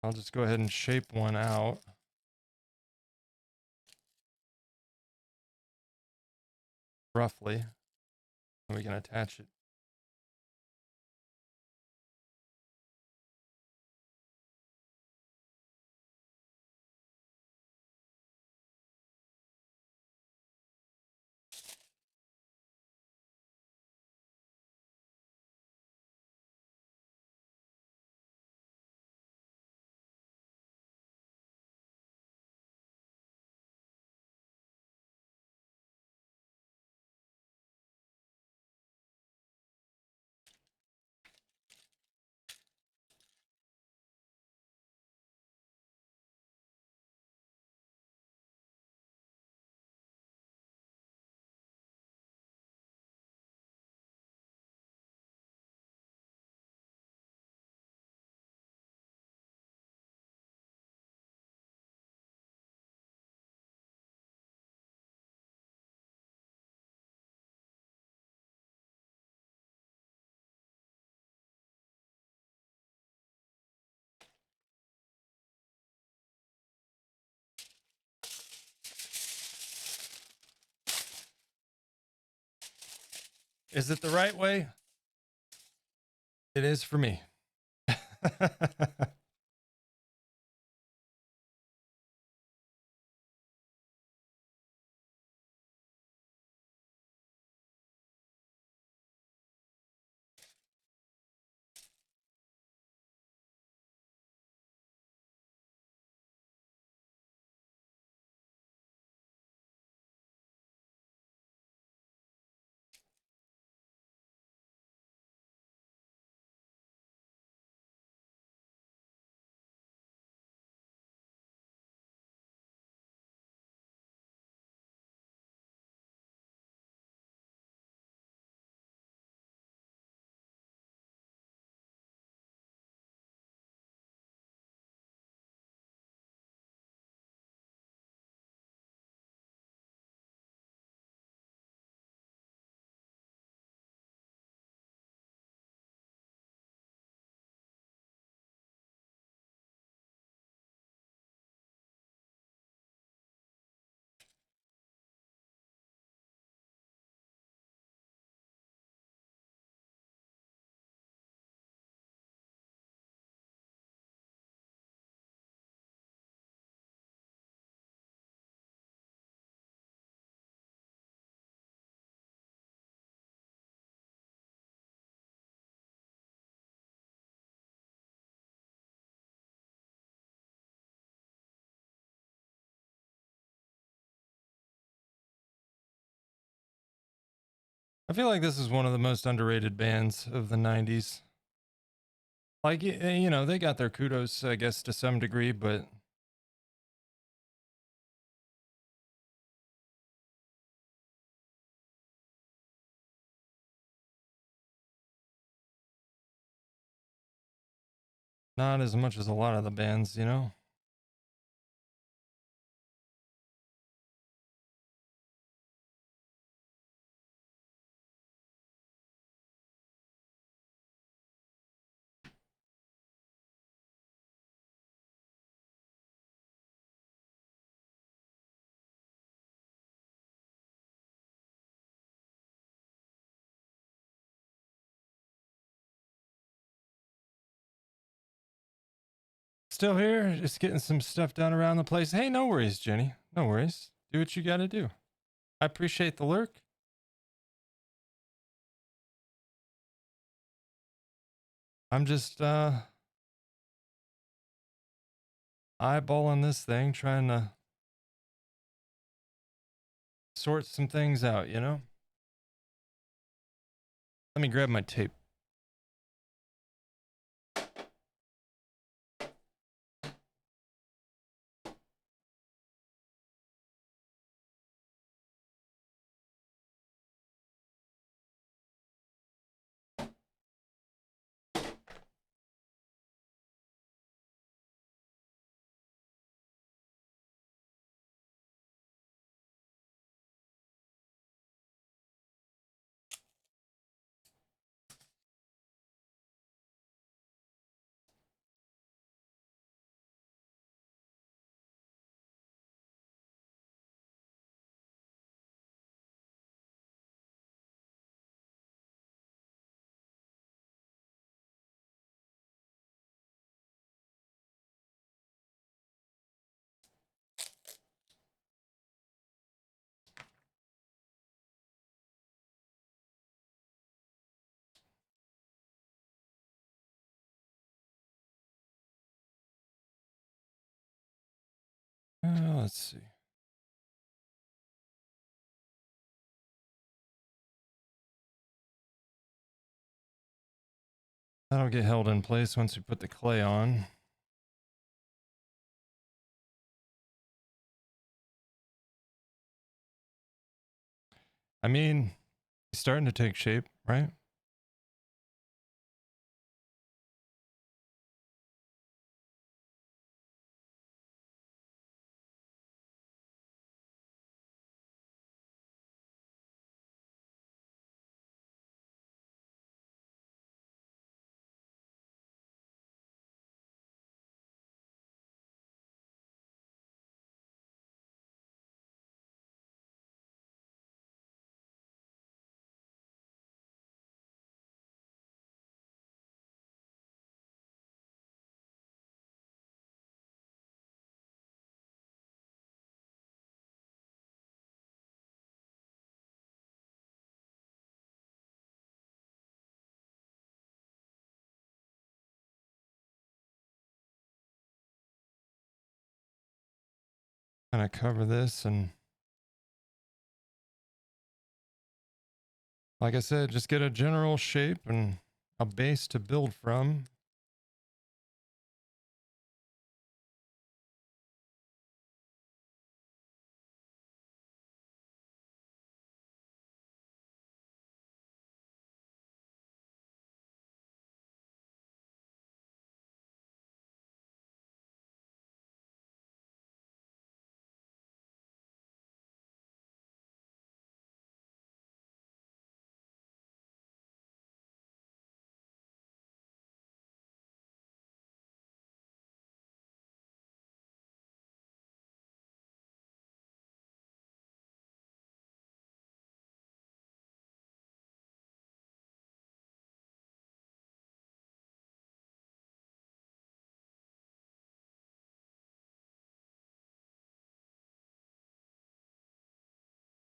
I'll just go ahead and shape one out. Roughly. And we can attach it. Is it the right way? It is for me. I feel like this is one of the most underrated bands of the 90s. Like, you know, they got their kudos, I guess, to some degree, but not as much as a lot of the bands, you know? Still here, just getting some stuff done around the place. Hey, no worries, Jenny. No worries. Do what you got to do. I appreciate the lurk. I'm just eyeballing this thing, trying to sort some things out, you know? Let me grab my tape. Let's see. That'll get held in place once we put the clay on. I mean, it's starting to take shape, right? Kind of cover this, and like I said, just get a general shape and a base to build from.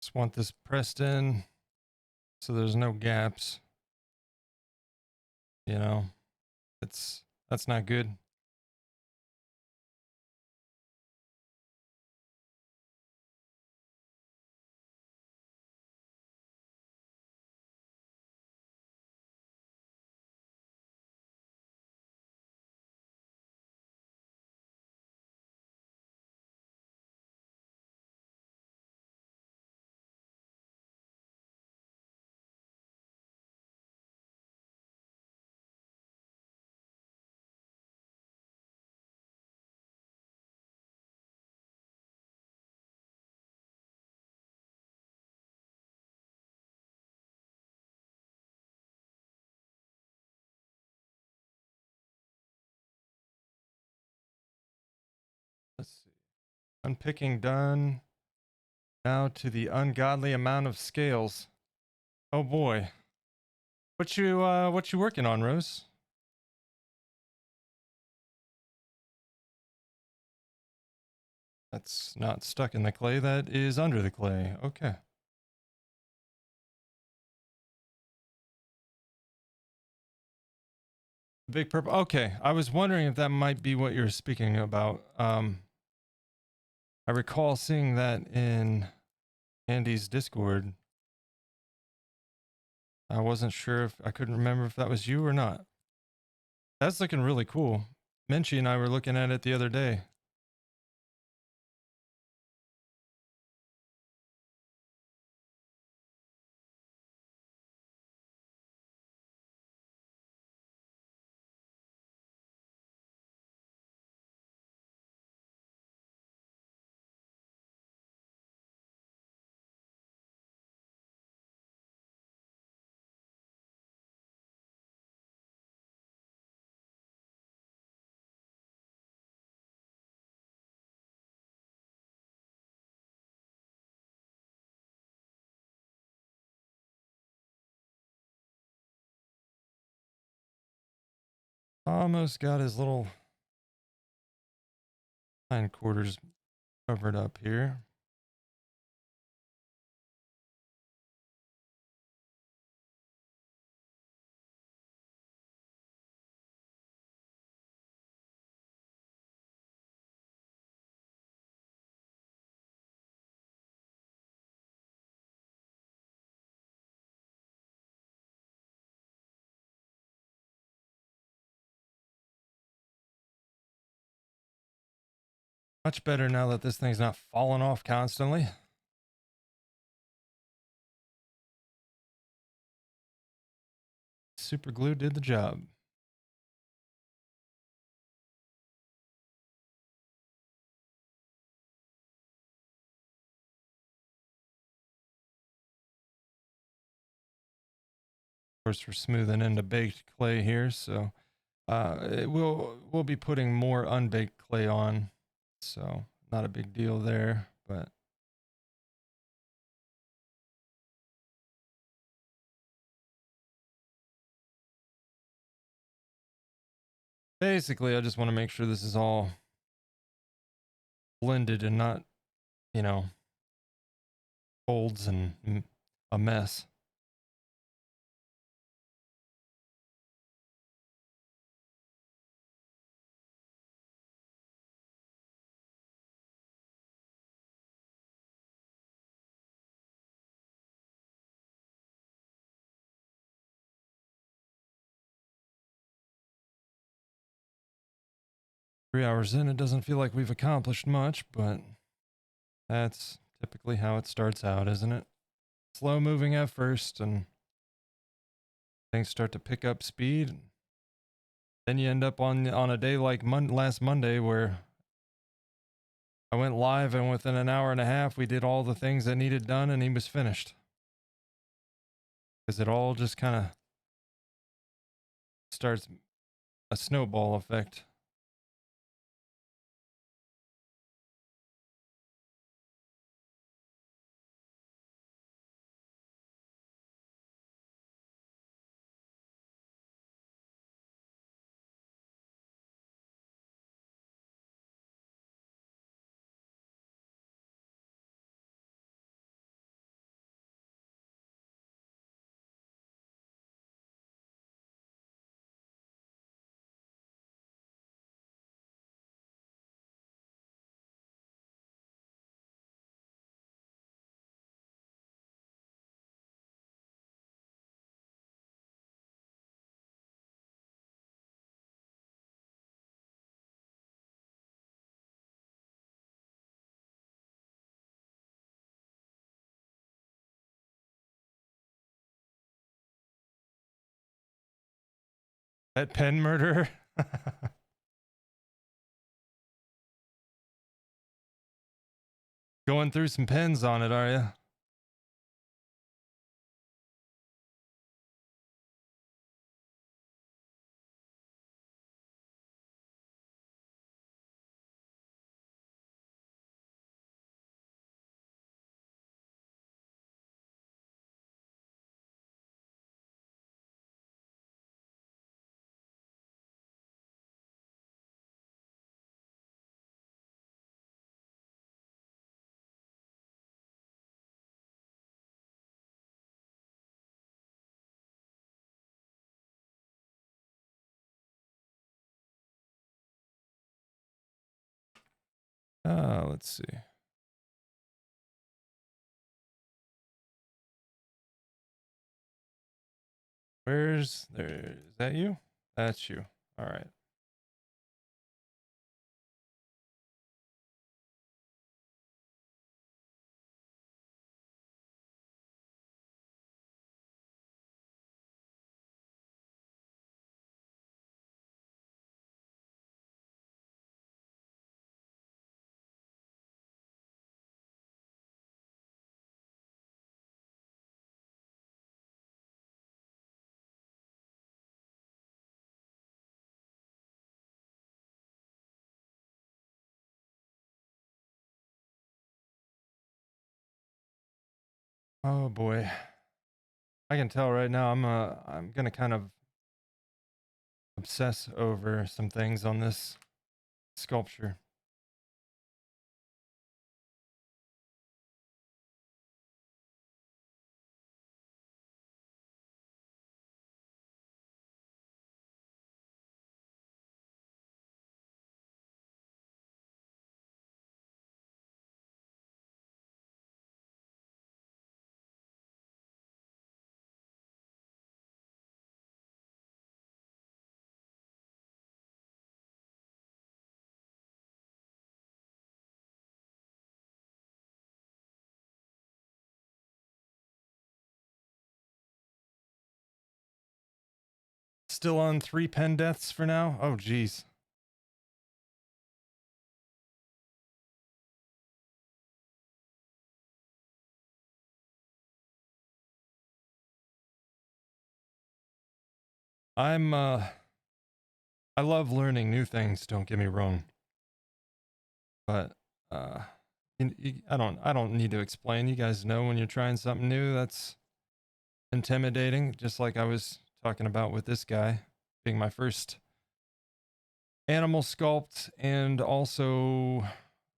Just want this pressed in so there's no gaps. You know, that's not good. Unpicking done. Now to the ungodly amount of scales. Oh boy. What you working on, Rose? That's not stuck in the clay, that is under the clay. Okay. Big purple. Okay, I was wondering if that might be what you're speaking about. I recall seeing that in Andy's Discord. I wasn't sure if I couldn't remember if that was you or not. That's looking really cool. Menchie and I were looking at it the other day. Almost got his little hindquarters covered up here. 'Much better now that this thing's not falling off constantly. Super glue did the job. Of course, we're smoothing into baked clay here, so we'll be putting more unbaked clay on, so not a big deal there, but basically I just want to make sure this is all blended and not, you know, folds and a mess. 3 hours in, it doesn't feel like we've accomplished much, but that's typically how it starts out, isn't it? Slow moving at first, and things start to pick up speed. Then you end up on a day like last Monday where I went live, and within an hour and a half, we did all the things that needed done, and he was finished. Because it all just kind of starts a snowball effect. That pen murder. Going through some pens on it, are you? Let's see. Where's there? Is that you? That's you. All right. Oh boy. I can tell right now I'm gonna kind of obsess over some things on this sculpture. Still on 3 pen deaths for now? Oh geez. I love learning new things, don't get me wrong. But uh I don't need to explain. You guys know when you're trying something new that's intimidating, just like I was talking about with this guy being my first animal sculpt and also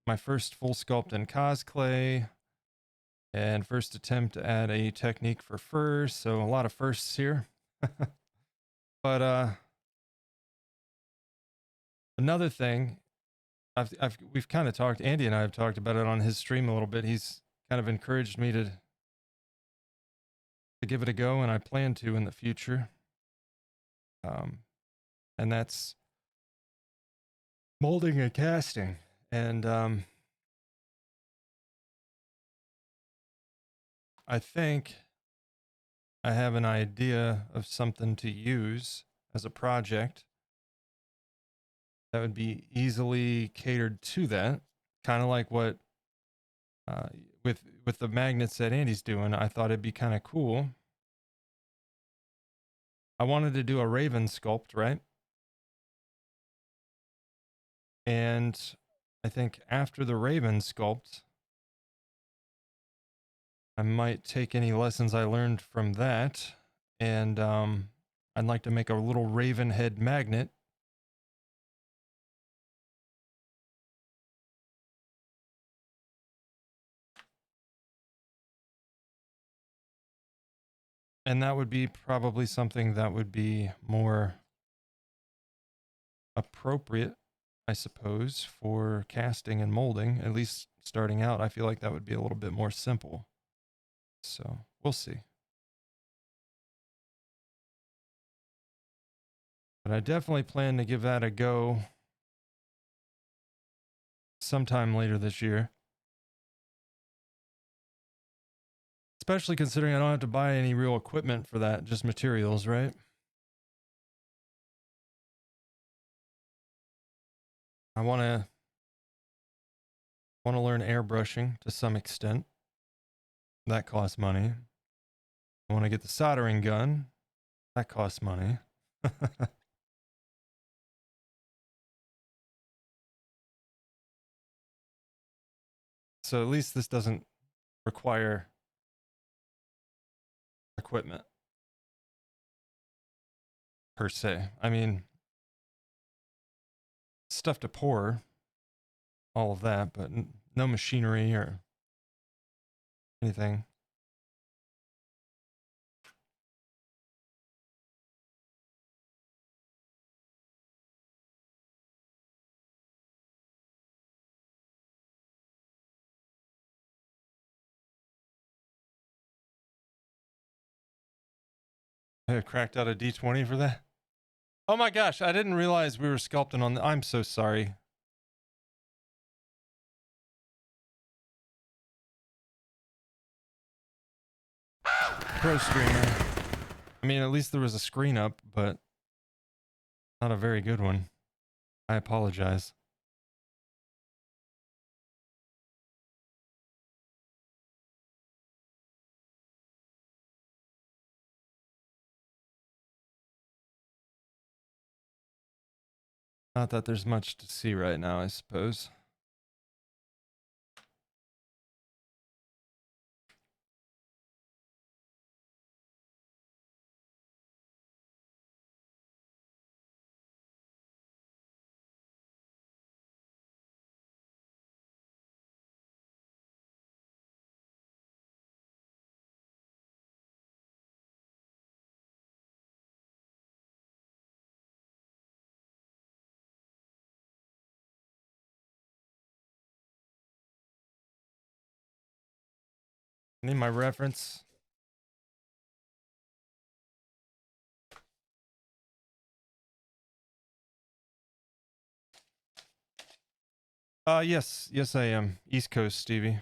my first full sculpt in cosplay and first attempt to add a technique for fur. So a lot of firsts here. But another thing we've kind of talked, Andy and I have talked about it on his stream a little bit. He's kind of encouraged me to give it a go, and I plan to in the future. And that's molding and casting. And I think I have an idea of something to use as a project that would be easily catered to that. Kind of like what with the magnets that Andy's doing. I thought it'd be kind of cool. I wanted to do a raven sculpt, right? And I think after the raven sculpt, I might take any lessons I learned from that, and I'd like to make a little raven head magnet. And that would be probably something that would be more appropriate, I suppose, for casting and molding. At least starting out, I feel like that would be a little bit more simple. So we'll see. But I definitely plan to give that a go sometime later this year. Especially considering I don't have to buy any real equipment for that, just materials, right? I want to learn airbrushing to some extent. That costs money. I want to get the soldering gun. That costs money. So at least this doesn't require equipment per se. I mean, stuff to pour, all of that, but no machinery or anything. I cracked out a D20 for that. Oh my gosh, I didn't realize we were sculpting on I'm so sorry. Pro streamer. I mean, at least there was a screen up, but not a very good one. I apologize. Not that there's much to see right now, I suppose. Need my reference. Yes I am. East Coast, Stevie.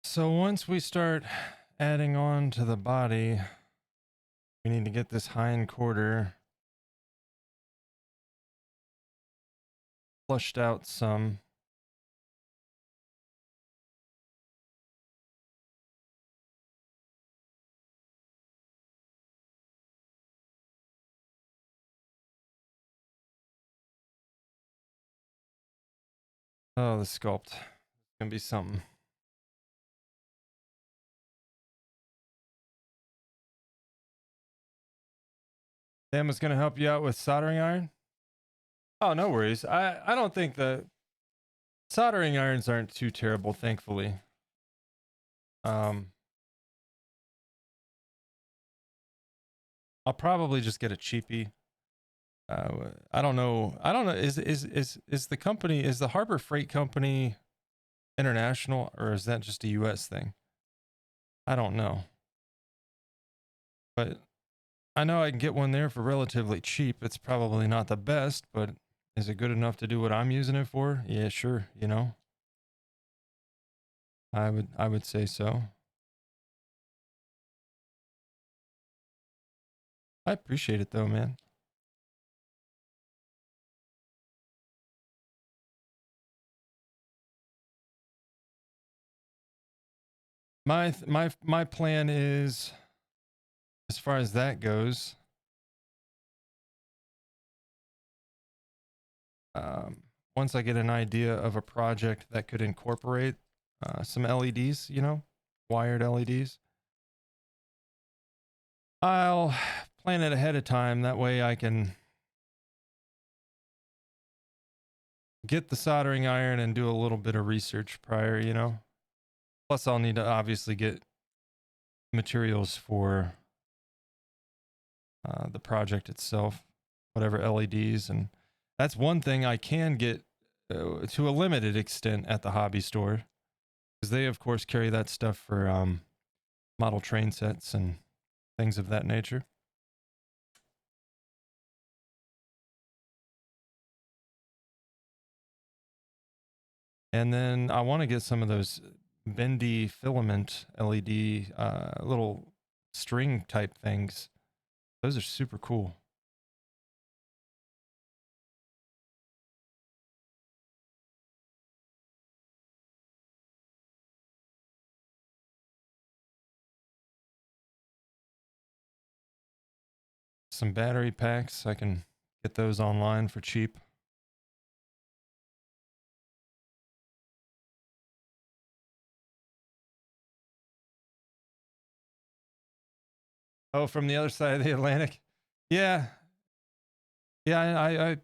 So once we start adding on to the body, we need to get this hind quarter flushed out some. Oh, the sculpt. It's gonna be something. Sam was gonna help you out with soldering iron? Oh, no worries. I don't think the soldering irons aren't too terrible, thankfully. I'll probably just get a cheapie. I don't know. Is the company, is the Harbor Freight Company international, or is that just a US thing? I don't know. But I know I can get one there for relatively cheap. It's probably not the best, but is it good enough to do what I'm using it for? Yeah, sure, you know. I would say so. I appreciate it though, man. My plan is, as far as that goes, once I get an idea of a project that could incorporate some LEDs, you know, wired LEDs, I'll plan it ahead of time. That way I can get the soldering iron and do a little bit of research prior, you know. Plus I'll need to obviously get materials for the project itself, whatever LEDs. And that's one thing I can get to a limited extent at the hobby store, because they of course carry that stuff for model train sets and things of that nature. And then I want to get some of those bendy filament LED little string type things. Those are super cool. Some battery packs, I can get those online for cheap. Oh, from the other side of the Atlantic? Yeah. Yeah,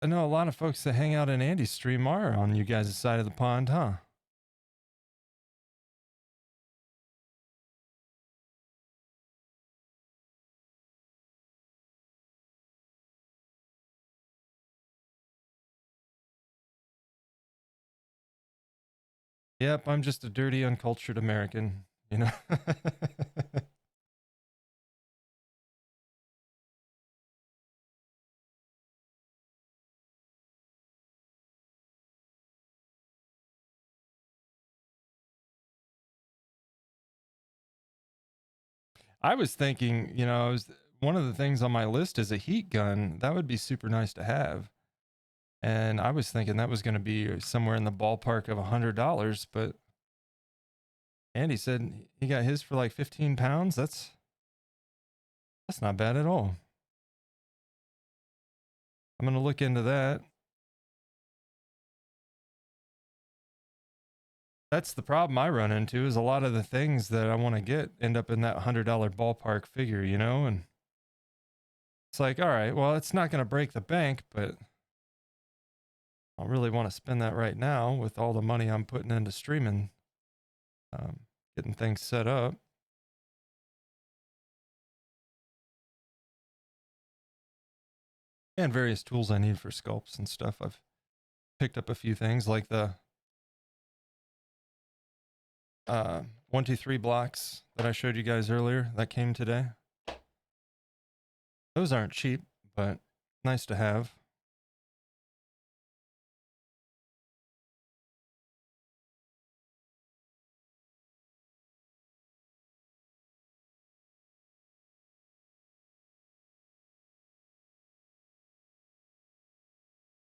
I know a lot of folks that hang out in Andy's stream are on you guys' side of the pond, huh? Yep, I'm just a dirty, uncultured American, you know. I was thinking, you know, one of the things on my list is a heat gun. That would be super nice to have. And I was thinking that was going to be somewhere in the ballpark of $100, but Andy said he got his for like 15 pounds. That's not bad at all. I'm going to look into that. That's the problem I run into is a lot of the things that I want to get end up in that $100 ballpark figure, you know? And it's like, all right, well, it's not going to break the bank, but I don't really want to spend that right now with all the money I'm putting into streaming, getting things set up. And various tools I need for sculpts and stuff. I've picked up a few things like the 123 blocks that I showed you guys earlier that came today. Those aren't cheap, but nice to have.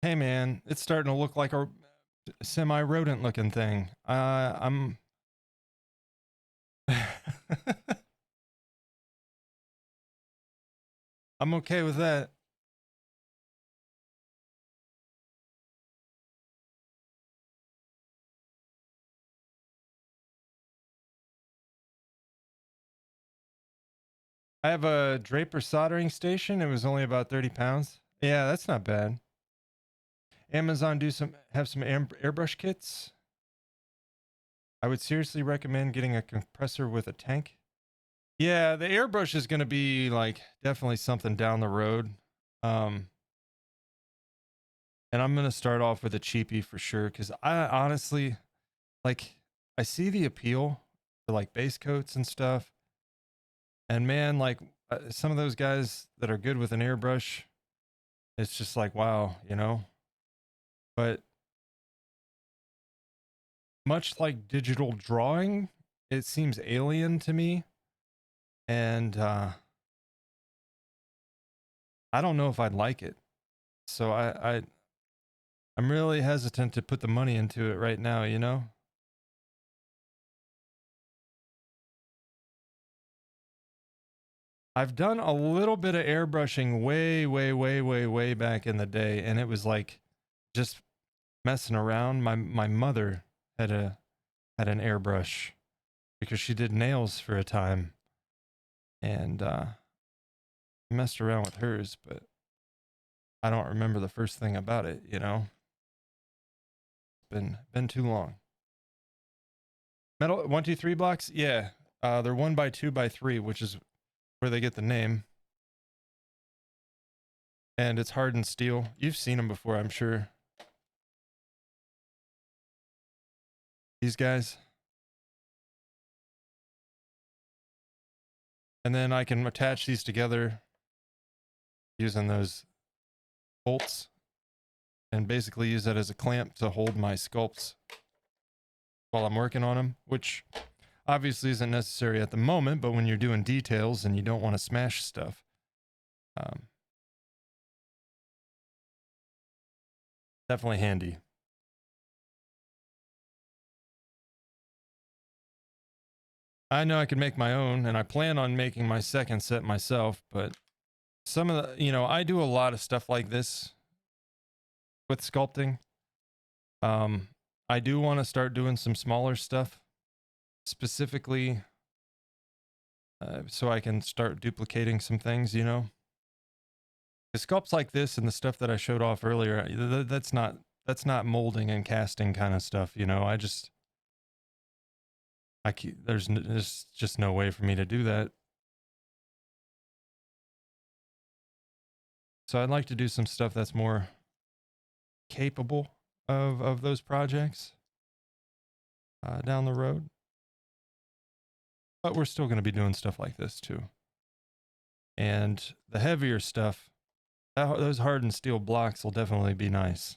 Hey man, it's starting to look like a semi-rodent looking thing. I'm I'm okay with that. I have a Draper soldering station. It was only about 30 pounds. Yeah, that's not bad. Amazon have some airbrush kits. I would seriously recommend getting a compressor with a tank. Yeah, the airbrush is going to be like definitely something down the road. And I'm going to start off with a cheapie for sure cuz I honestly like I see the appeal to like base coats and stuff. And man, like some of those guys that are good with an airbrush, it's just like wow, you know. But much like digital drawing, it seems alien to me. And I don't know if I'd like it. So I'm really hesitant to put the money into it right now, you know? I've done a little bit of airbrushing way back in the day, and it was like just messing around. My mother had an airbrush because she did nails for a time, and messed around with hers, but I don't remember the first thing about it, you know? Been too long. Metal 123 blocks? Yeah. They're 1x2x3, which is where they get the name. And it's hardened steel. You've seen them before, I'm sure. These guys. And then I can attach these together using those bolts and basically use that as a clamp to hold my sculpts while I'm working on them, which obviously isn't necessary at the moment, but when you're doing details and you don't want to smash stuff, definitely handy. I know I could make my own, and I plan on making my second set myself, but some of the, you know, I do a lot of stuff like this with sculpting. I do want to start doing some smaller stuff, specifically so I can start duplicating some things, you know. The sculpts like this and the stuff that I showed off earlier, that's not molding and casting kind of stuff, you know. There's just no way for me to do that. So I'd like to do some stuff that's more capable of those projects. down the road. But we're still going to be doing stuff like this too. And the heavier stuff, those hardened steel blocks will definitely be nice.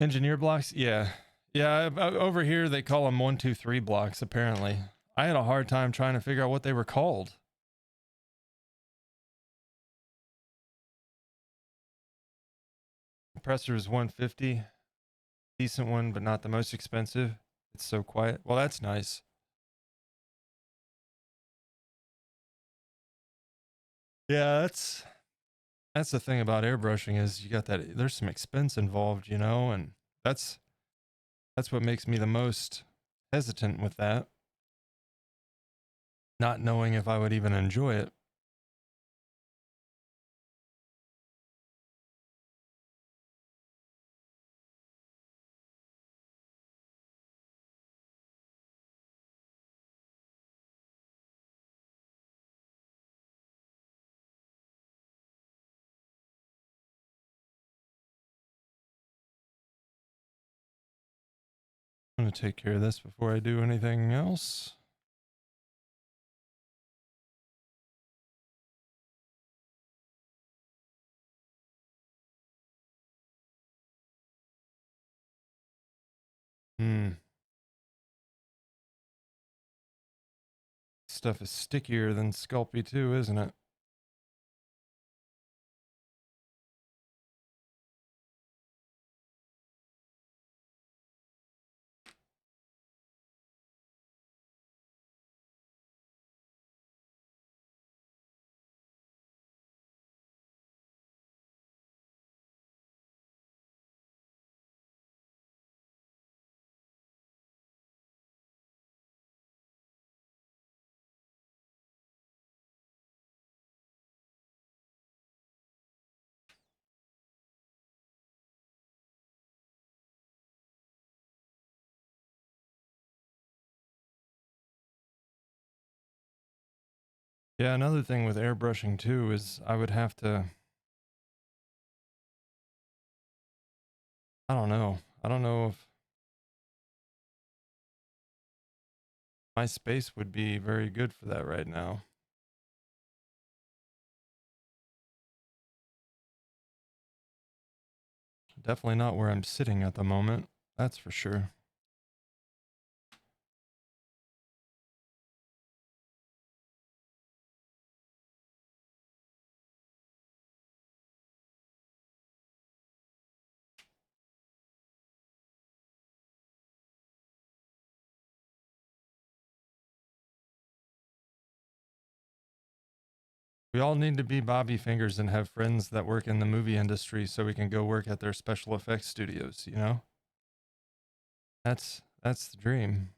Engineer blocks? Yeah. Yeah, over here they call them 1, 2, 3 blocks apparently. I had a hard time trying to figure out what they were called. Compressor is 150. Decent one, but not the most expensive. It's so quiet. Well, that's nice. Yeah, that's the thing about airbrushing is you got that there's some expense involved, you know, and that's what makes me the most hesitant with that. Not knowing if I would even enjoy it. I'm going to take care of this before I do anything else. Stuff is stickier than Sculpey too, isn't it? Yeah, another thing with airbrushing too is I would have to, I don't know. I don't know if my space would be very good for that right now. Definitely not where I'm sitting at the moment. That's for sure. We all need to be Bobby Fingers and have friends that work in the movie industry so we can go work at their special effects studios, you know? That's the dream.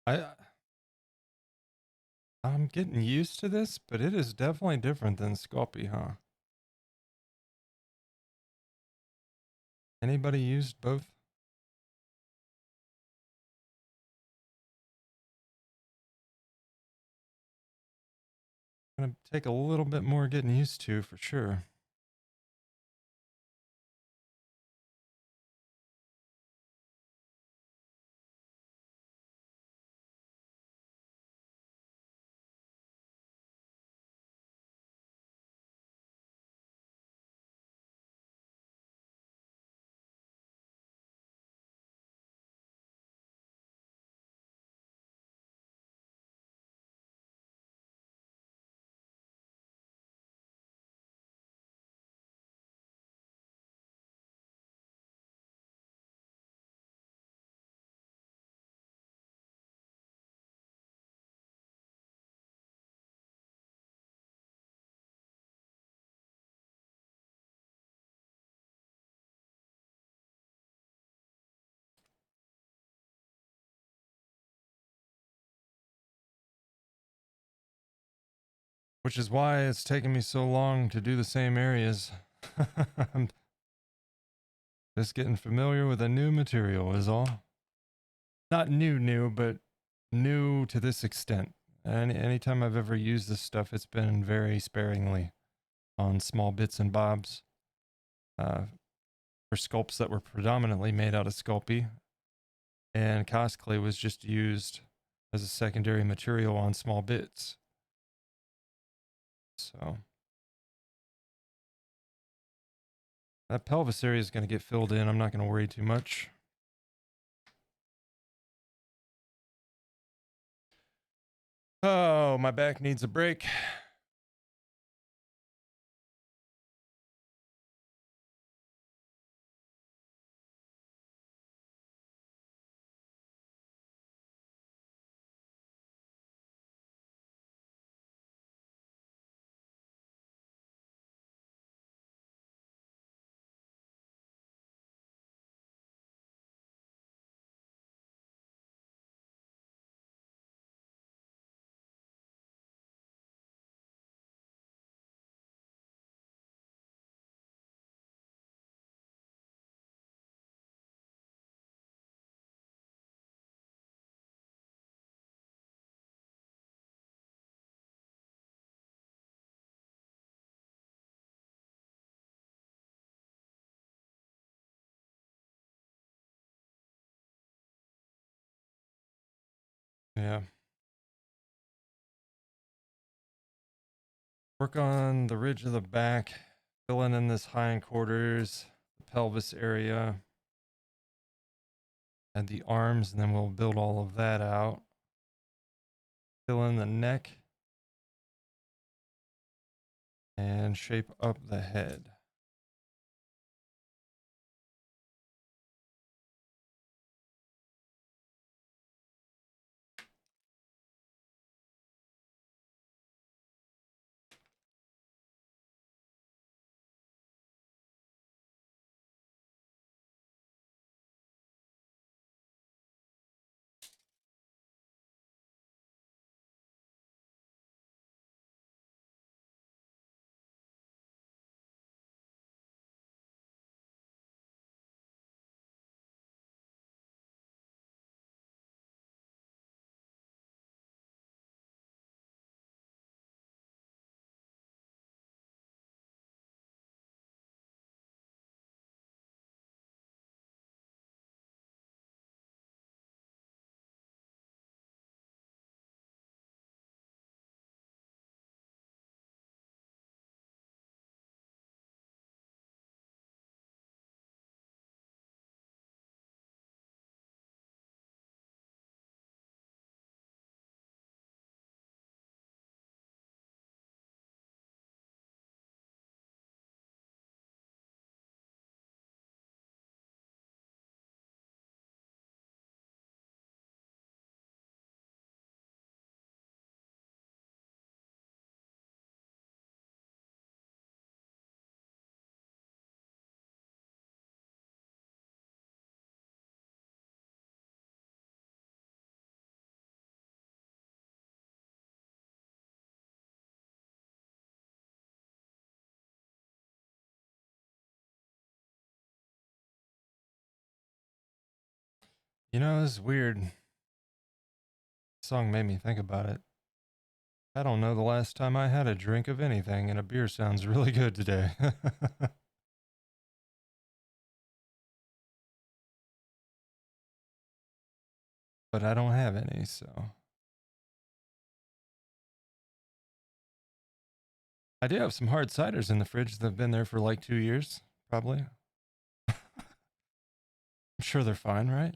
I I'm getting used to this, but it is definitely different than Sculpey, huh? Anybody used both? Gonna take a little bit more getting used to for sure. which is why it's taken me so long to do the same areas. I'm just getting familiar with a new material is all. Not new, but new to this extent. And anytime I've ever used this stuff, it's been very sparingly on small bits and bobs. For sculpts that were predominantly made out of Sculpey, and cast clay was just used as a secondary material on small bits. So that pelvis area is going to get filled in. I'm not going to worry too much. Oh, my back needs a break. Yeah. Work on the ridge of the back, filling in this hindquarters, the pelvis area, and the arms, and then we'll build all of that out. Fill in the neck and shape up the head. You know, this is weird. This song made me think about it. I don't know the last time I had a drink of anything, and a beer sounds really good today. But I don't have any, so. I do have some hard ciders in the fridge that have been there for like 2 years, probably. I'm sure they're fine, right?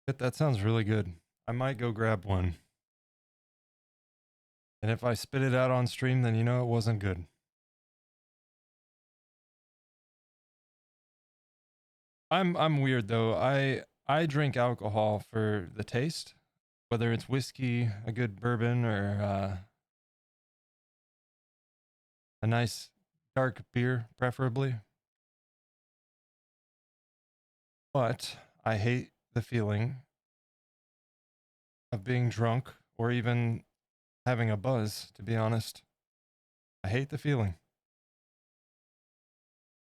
But that sounds really good. I might go grab one. And if I spit it out on stream, then you know it wasn't good. I'm weird though. I drink alcohol for the taste, whether it's whiskey, a good bourbon, or a nice dark beer, preferably. But I hate the feeling of being drunk or even having a buzz, to be honest. I hate the feeling.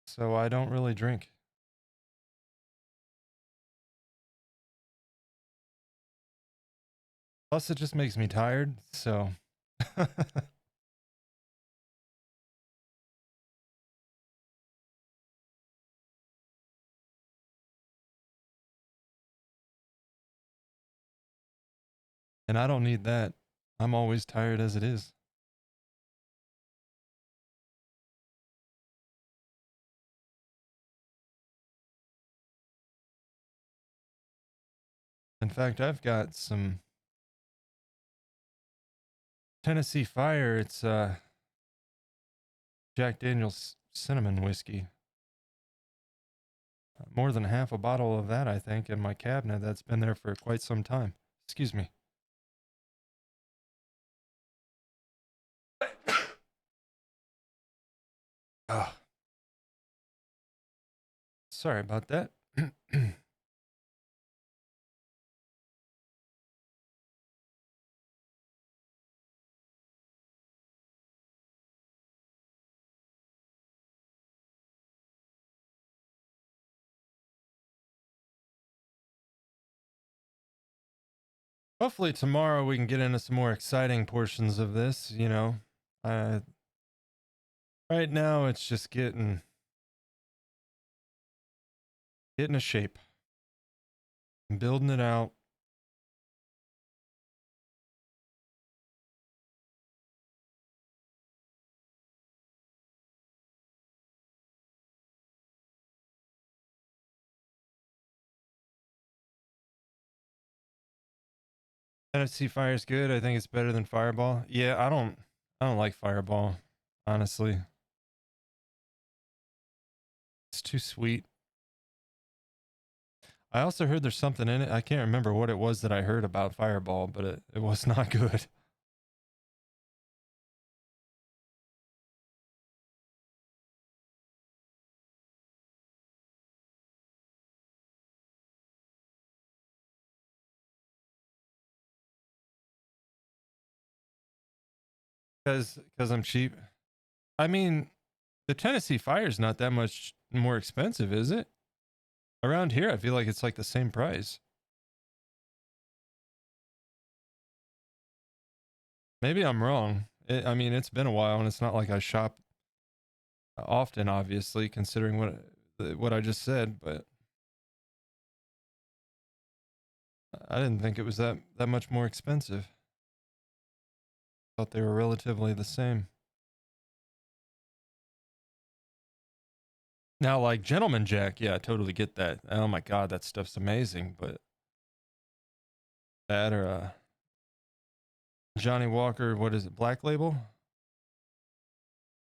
So I don't really drink. Plus, it just makes me tired, so. And I don't need that. I'm always tired as it is. In fact, I've got some Tennessee Fire. It's Jack Daniel's cinnamon whiskey. More than half a bottle of that, I think, in my cabinet that's been there for quite some time. Excuse me. Oh, sorry about that. Hopefully tomorrow we can get into some more exciting portions of this, you know. Right now it's just getting a shape. I'm building it out. Tennessee Fire's good. I think it's better than Fireball. Yeah, I don't like Fireball, honestly. It's too sweet. I also heard there's something in it. I can't remember what it was that I heard about Fireball, but it was not good. Because I'm cheap. I mean, the Tennessee Fire's not that much more expensive, is it? Around here, I feel like it's like the same price. Maybe I'm wrong. I mean, it's been a while, and it's not like I shop often, obviously, considering what I just said. But I didn't think it was that much more expensive. Thought they were relatively the same. Now, like Gentleman Jack, yeah, I totally get that. Oh my God, that stuff's amazing. But that or Johnny Walker, what is it? Black Label?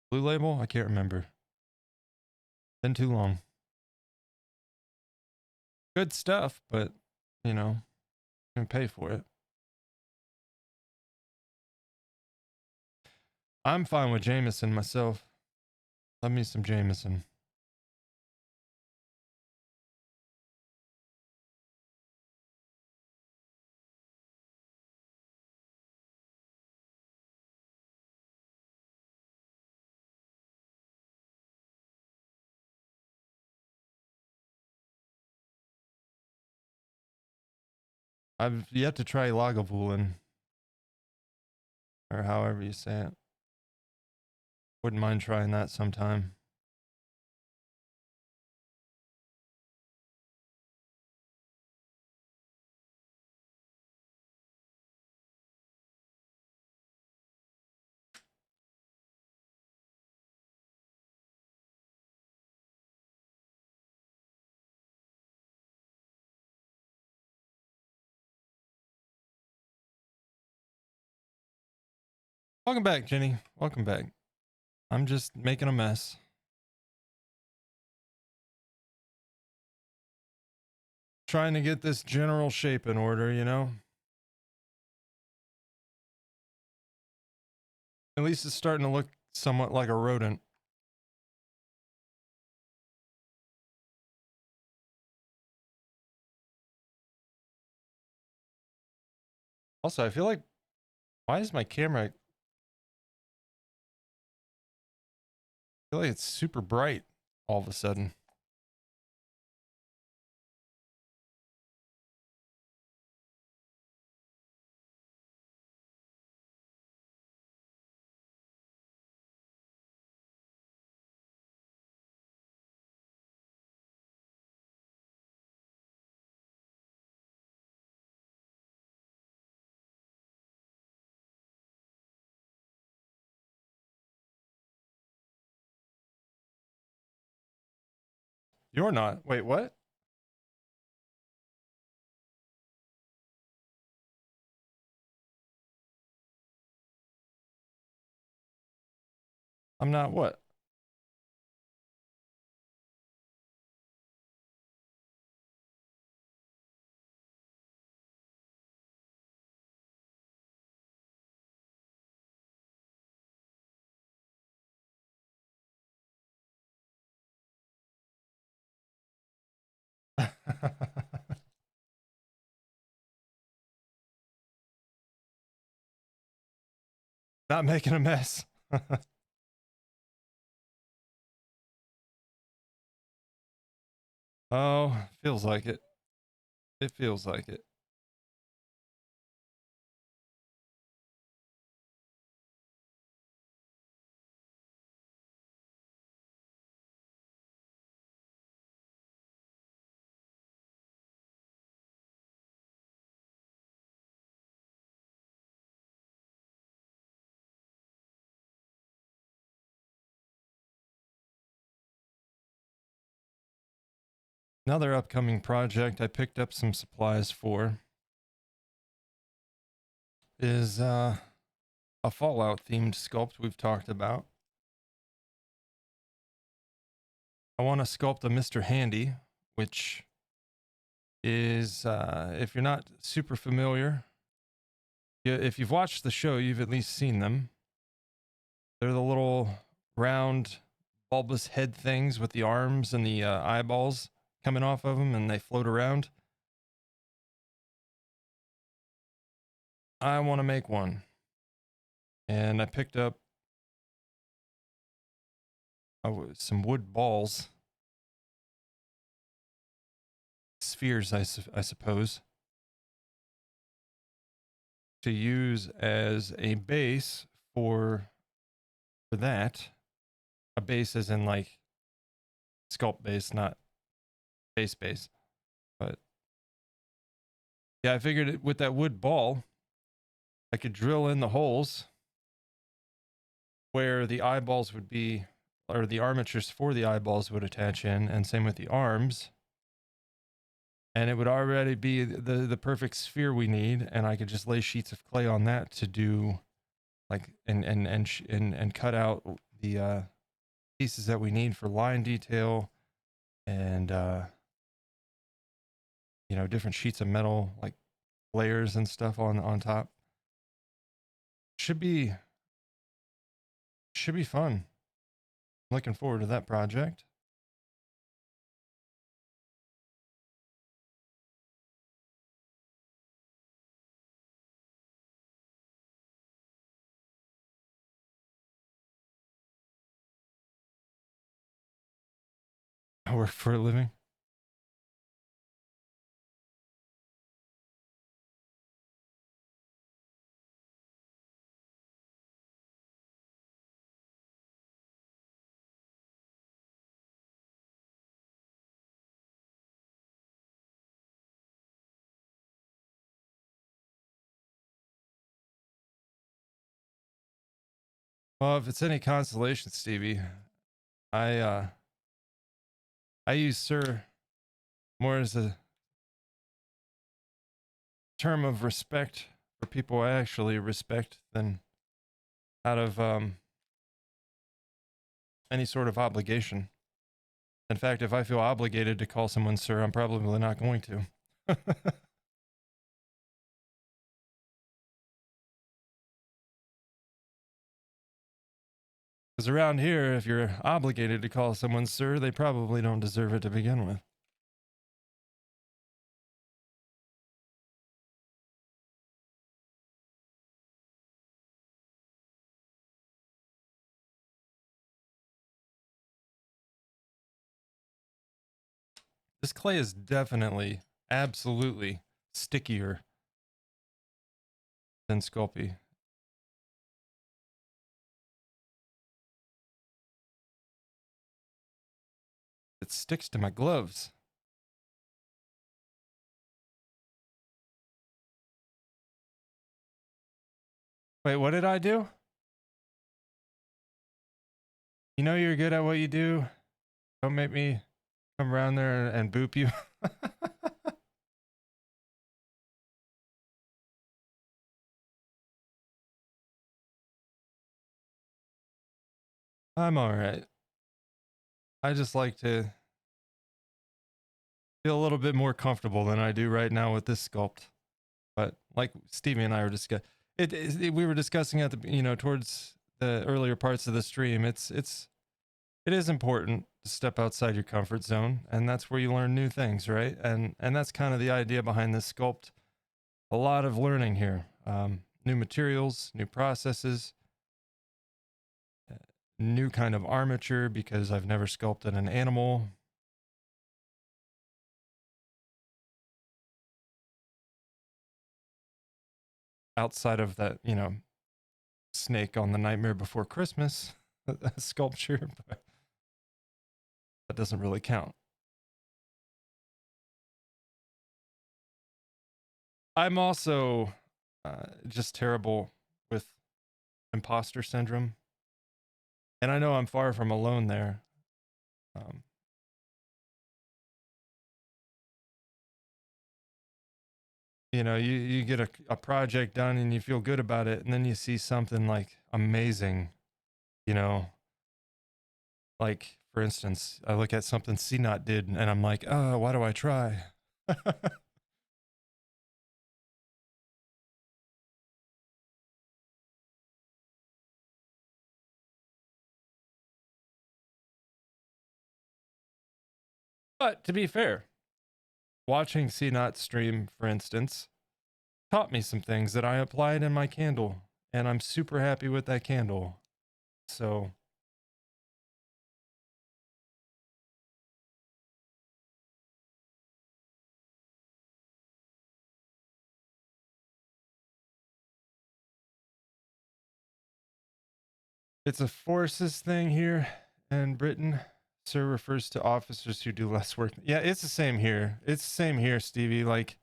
Blue Label? I can't remember. Been too long. Good stuff, but you know, you can pay for it. I'm fine with Jameson myself. Love me some Jameson. I've yet to try Lagavulin, or however you say it. Wouldn't mind trying that sometime. Welcome back, Jenny. Welcome back. I'm just making a mess. Trying to get this general shape in order, you know? At least it's starting to look somewhat like a rodent. Also, I feel like, why is my camera, I feel like it's super bright all of a sudden. You're not. Wait, what? I'm not what? Not making a mess. Oh, feels like it. It feels like it. Another upcoming project I picked up some supplies for is a Fallout themed sculpt we've talked about. I want to sculpt a Mr. Handy, which is, if you're not super familiar, if you've watched the show, you've at least seen them. They're the little round, bulbous head things with the arms and the eyeballs coming off of them, and they float around. I want to make one. And I picked up some wood balls. Spheres, I suppose, to use as a base for that. A base as in like sculpt base, not base. But yeah, I figured with that wood ball, I could drill in the holes where the eyeballs would be, or the armatures for the eyeballs would attach in, and same with the arms. And it would already be the perfect sphere we need, and I could just lay sheets of clay on that to do like and cut out the pieces that we need for line detail and you know, different sheets of metal like layers and stuff on top. Should be fun. I'm looking forward to that project. I work for a living. Well, if it's any consolation, Stevie, I use sir more as a term of respect for people I actually respect than out of any sort of obligation. In fact, if I feel obligated to call someone sir, I'm probably not going to. Because around here, if you're obligated to call someone sir, they probably don't deserve it to begin with. This clay is definitely, absolutely stickier than Sculpey. It sticks to my gloves. Wait, what did I do? You know you're good at what you do. Don't make me come around there and boop you. I'm all right. I just like to feel a little bit more comfortable than I do right now with this sculpt. But like Stevie and I were discussing, we were discussing at the towards the earlier parts of the stream. It is important to step outside your comfort zone, and that's where you learn new things, right? And that's kind of the idea behind this sculpt. A lot of learning here, new materials, new processes, new kind of armature because I've never sculpted an animal. Outside of that, snake on the Nightmare Before Christmas sculpture, but that doesn't really count. I'm also just terrible with imposter syndrome. And I know I'm far from alone there. You get a project done and you feel good about it, and then you see something like amazing, like for instance, I look at something CNOT did and I'm like, oh, why do I try? But to be fair, watching CNOT stream, for instance, taught me some things that I applied in my candle, and I'm super happy with that candle. So it's a forces thing here in Britain. Sir refers to officers who do less work. Yeah, it's the same here. It's the same here, Stevie. Like,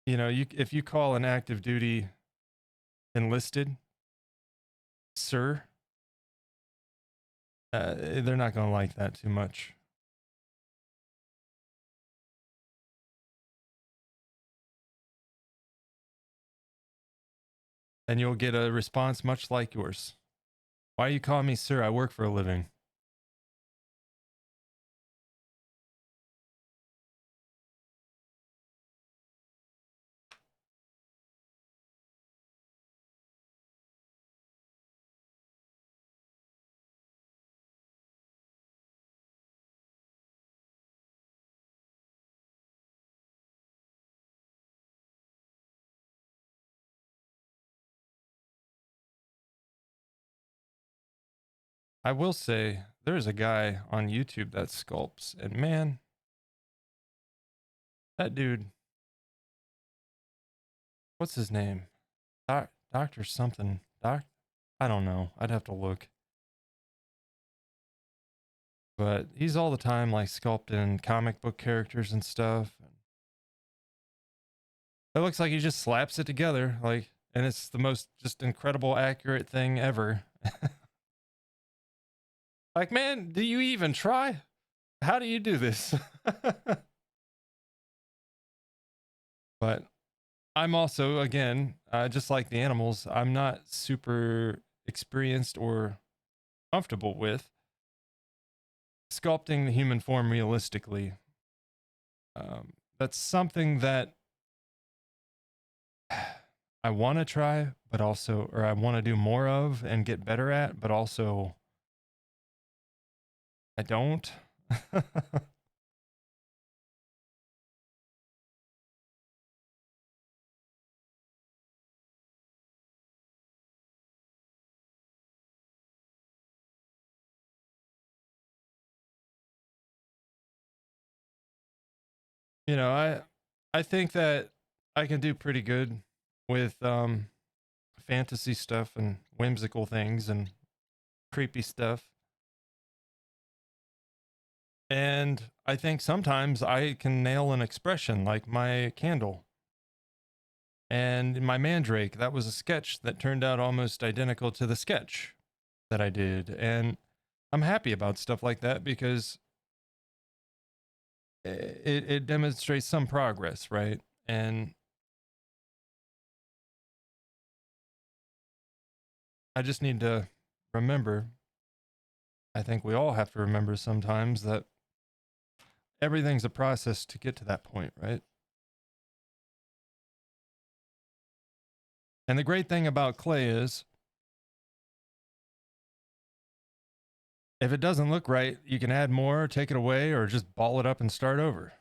if you call an active duty enlisted sir, they're not going to like that too much. And you'll get a response much like yours. Why are you calling me sir? I work for a living. I will say there's a guy on YouTube that sculpts, and man, that dude, what's his name? Doctor something. I don't know. I'd have to look. But he's all the time like sculpting comic book characters and stuff. It looks like he just slaps it together, like, and it's the most just incredible, accurate thing ever. Like, man, do you even try? How do you do this? But I'm also, again, just like the animals, I'm not super experienced or comfortable with sculpting the human form realistically. That's something that I want to try, but also, or I want to do more of and get better at, but also I don't. You know, I think that I can do pretty good with fantasy stuff and whimsical things and creepy stuff. And I think sometimes I can nail an expression like my candle and my mandrake. That was a sketch that turned out almost identical to the sketch that I did. And I'm happy about stuff like that because it demonstrates some progress, right? And I just need to remember, I think we all have to remember sometimes that everything's a process to get to that point, right? And the great thing about clay is if it doesn't look right, you can add more, take it away, or just ball it up and start over.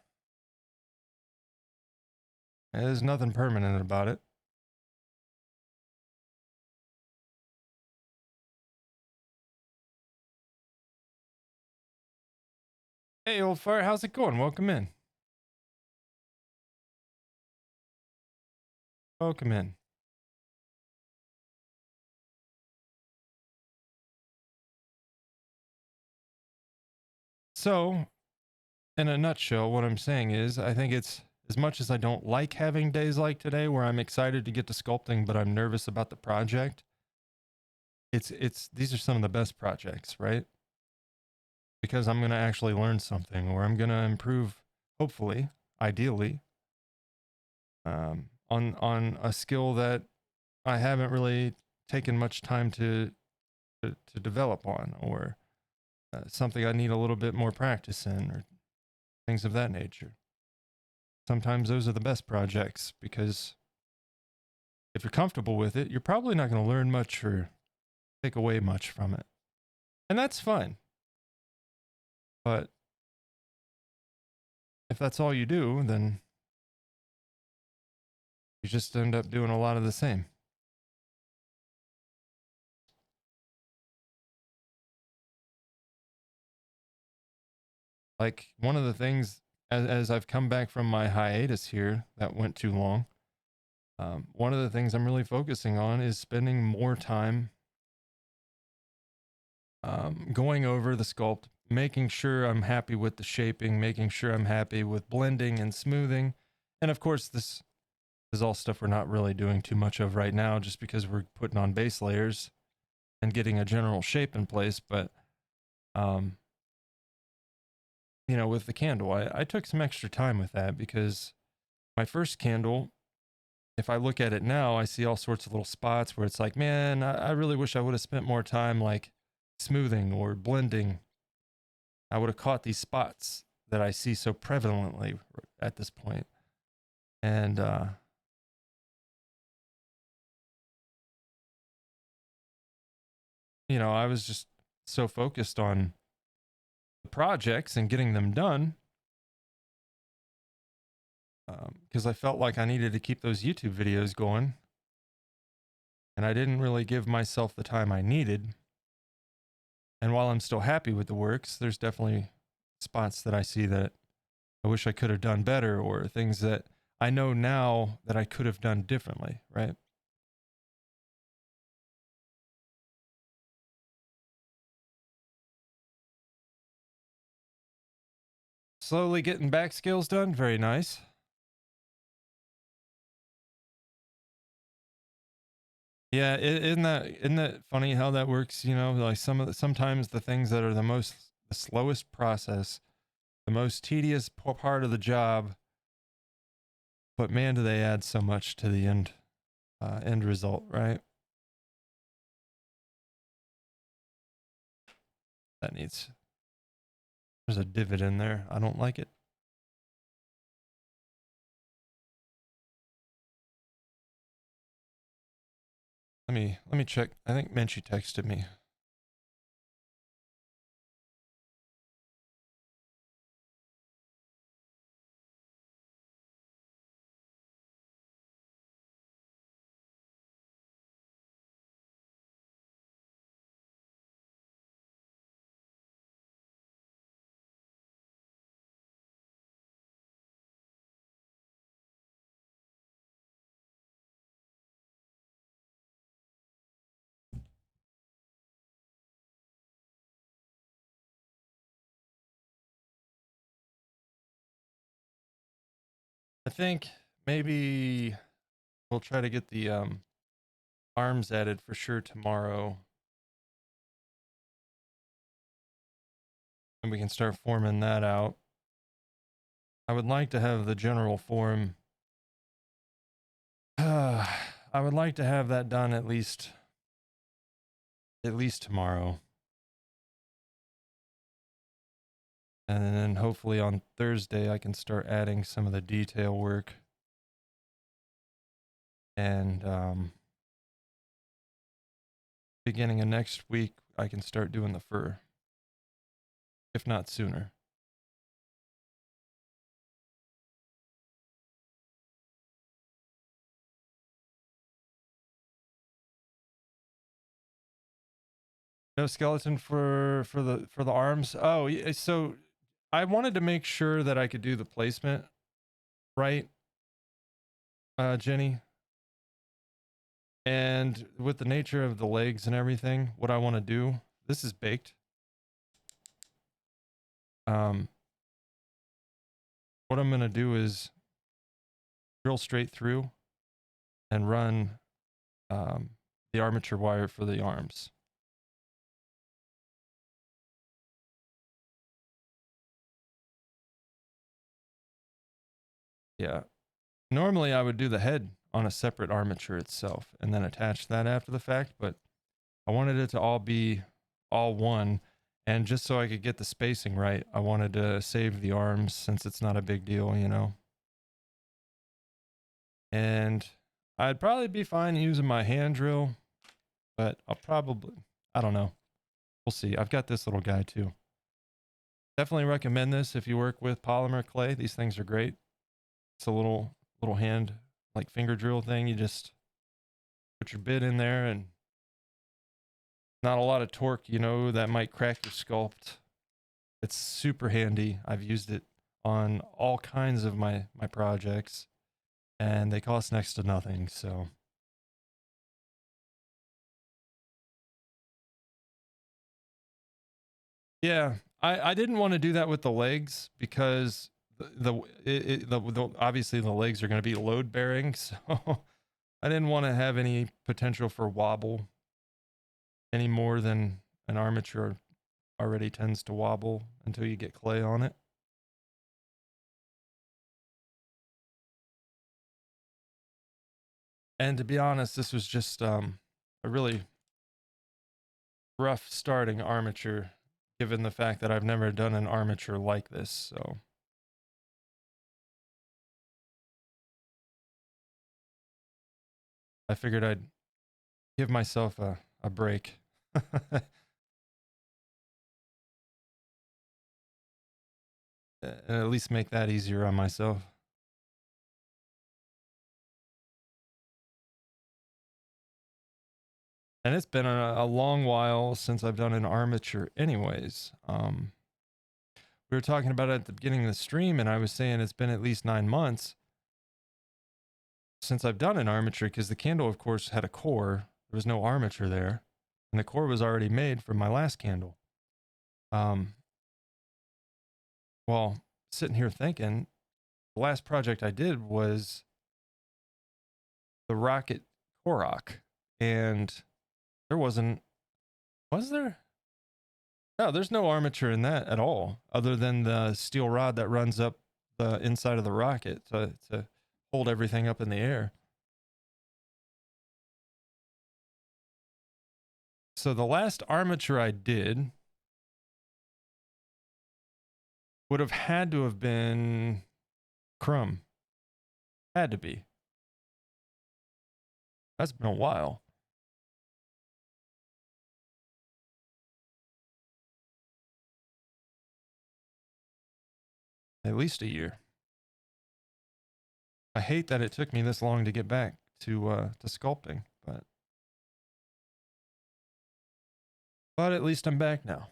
There's nothing permanent about it. Hey, old fire, how's it going? Welcome in. Welcome in. So, in a nutshell, what I'm saying is, I think it's as much as I don't like having days like today where I'm excited to get to sculpting, but I'm nervous about the project. It's these are some of the best projects, right? Because I'm going to actually learn something or I'm going to improve, hopefully, ideally, on a skill that I haven't really taken much time to develop on, or something I need a little bit more practice in, or things of that nature. Sometimes those are the best projects because if you're comfortable with it, you're probably not going to learn much or take away much from it. And that's fine. But if that's all you do, then you just end up doing a lot of the same. Like one of the things, as I've come back from my hiatus here that went too long, one of the things I'm really focusing on is spending more time going over the sculpt, making sure I'm happy with the shaping, making sure I'm happy with blending and smoothing. And of course, this is all stuff we're not really doing too much of right now just because we're putting on base layers and getting a general shape in place. But, um, you know, with the candle, I took some extra time with that because my first candle, if I look at it now, I see all sorts of little spots where it's like, man, I really wish I would have spent more time like smoothing or blending. I would have caught these spots that I see so prevalently at this point. And, you know, I was just so focused on the projects and getting them done because I felt like I needed to keep those YouTube videos going. And I didn't really give myself the time I needed. And while I'm still happy with the works, there's definitely spots that I see that I wish I could have done better, or things that I know now that I could have done differently, right? Slowly getting back skills done. Very nice. Yeah, isn't that funny how that works? You know, like sometimes the things that are the slowest process, the most tedious part of the job, but man, do they add so much to the end result, right? That needs there's a divot in there. I don't like it. Let me check. I think Menchie texted me. I think maybe we'll try to get the arms added for sure tomorrow. And we can start forming that out. I would like to have the general form. I would like to have that done at least tomorrow. And then hopefully on Thursday I can start adding some of the detail work. And beginning of next week I can start doing the fur, if not sooner. No skeleton for the arms. Oh, yeah, so I wanted to make sure that I could do the placement right, Jenny. And with the nature of the legs and everything, what I want to do, this is baked. What I'm going to do is drill straight through and run the armature wire for the arms. Yeah. Normally I would do the head on a separate armature itself and then attach that after the fact, but I wanted it to all be all one. And just so I could get the spacing right, I wanted to save the arms since it's not a big deal, you know. And I'd probably be fine using my hand drill, but I don't know. We'll see. I've got this little guy too. Definitely recommend this if you work with polymer clay. These things are great. It's a little hand, like finger drill thing. You just put your bit in there and not a lot of torque, you know, that might crack your sculpt. It's super handy. I've used it on all kinds of my projects and they cost next to nothing. So yeah, I didn't want to do that with the legs because the obviously the legs are going to be load bearing. So I didn't want to have any potential for wobble any more than an armature already tends to wobble until you get clay on it. And to be honest, this was just a really rough starting armature, given the fact that I've never done an armature like this. So I figured I'd give myself a break. And at least make that easier on myself. And it's been a long while since I've done an armature anyways. We were talking about it at the beginning of the stream and I was saying it's been at least 9 months since I've done an armature because the candle of course had a core. There was no armature there and the core was already made from my last candle. Well, sitting here thinking, the last project I did was the rocket Korok, and there wasn't, was there? No, there's no armature in that at all, other than the steel rod that runs up the inside of the rocket to hold everything up in the air. So the last armature I did would have had to have been Crumb. Had to be. That's been a while. At least a year. I hate that it took me this long to get back to sculpting, but at least I'm back now.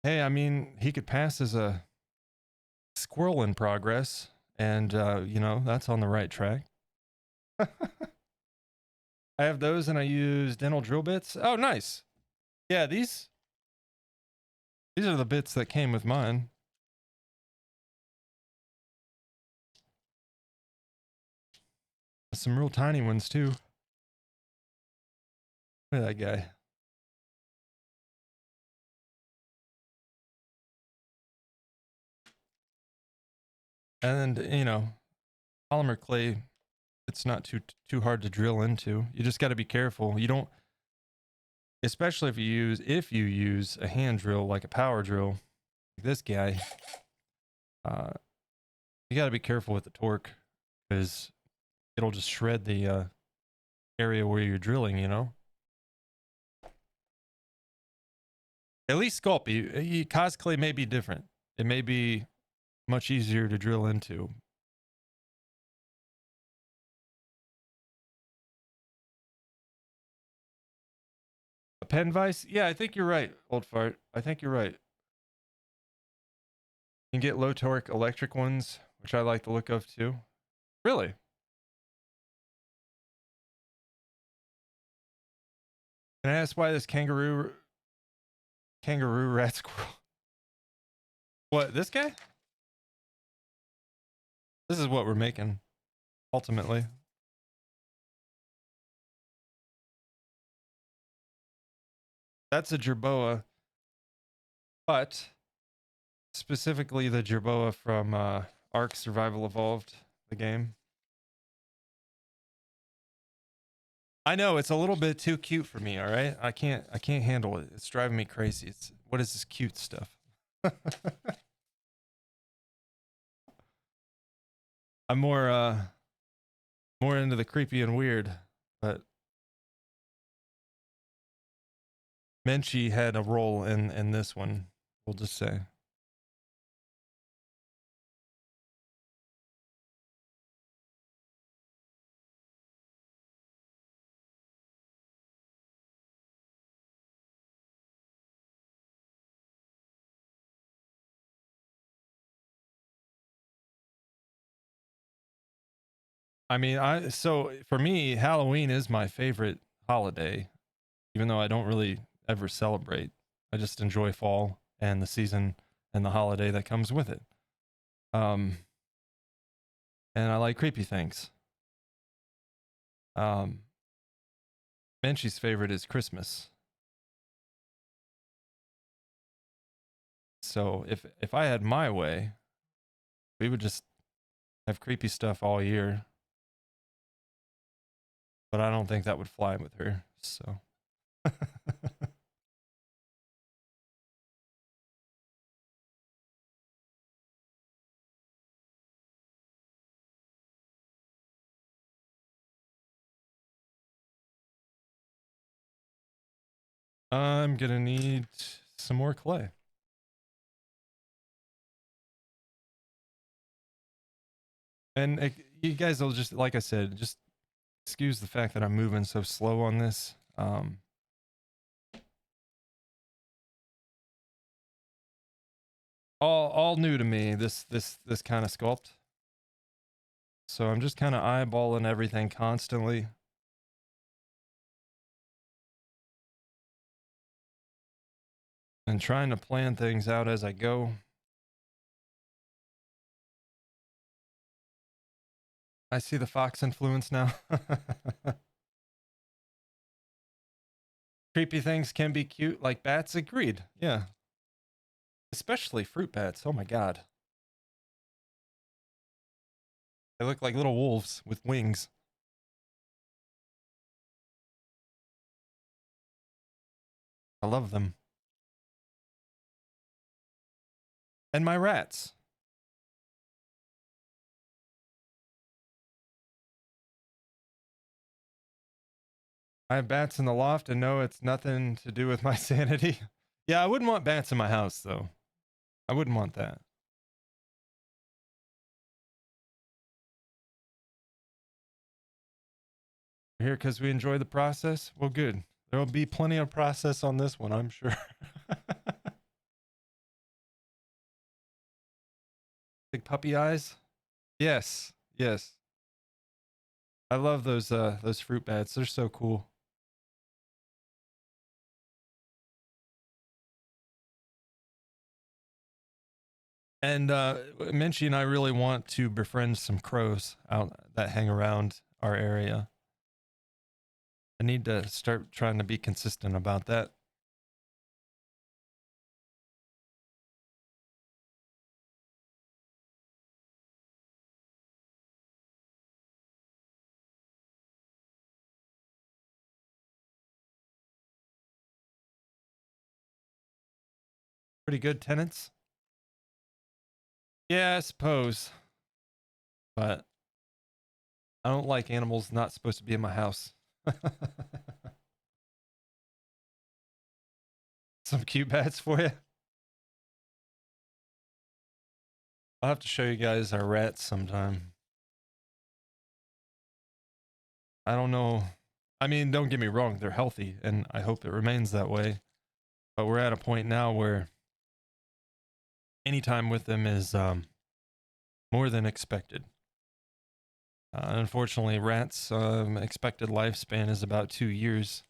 Hey, I mean, he could pass as a squirrel in progress, and you know, that's on the right track. I have those, and I use dental drill bits. Oh, nice. Yeah, these are the bits that came with mine. Some real tiny ones too. Look at that guy. And you know, polymer clay, it's not too hard to drill into. You just got to be careful. You don't, especially if you use a hand drill like a power drill, like this guy. You got to be careful with the torque because it'll just shred the area where you're drilling. You know. At least sculpt. Cosclay may be different. It may be much easier to drill into. A pen vise? Yeah, I think you're right, old fart. I think you're right. You can get low torque electric ones, which I like the look of too. Really? Can I ask why this kangaroo rat squirrel? What, this guy? This is what we're making, ultimately. That's a Jerboa, but specifically the Jerboa from Ark Survival Evolved, the game. I know it's a little bit too cute for me, all right? I can't handle it. It's driving me crazy. What is this cute stuff? I'm more into the creepy and weird, but Menchie had a role in this one, we'll just say. I mean, so for me, Halloween is my favorite holiday, even though I don't really ever celebrate. I just enjoy fall and the season and the holiday that comes with it. Um, and I like creepy things. Menchie's favorite is Christmas. So if I had my way, we would just have creepy stuff all year. But I don't think that would fly with her. So I'm gonna need some more clay. And you guys will just, like I said, just excuse the fact that I'm moving so slow on this. All new to me, this kind of sculpt. So I'm just kind of eyeballing everything constantly. And trying to plan things out as I go. I see the Fox influence now. Creepy things can be cute, like bats. Agreed. Yeah. Especially fruit bats. Oh my god. They look like little wolves with wings. I love them. And my rats. I have bats in the loft and no, it's nothing to do with my sanity. Yeah, I wouldn't want bats in my house though. I wouldn't want that. We're here because we enjoy the process. Well, good. There will be plenty of process on this one, I'm sure. Big puppy eyes. Yes, yes. I love those fruit bats. They're so cool. And Minchie and I really want to befriend some crows out that hang around our area. I need to start trying to be consistent about that. Pretty good tenants. Yeah, I suppose. But I don't like animals not supposed to be in my house. Some cute bats for you. I'll have to show you guys our rats sometime. I don't know. I mean, don't get me wrong, they're healthy and I hope it remains that way. But we're at a point now where any time with them is more than expected. Unfortunately, rats' expected lifespan is about 2 years.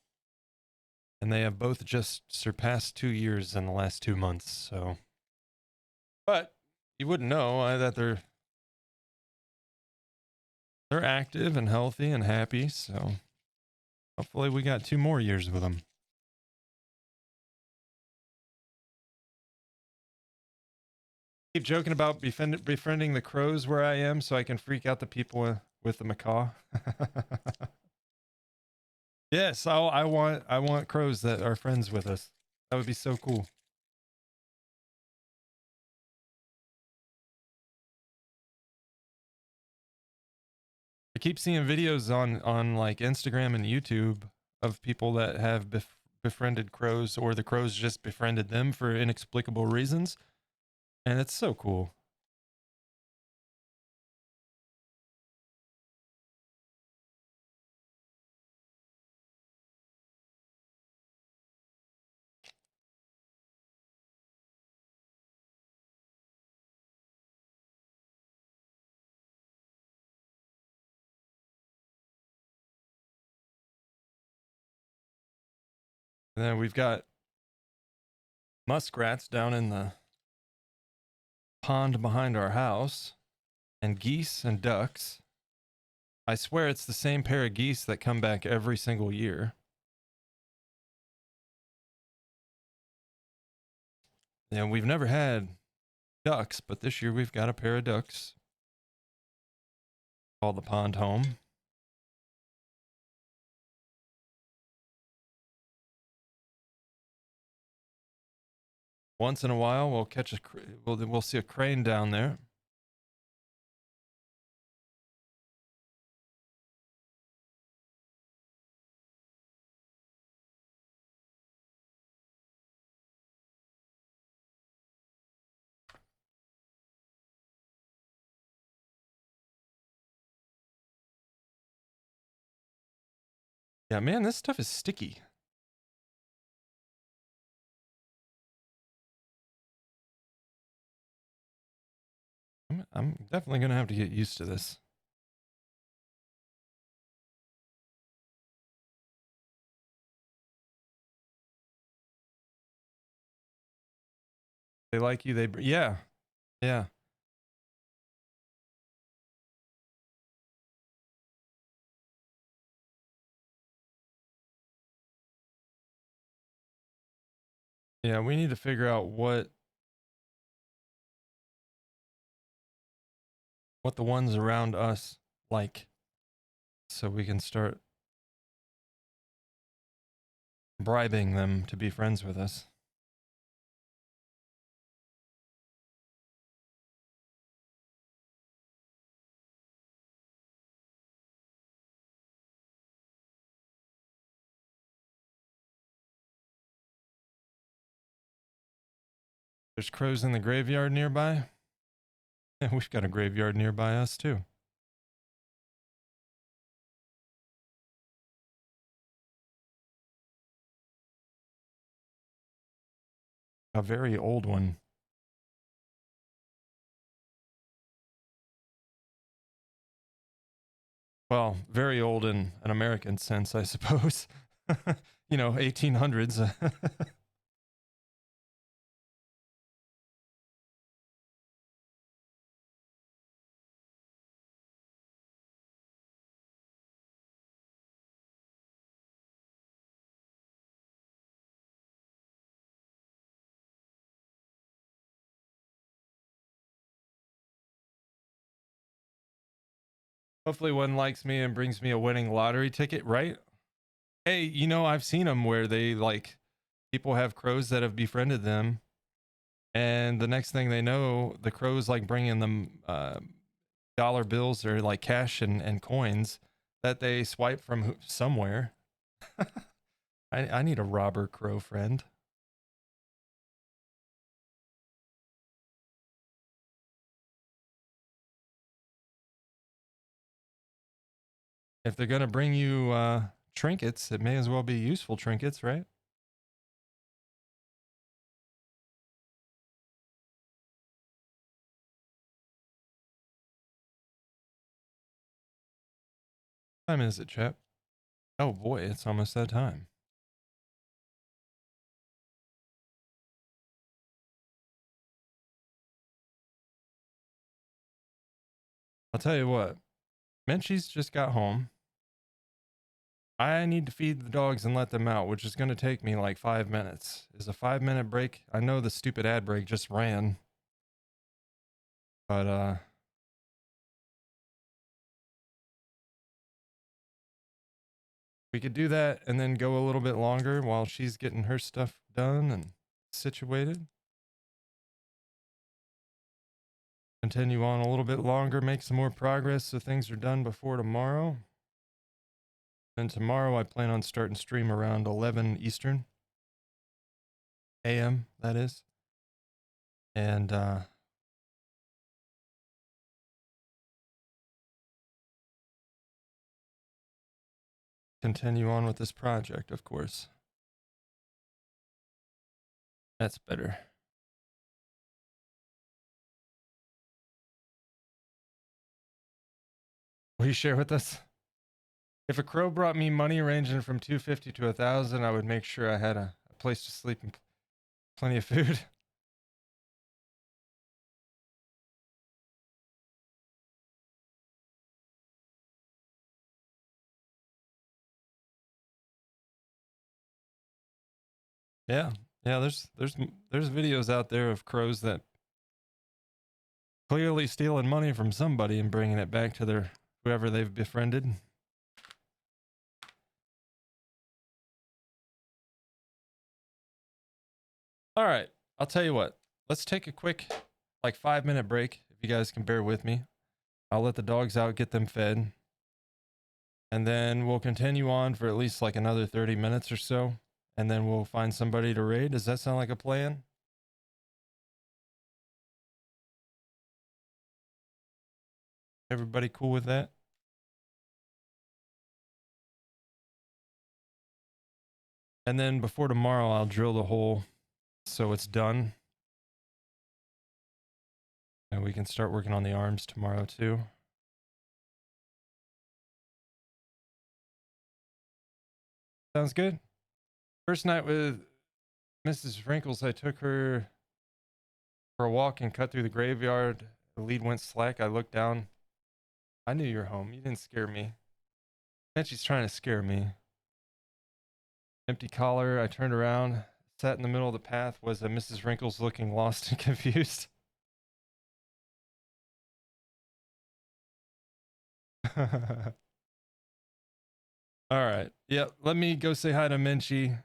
And they have both just surpassed 2 years in the last 2 months, so. But you wouldn't know that they're active and healthy and happy, so hopefully we got 2 more years with them. Keep joking about befriending the crows where I am so I can freak out the people with the macaw. Yes, I want crows that are friends with us. That would be so cool. I keep seeing videos on like Instagram and YouTube of people that have befriended crows, or the crows just befriended them for inexplicable reasons, and it's so cool. And then we've got muskrats down in the pond behind our house, and geese and ducks. I swear it's the same pair of geese that come back every single year. And we've never had ducks, but this year we've got a pair of ducks. Call the pond home. Once in a while, we'll catch we'll see a crane down there. Yeah, man, this stuff is sticky. I'm definitely gonna have to get used to this. They like you. Yeah, yeah. Yeah, we need to figure out what the ones around us like, so we can start bribing them to be friends with us. There's crows in the graveyard nearby. Yeah, we've got a graveyard nearby us too. A very old one. Well, very old in an American sense, I suppose. You know, 1800s. Hopefully one likes me and brings me a winning lottery ticket, right? Hey, you know, I've seen them where they like people have crows that have befriended them, and the next thing they know, the crows like bringing them dollar bills or like cash and coins that they swipe from somewhere. I need a robber crow friend. If they're gonna bring you trinkets, it may as well be useful trinkets, right? What time is it, chap? Oh boy, it's almost that time. I'll tell you what, Menchie's just got home. I need to feed the dogs and let them out, which is going to take me like 5 minutes. Is a 5 minute break? I know the stupid ad break just ran, but we could do that and then go a little bit longer while she's getting her stuff done and situated. Continue on a little bit longer, make some more progress so things are done before tomorrow. And tomorrow I plan on starting stream around 11 Eastern AM, that is. And continue on with this project, of course. That's better. Will you share with us? If a crow brought me money ranging from 250 to 1,000, I would make sure I had a place to sleep and plenty of food. Yeah, yeah. There's videos out there of crows that clearly stealing money from somebody and bringing it back to their whoever they've befriended. All right, I'll tell you what. Let's take a quick, like 5 minute break. If you guys can bear with me, I'll let the dogs out, get them fed, and then we'll continue on for at least like another 30 minutes or so, and then we'll find somebody to raid. Does that sound like a plan? Everybody cool with that? And then before tomorrow, I'll drill the hole so it's done. And we can start working on the arms tomorrow too. Sounds good. First night with Mrs. Wrinkles, I took her for a walk and cut through the graveyard. The lead went slack. I looked down. I knew you were home. You didn't scare me. And she's trying to scare me. Empty collar. I turned around. Sat in the middle of the path was a Mrs. Wrinkles looking lost and confused. All right. Yep. Let me go say hi to Minchie.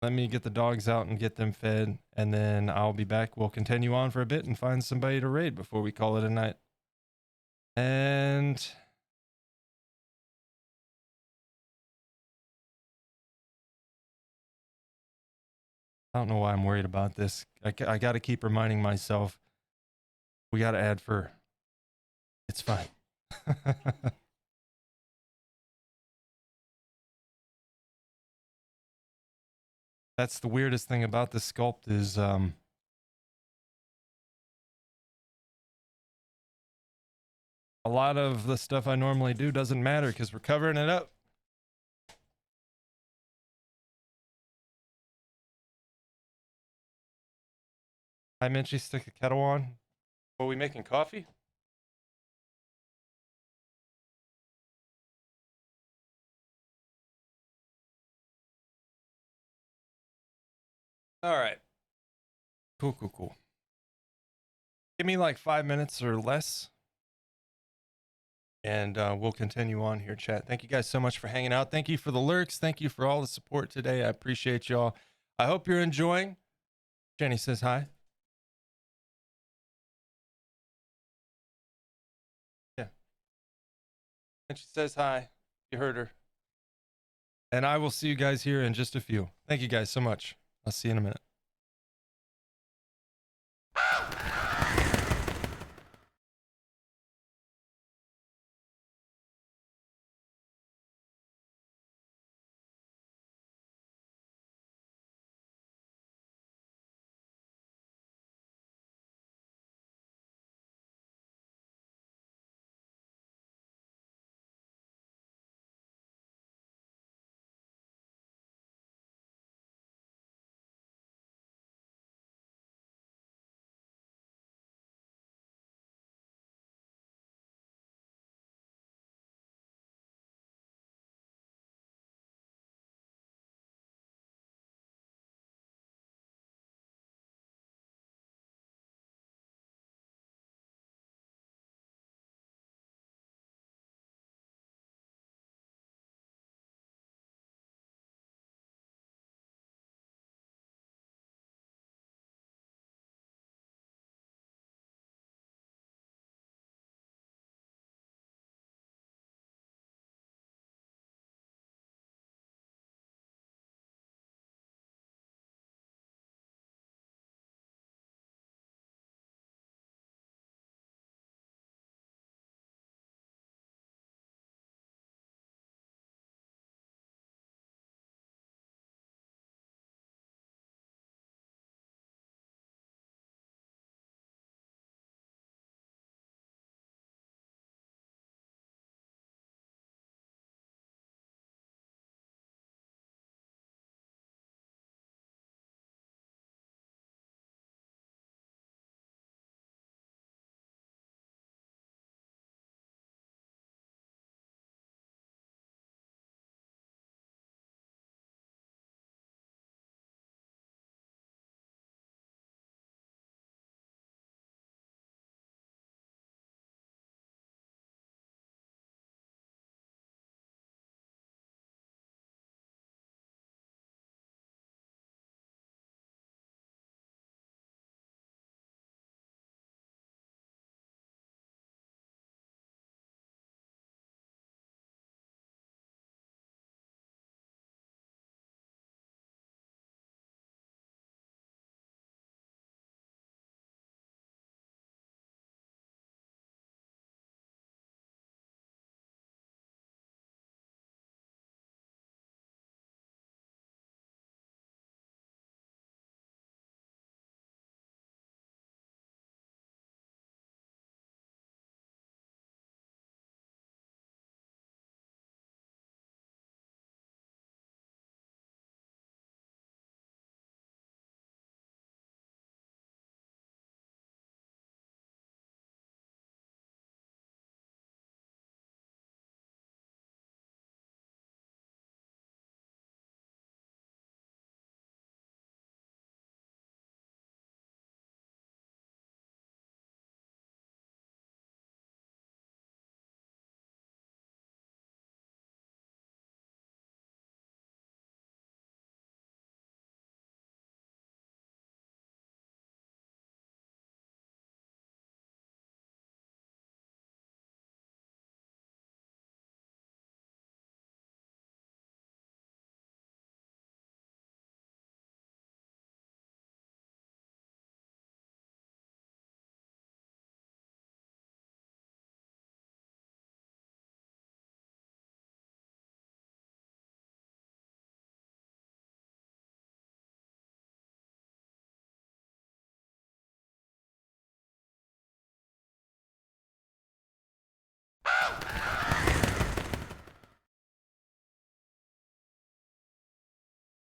Let me get the dogs out and get them fed, and then I'll be back. We'll continue on for a bit and find somebody to raid before we call it a night. And I don't know why I'm worried about this. I got to keep reminding myself we got to add fur. It's fine. That's the weirdest thing about this sculpt is a lot of the stuff I normally do doesn't matter because we're covering it up. Hi, Minchie, stick a kettle on. Are we making coffee? All right. Cool. Give me like 5 minutes or less, and we'll continue on here, chat. Thank you guys so much for hanging out. Thank you for the lurks. Thank you for all the support today. I appreciate y'all. I hope you're enjoying. Jenny says hi. Yeah. And she says hi. You heard her. And I will see you guys here in just a few. Thank you guys so much. I'll see you in a minute.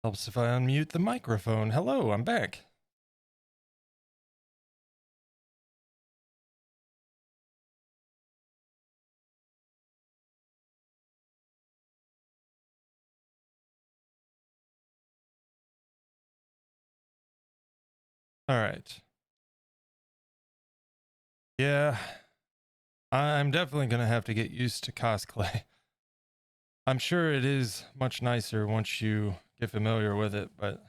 Helps if I unmute the microphone. Hello, I'm back. All right. Yeah, I'm definitely going to have to get used to cosplay. I'm sure it is much nicer once you get familiar with it, but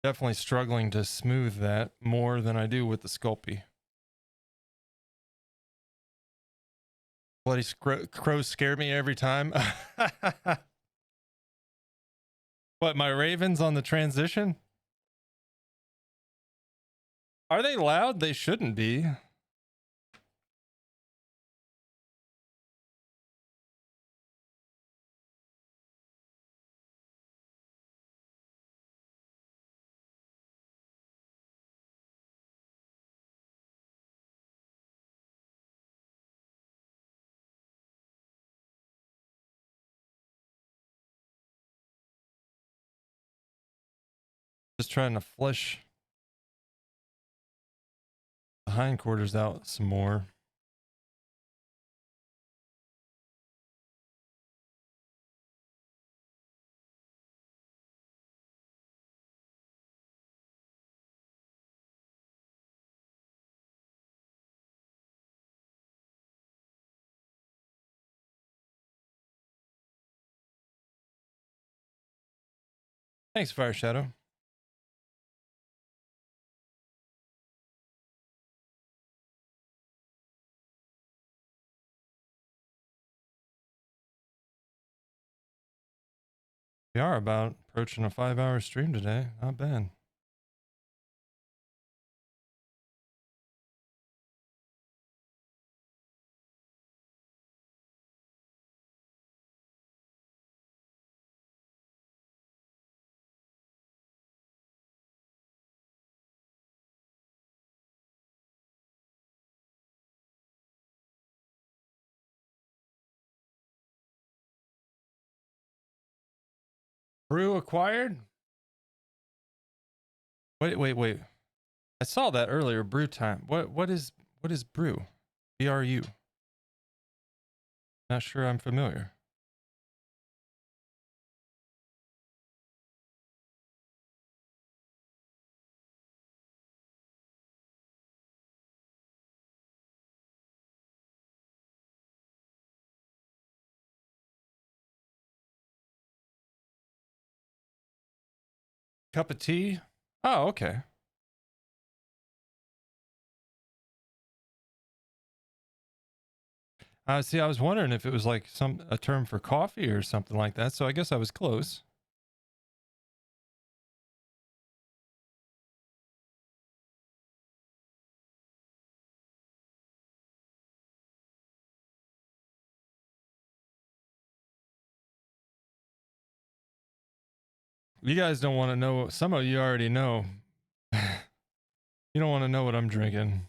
definitely struggling to smooth that more than I do with the Sculpey. Bloody crows scare me every time. What, my ravens on the transition? Are they loud? They shouldn't be. Just trying to flesh the hindquarters out some more. Thanks, Fire Shadow. We are about approaching a 5-hour stream today. Not bad. Brew acquired? Wait. I saw that earlier. Brew time. What is brew? BRU. Not sure I'm familiar. Cup of tea? Oh, okay. See, I was wondering if it was like a term for coffee or something like that. So I guess I was close. You guys don't want to know. Some of you already know. You don't want to know what I'm drinking.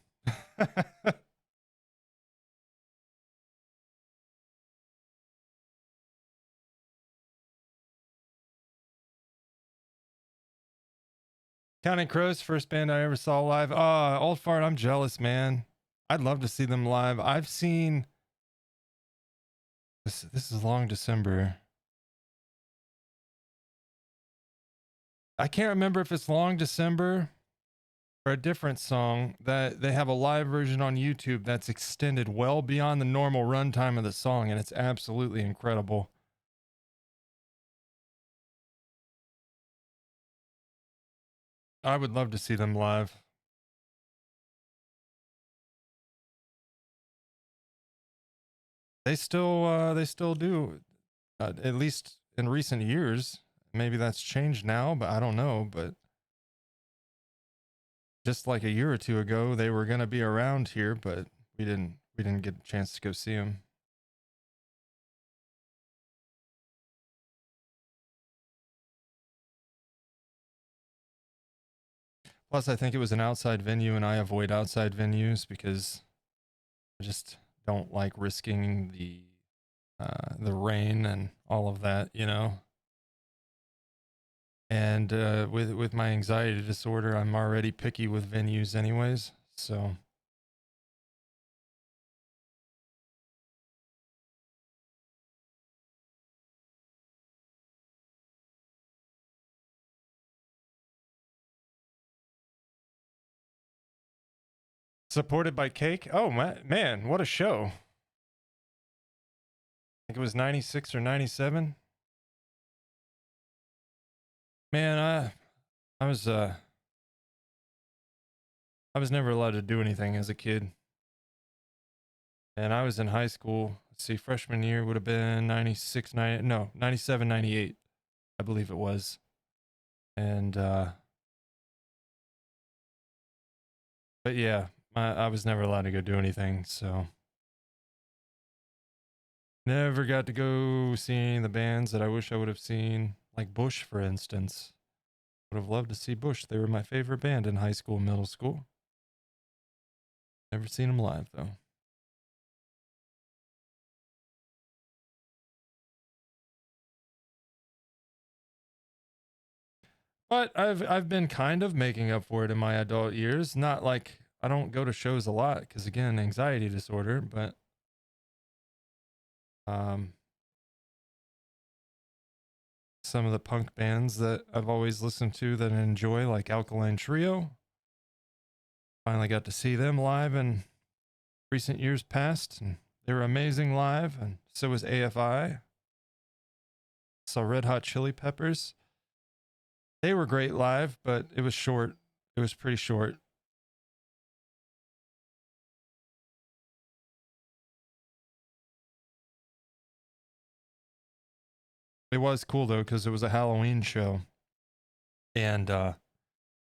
Counting Crows, first band I ever saw live. Old Fart, I'm jealous, man. I'd love to see them live. I've seen this is Long December. I can't remember if it's Long December or a different song that they have a live version on YouTube that's extended well beyond the normal runtime of the song, and it's absolutely incredible. I would love to see them live. They still do, at least in recent years. Maybe that's changed now, but I don't know. But just like a year or two ago, they were gonna be around here, but we didn't get a chance to go see them. Plus, I think it was an outside venue, and I avoid outside venues because I just don't like risking the rain and all of that, you know. And with my anxiety disorder, I'm already picky with venues, anyways. So supported by Cake. Oh man, what a show! I think it was 96 or 97. Man, I was never allowed to do anything as a kid. And I was in high school. Let's see, freshman year would have been 96, 90, no, 97, 98, I believe it was. And, but yeah, I was never allowed to go do anything. So never got to go seeing the bands that I wish I would have seen, like Bush, for instance. Would have loved to see Bush. They were my favorite band in high school, middle school. Never seen them live though. But I've been kind of making up for it in my adult years. Not like I don't go to shows a lot because again, anxiety disorder, but um some of the punk bands that I've always listened to that I enjoy, like Alkaline Trio. Finally got to see them live in recent years past, and they were amazing live, and so was AFI. Saw Red Hot Chili Peppers. They were great live, but it was short. It was pretty short. It was cool though, because it was a Halloween show. And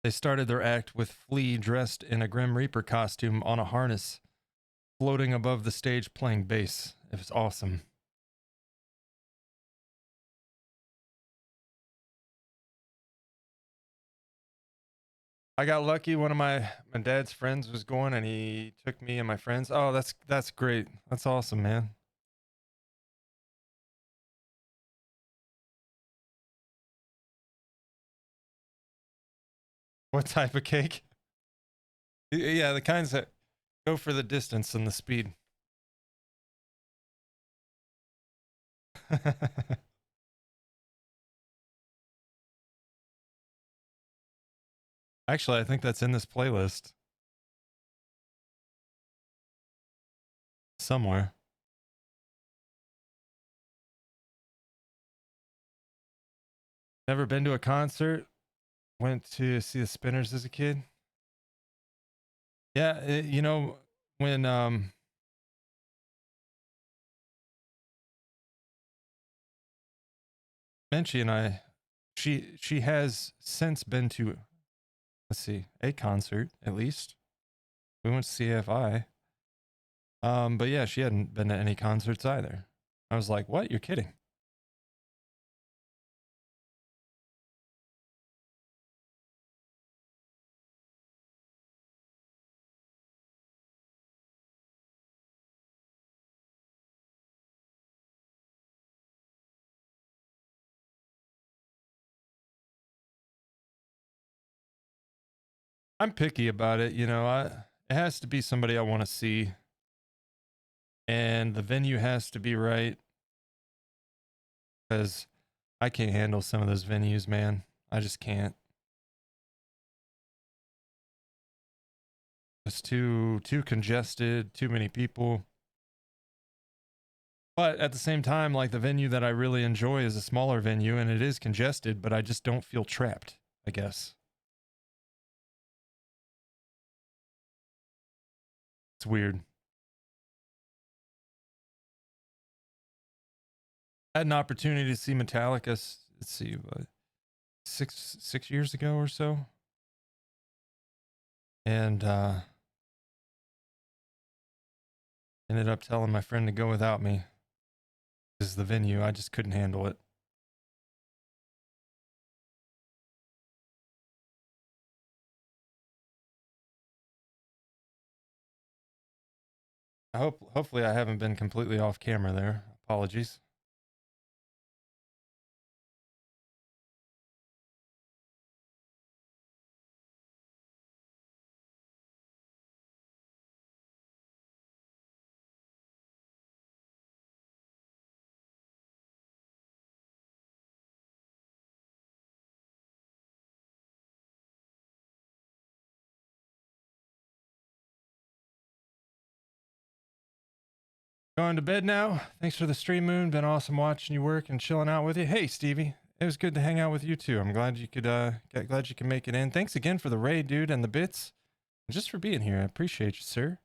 they started their act with Flea dressed in a Grim Reaper costume on a harness, floating above the stage playing bass. It was awesome. I got lucky. One of my dad's friends was going, and he took me and my friends. Oh, that's great. That's awesome, man. What type of cake? Yeah, the kinds that go for the distance and the speed. Actually, I think that's in this playlist somewhere. Never been to a concert. Went to see the Spinners as a kid. Yeah, you know, when Menchie and I, she has since been to, let's see, a concert at least. We went to CFI. But yeah, she hadn't been to any concerts either. I was like, "What? You're kidding?" I'm picky about it, you know. It has to be somebody I want to see, and the venue has to be right because I can't handle some of those venues, man. I just can't. It's too congested, too many people. But at the same time, like the venue that I really enjoy is a smaller venue and it is congested, but I just don't feel trapped, I guess. It's weird. I had an opportunity to see Metallica, let's see, 6 years ago or so. And ended up telling my friend to go without me because the venue, I just couldn't handle it. Hopefully I haven't been completely off camera there. Apologies. Going to bed now. Thanks for the stream, Moon. Been awesome watching you work and chilling out with you. Hey, Stevie. It was good to hang out with you too. I'm glad you could glad you can make it in. Thanks again for the raid, dude, and the bits. And just for being here. I appreciate you, sir.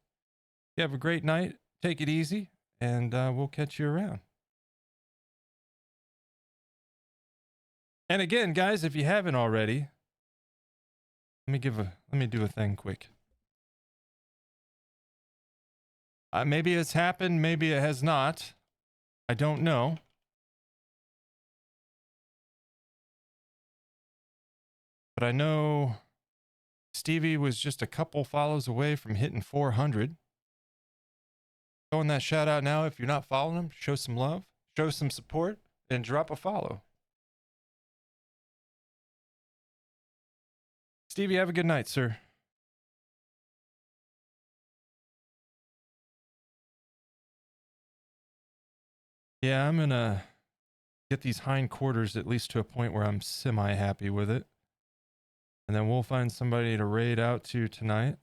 You have a great night. Take it easy, and we'll catch you around. And again, guys, if you haven't already, let me do a thing quick. Maybe it's happened, maybe it has not. I don't know. But I know Stevie was just a couple follows away from hitting 400. Throwing that shout out now. If you're not following him, show some love, show some support, and drop a follow. Stevie, have a good night, sir. Yeah, I'm gonna get these hindquarters at least to a point where I'm semi-happy with it. And then we'll find somebody to raid out to tonight.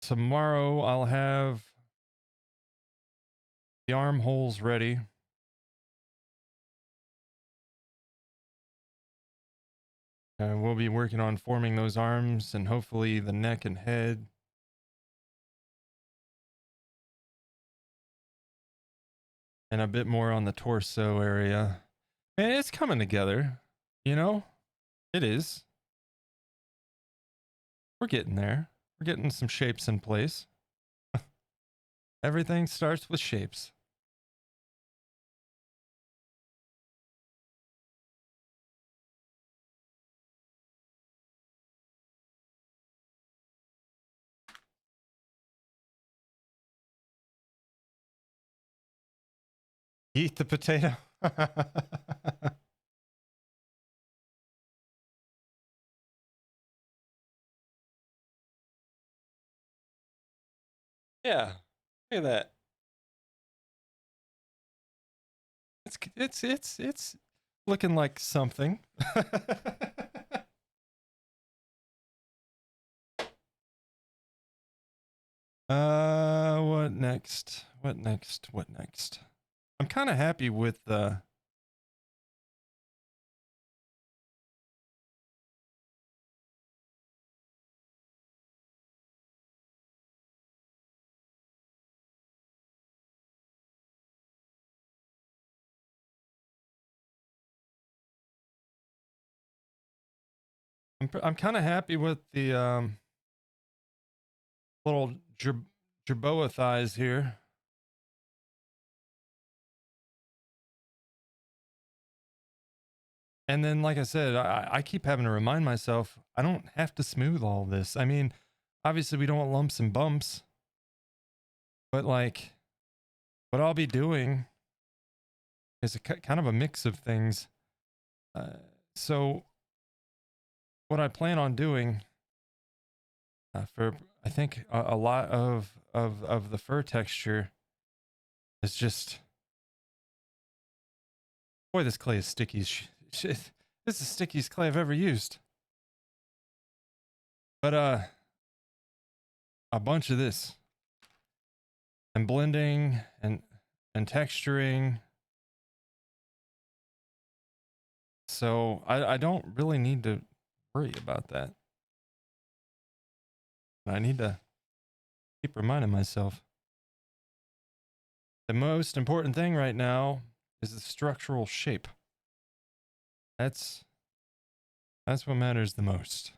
Tomorrow I'll have the armholes ready. And we'll be working on forming those arms and hopefully the neck and head. And a bit more on the torso area. And it's coming together, you know? It is. We're getting there. We're getting some shapes in place. Everything starts with shapes. Eat the potato. Yeah. Look at that. It's looking like something. What next? What next? What next? I'm kind of happy with the I'm kind of happy with the little Jerboa thighs here. And then, like I said, I keep having to remind myself, I don't have to smooth all this. I mean, obviously we don't want lumps and bumps, but like what I'll be doing is kind of a mix of things. So what I plan on doing for, I think a lot of the fur texture is just, boy, this clay is sticky as shit. This is the stickiest clay I've ever used. But a bunch of this and blending and texturing. So I don't really need to worry about that. I need to keep reminding myself. The most important thing right now is the structural shape. That's what matters the most.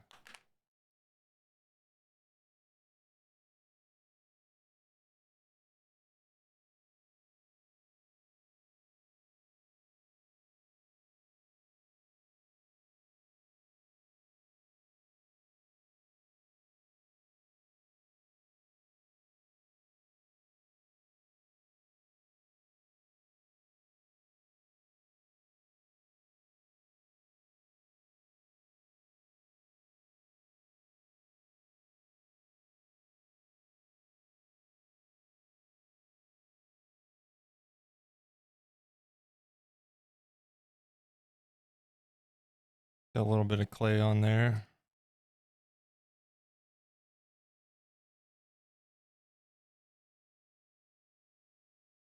Got a little bit of clay on there.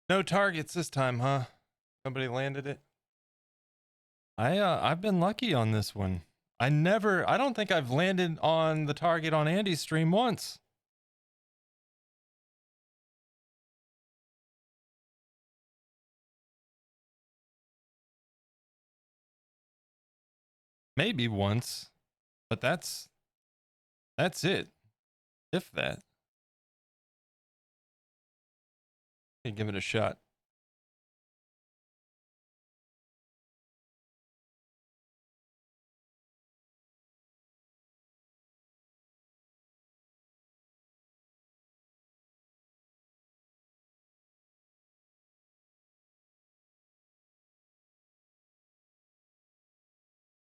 No targets this time, huh? Nobody landed it. I've been lucky on this one. I don't think I've landed on the target on Andy's stream once. Maybe once, but that's it. If that. Give it a shot.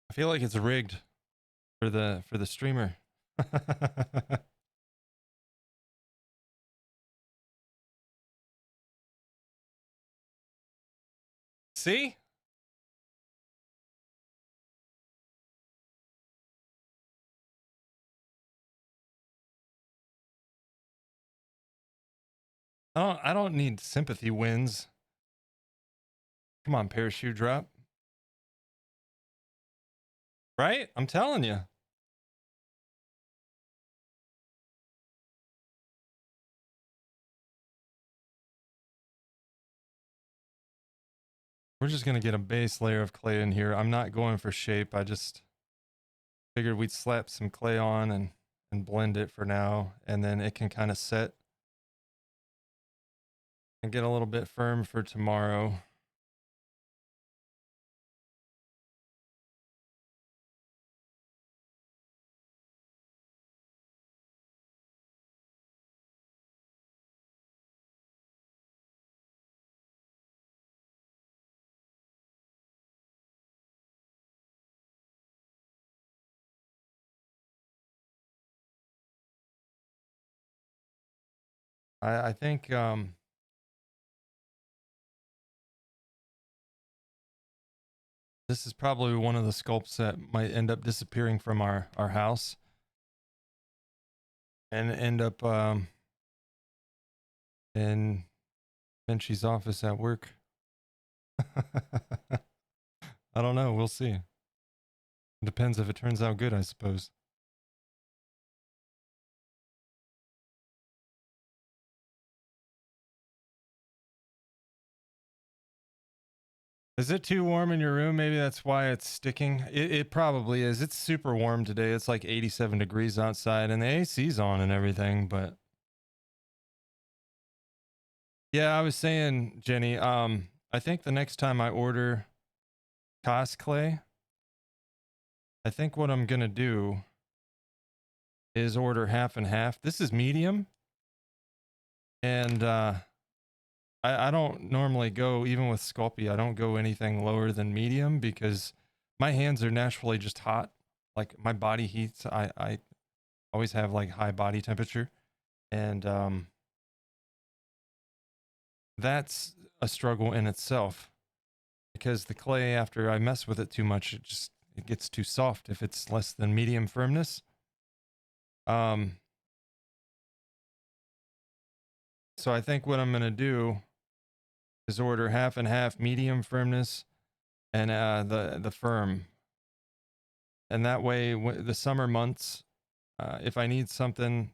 I feel like it's rigged for the streamer. See? I don't need sympathy wins. Come on, parachute drop. Right? I'm telling you. We're just going to get a base layer of clay in here. I'm not going for shape. I just figured we'd slap some clay on and blend it for now. And then it can kind of set and get a little bit firm for tomorrow. I think this is probably one of the sculpts that might end up disappearing from our house and end up in Benchy's office at work. I don't know. We'll see. Depends if it turns out good, I suppose. Is it too warm in your room? Maybe that's why it's sticking. It probably is. It's super warm today. It's like 87 degrees outside and the AC's on and everything, but yeah, I was saying, Jenny, I think the next time I order cast clay, I think what I'm going to do is order half and half. This is medium. And I don't normally go, even with Sculpey, I don't go anything lower than medium because my hands are naturally just hot. Like my body heats. I always have like high body temperature. And that's a struggle in itself because the clay, after I mess with it too much, it gets too soft if it's less than medium firmness. So I think what I'm going to do is order half and half medium firmness and the firm. And that way, the summer months, if I need something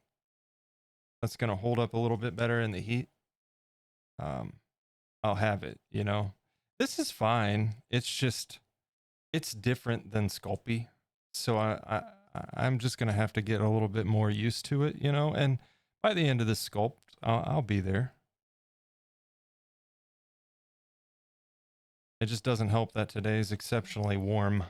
that's going to hold up a little bit better in the heat, I'll have it, you know. This is fine. It's just, it's different than Sculpey. So I'm just going to have to get a little bit more used to it, you know. And by the end of this sculpt, I'll be there. It just doesn't help that today is exceptionally warm.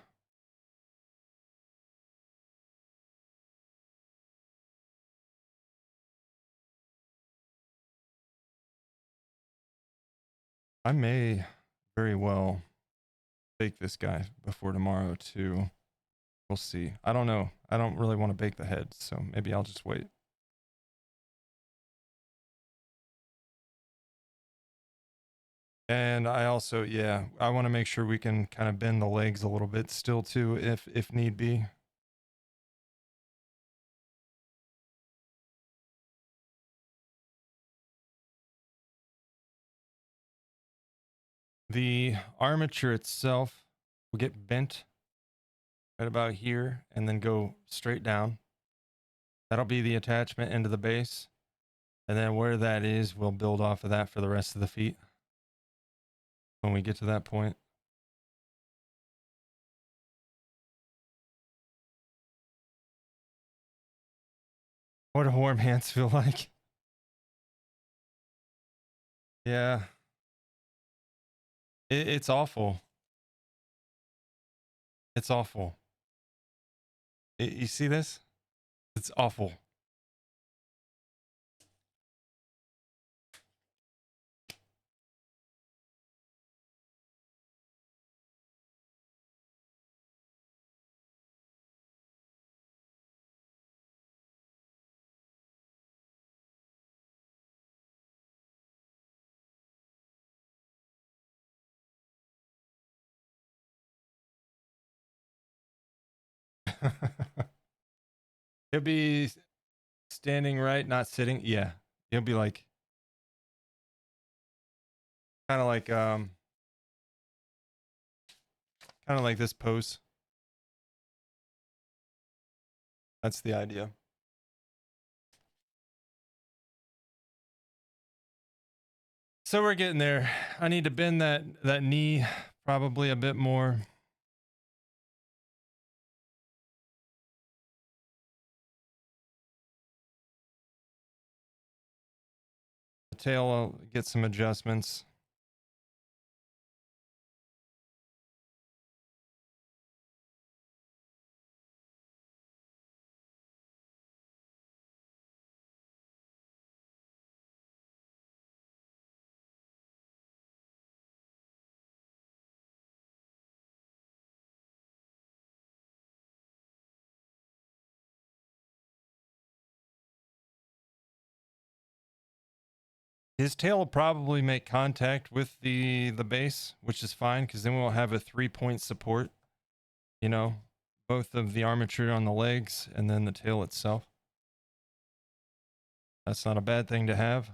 I may very well bake this guy before tomorrow too. We'll see. I don't know. I don't really want to bake the head, so maybe I'll just wait. And I also, yeah, I want to make sure we can kind of bend the legs a little bit still too, if need be. The armature itself will get bent right about here and then go straight down. That'll be the attachment into the base. And then where that is, we'll build off of that for the rest of the feet when we get to that point. What do warm hands feel like? Yeah. It's awful. It's awful. You see this? It's awful. He'll be standing right, not sitting. Yeah. He'll be like, kind of like, kind of like this pose. That's the idea. So we're getting there. I need to bend that knee probably a bit more. The tail will get some adjustments. His tail will probably make contact with the base, which is fine because then we'll have a 3-point support. You know, both of the armature on the legs and then the tail itself. That's not a bad thing to have.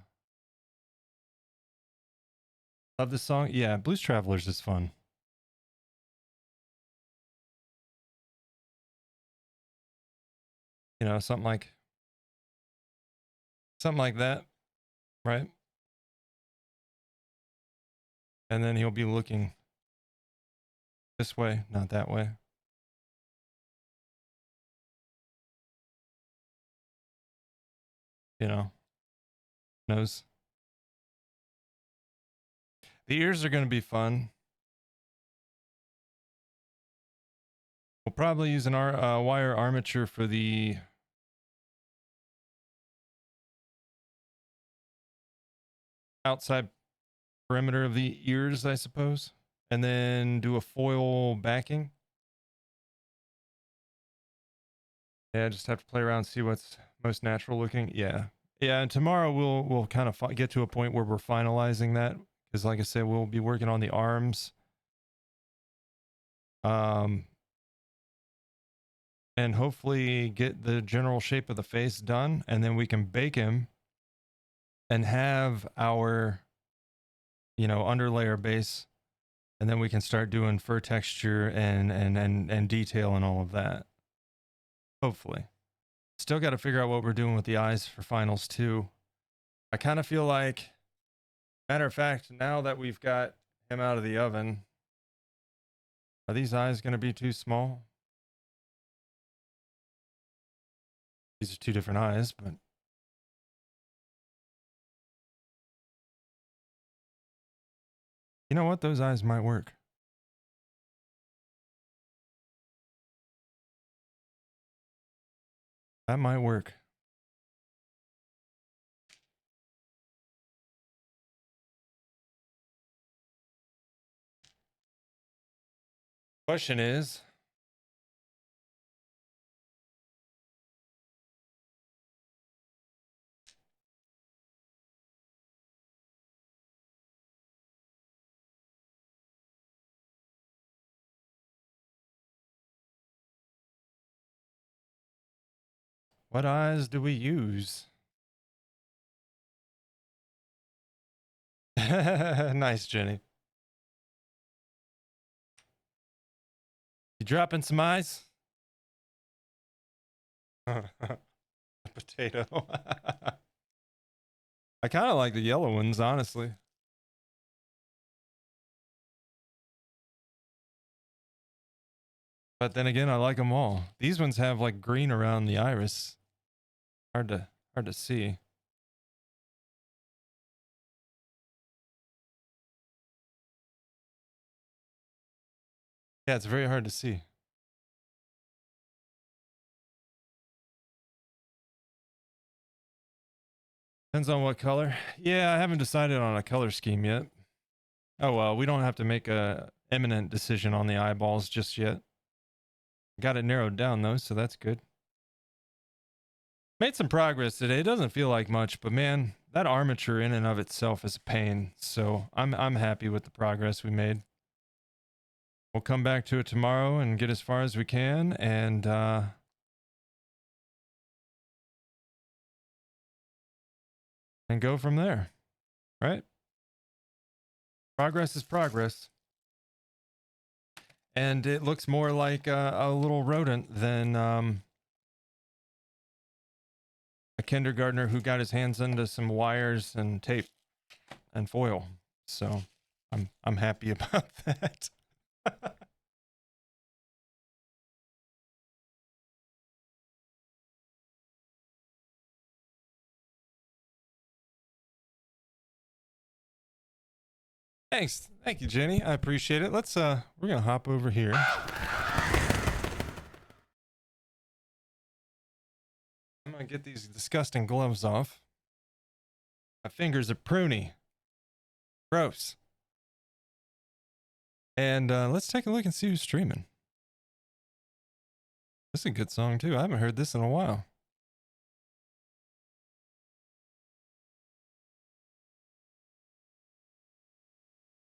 Love this song. Yeah, Blues Travelers is fun. You know, something like that, right? And then he'll be looking this way, not that way. You know, nose. The ears are going to be fun. We'll probably use an wire armature for the outside perimeter of the ears, I suppose, and then do a foil backing. Yeah, just have to play around, see what's most natural looking. Yeah, yeah. And tomorrow we'll kind of get to a point where we're finalizing that because, like I said, we'll be working on the arms. And hopefully get the general shape of the face done, and then we can bake him and have our, you know, underlayer base, and then we can start doing fur texture and detail and all of that. Hopefully. Still got to figure out what we're doing with the eyes for finals too. I kind of feel like, matter of fact, now that we've got him out of the oven, are these eyes going to be too small? These are two different eyes, but you know what? Those eyes might work. That might work. Question is, What eyes do we use? Nice, Jenny. You dropping some eyes? Potato. I kind of like the yellow ones, honestly. But then again, I like them all. These ones have like green around the iris. Hard to see. Yeah, it's very hard to see. Depends on what color. Yeah, I haven't decided on a color scheme yet. Oh well, we don't have to make a imminent decision on the eyeballs just yet. Got it narrowed down though, so that's good. Made some progress today. It doesn't feel like much, but man, that armature in and of itself is a pain. So I'm happy with the progress we made. We'll come back to it tomorrow and get as far as we can, and go from there. Right? Progress is progress. And it looks more like a little rodent than a kindergartner who got his hands into some wires and tape and foil. So I'm happy about that. Thanks. Thank you, Jenny. I appreciate it. Let's we're gonna hop over here. I'm gonna get these disgusting gloves off. My fingers are pruny. Gross. And let's take a look and see who's streaming. This is a good song too. I haven't heard this in a while.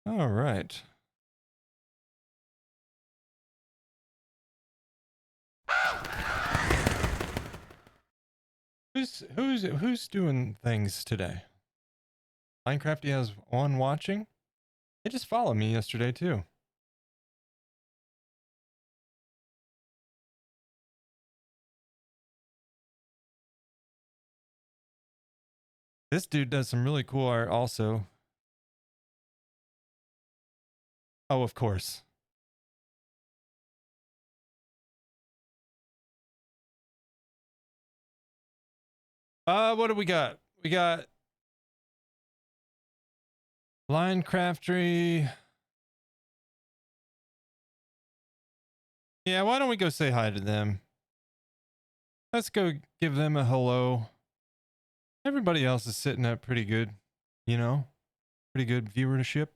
All right. Who's doing things today? Minecrafty has one watching. They just followed me yesterday too. This dude does some really cool art also. Oh, of course. What do we got? We got Line Craftery. Yeah, why don't we go say hi to them? Let's go give them a hello. Everybody else is sitting at pretty good, you know, pretty good viewership.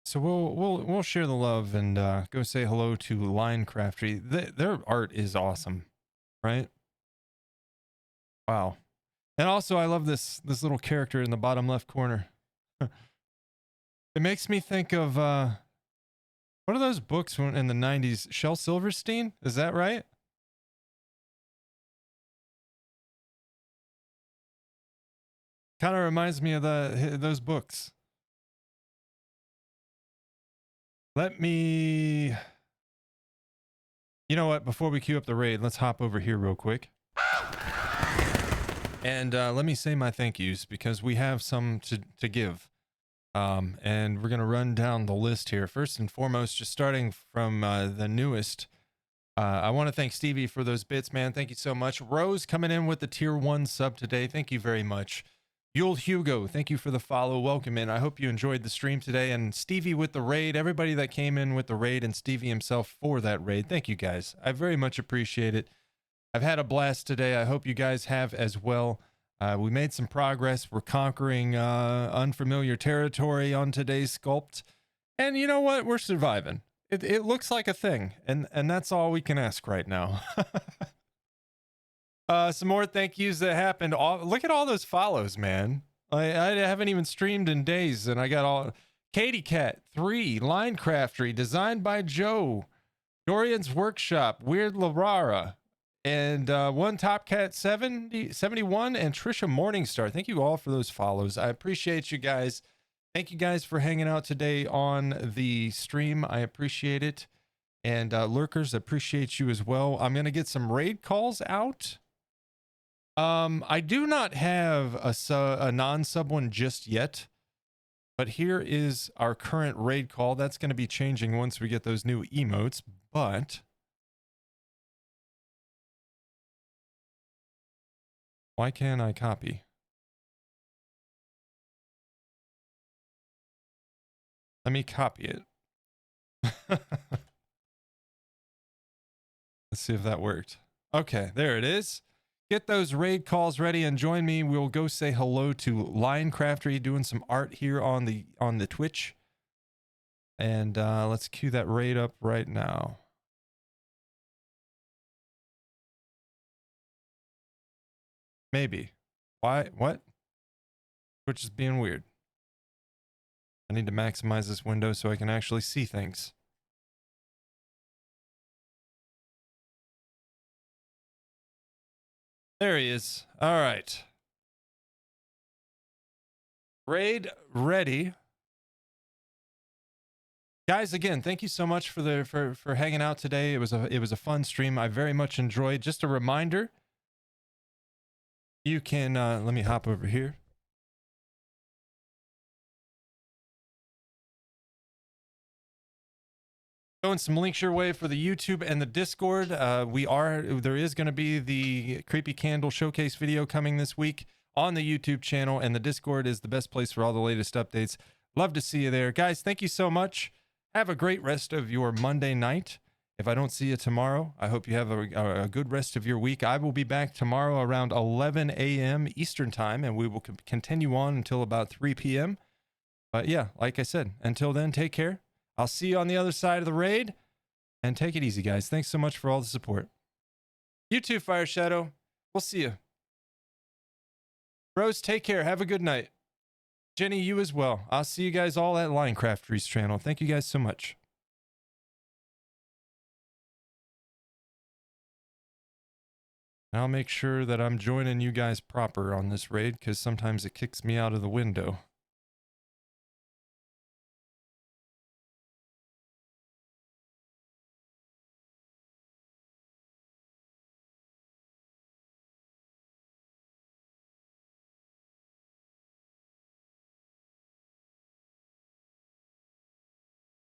So we'll share the love and go say hello to Line Craftery. Their art is awesome, right? Wow. And also I love this little character in the bottom left corner. It makes me think of what are those books in the 90s? Shel Silverstein? Is that right? Kind of reminds me of those books. Let me... You know what? Before we queue up the raid, let's hop over here real quick. And let me say my thank yous because we have some to give. And we're going to run down the list here. First and foremost, just starting from the newest. I want to thank Stevie for those bits, man. Thank you so much. Rose coming in with the tier 1 sub today. Thank you very much. Yule Hugo, thank you for the follow. Welcome in. I hope you enjoyed the stream today. And Stevie with the raid. Everybody that came in with the raid and Stevie himself for that raid. Thank you guys. I very much appreciate it. I've had a blast today. I hope you guys have as well. We made some progress. We're conquering unfamiliar territory on today's sculpt. And you know what? We're surviving. It looks like a thing. And that's all we can ask right now. Some more thank yous that happened. Look at all those follows, man. I haven't even streamed in days. And I got all... Katie Cat 3, Line Craftery, designed by Joe. Dorian's Workshop, Weird Larara. And one Top Cat 71 and Trisha Morningstar. Thank you all for those follows. I appreciate you guys. Thank you guys for hanging out today on the stream. I appreciate it. And lurkers, appreciate you as well. I'm going to get some raid calls out. I do not have a non-sub one just yet, but here is our current raid call. That's going to be changing once we get those new emotes, but why can't I copy? Let me copy it. Let's see if that worked. Okay, there it is. Get those raid calls ready and join me. We'll go say hello to Linecraftery doing some art here on the Twitch. And let's cue that raid up right now. Maybe. Why? What? Twitch is being weird. I need to maximize this window so I can actually see things. There he is. All right. Raid ready. Guys, again, thank you so much for hanging out today. It was a fun stream. I very much enjoyed. Just a reminder, you can let me hop over here. Throwing some links your way for the YouTube and the Discord. There is going to be the Creepy Candle Showcase video coming this week on the YouTube channel, and the Discord is the best place for all the latest updates. Love to see you there. Guys, thank you so much. Have a great rest of your Monday night. If I don't see you tomorrow, I hope you have a good rest of your week. I will be back tomorrow around 11 a.m. Eastern time, and we will continue on until about 3 p.m. But yeah, like I said, until then, take care. I'll see you on the other side of the raid, and take it easy, guys. Thanks so much for all the support. You too, Fire Shadow. We'll see you. Bros, take care. Have a good night. Jenny, you as well. I'll see you guys all at Linecraftery's channel. Thank you guys so much. I'll make sure that I'm joining you guys proper on this raid, because sometimes it kicks me out of the window.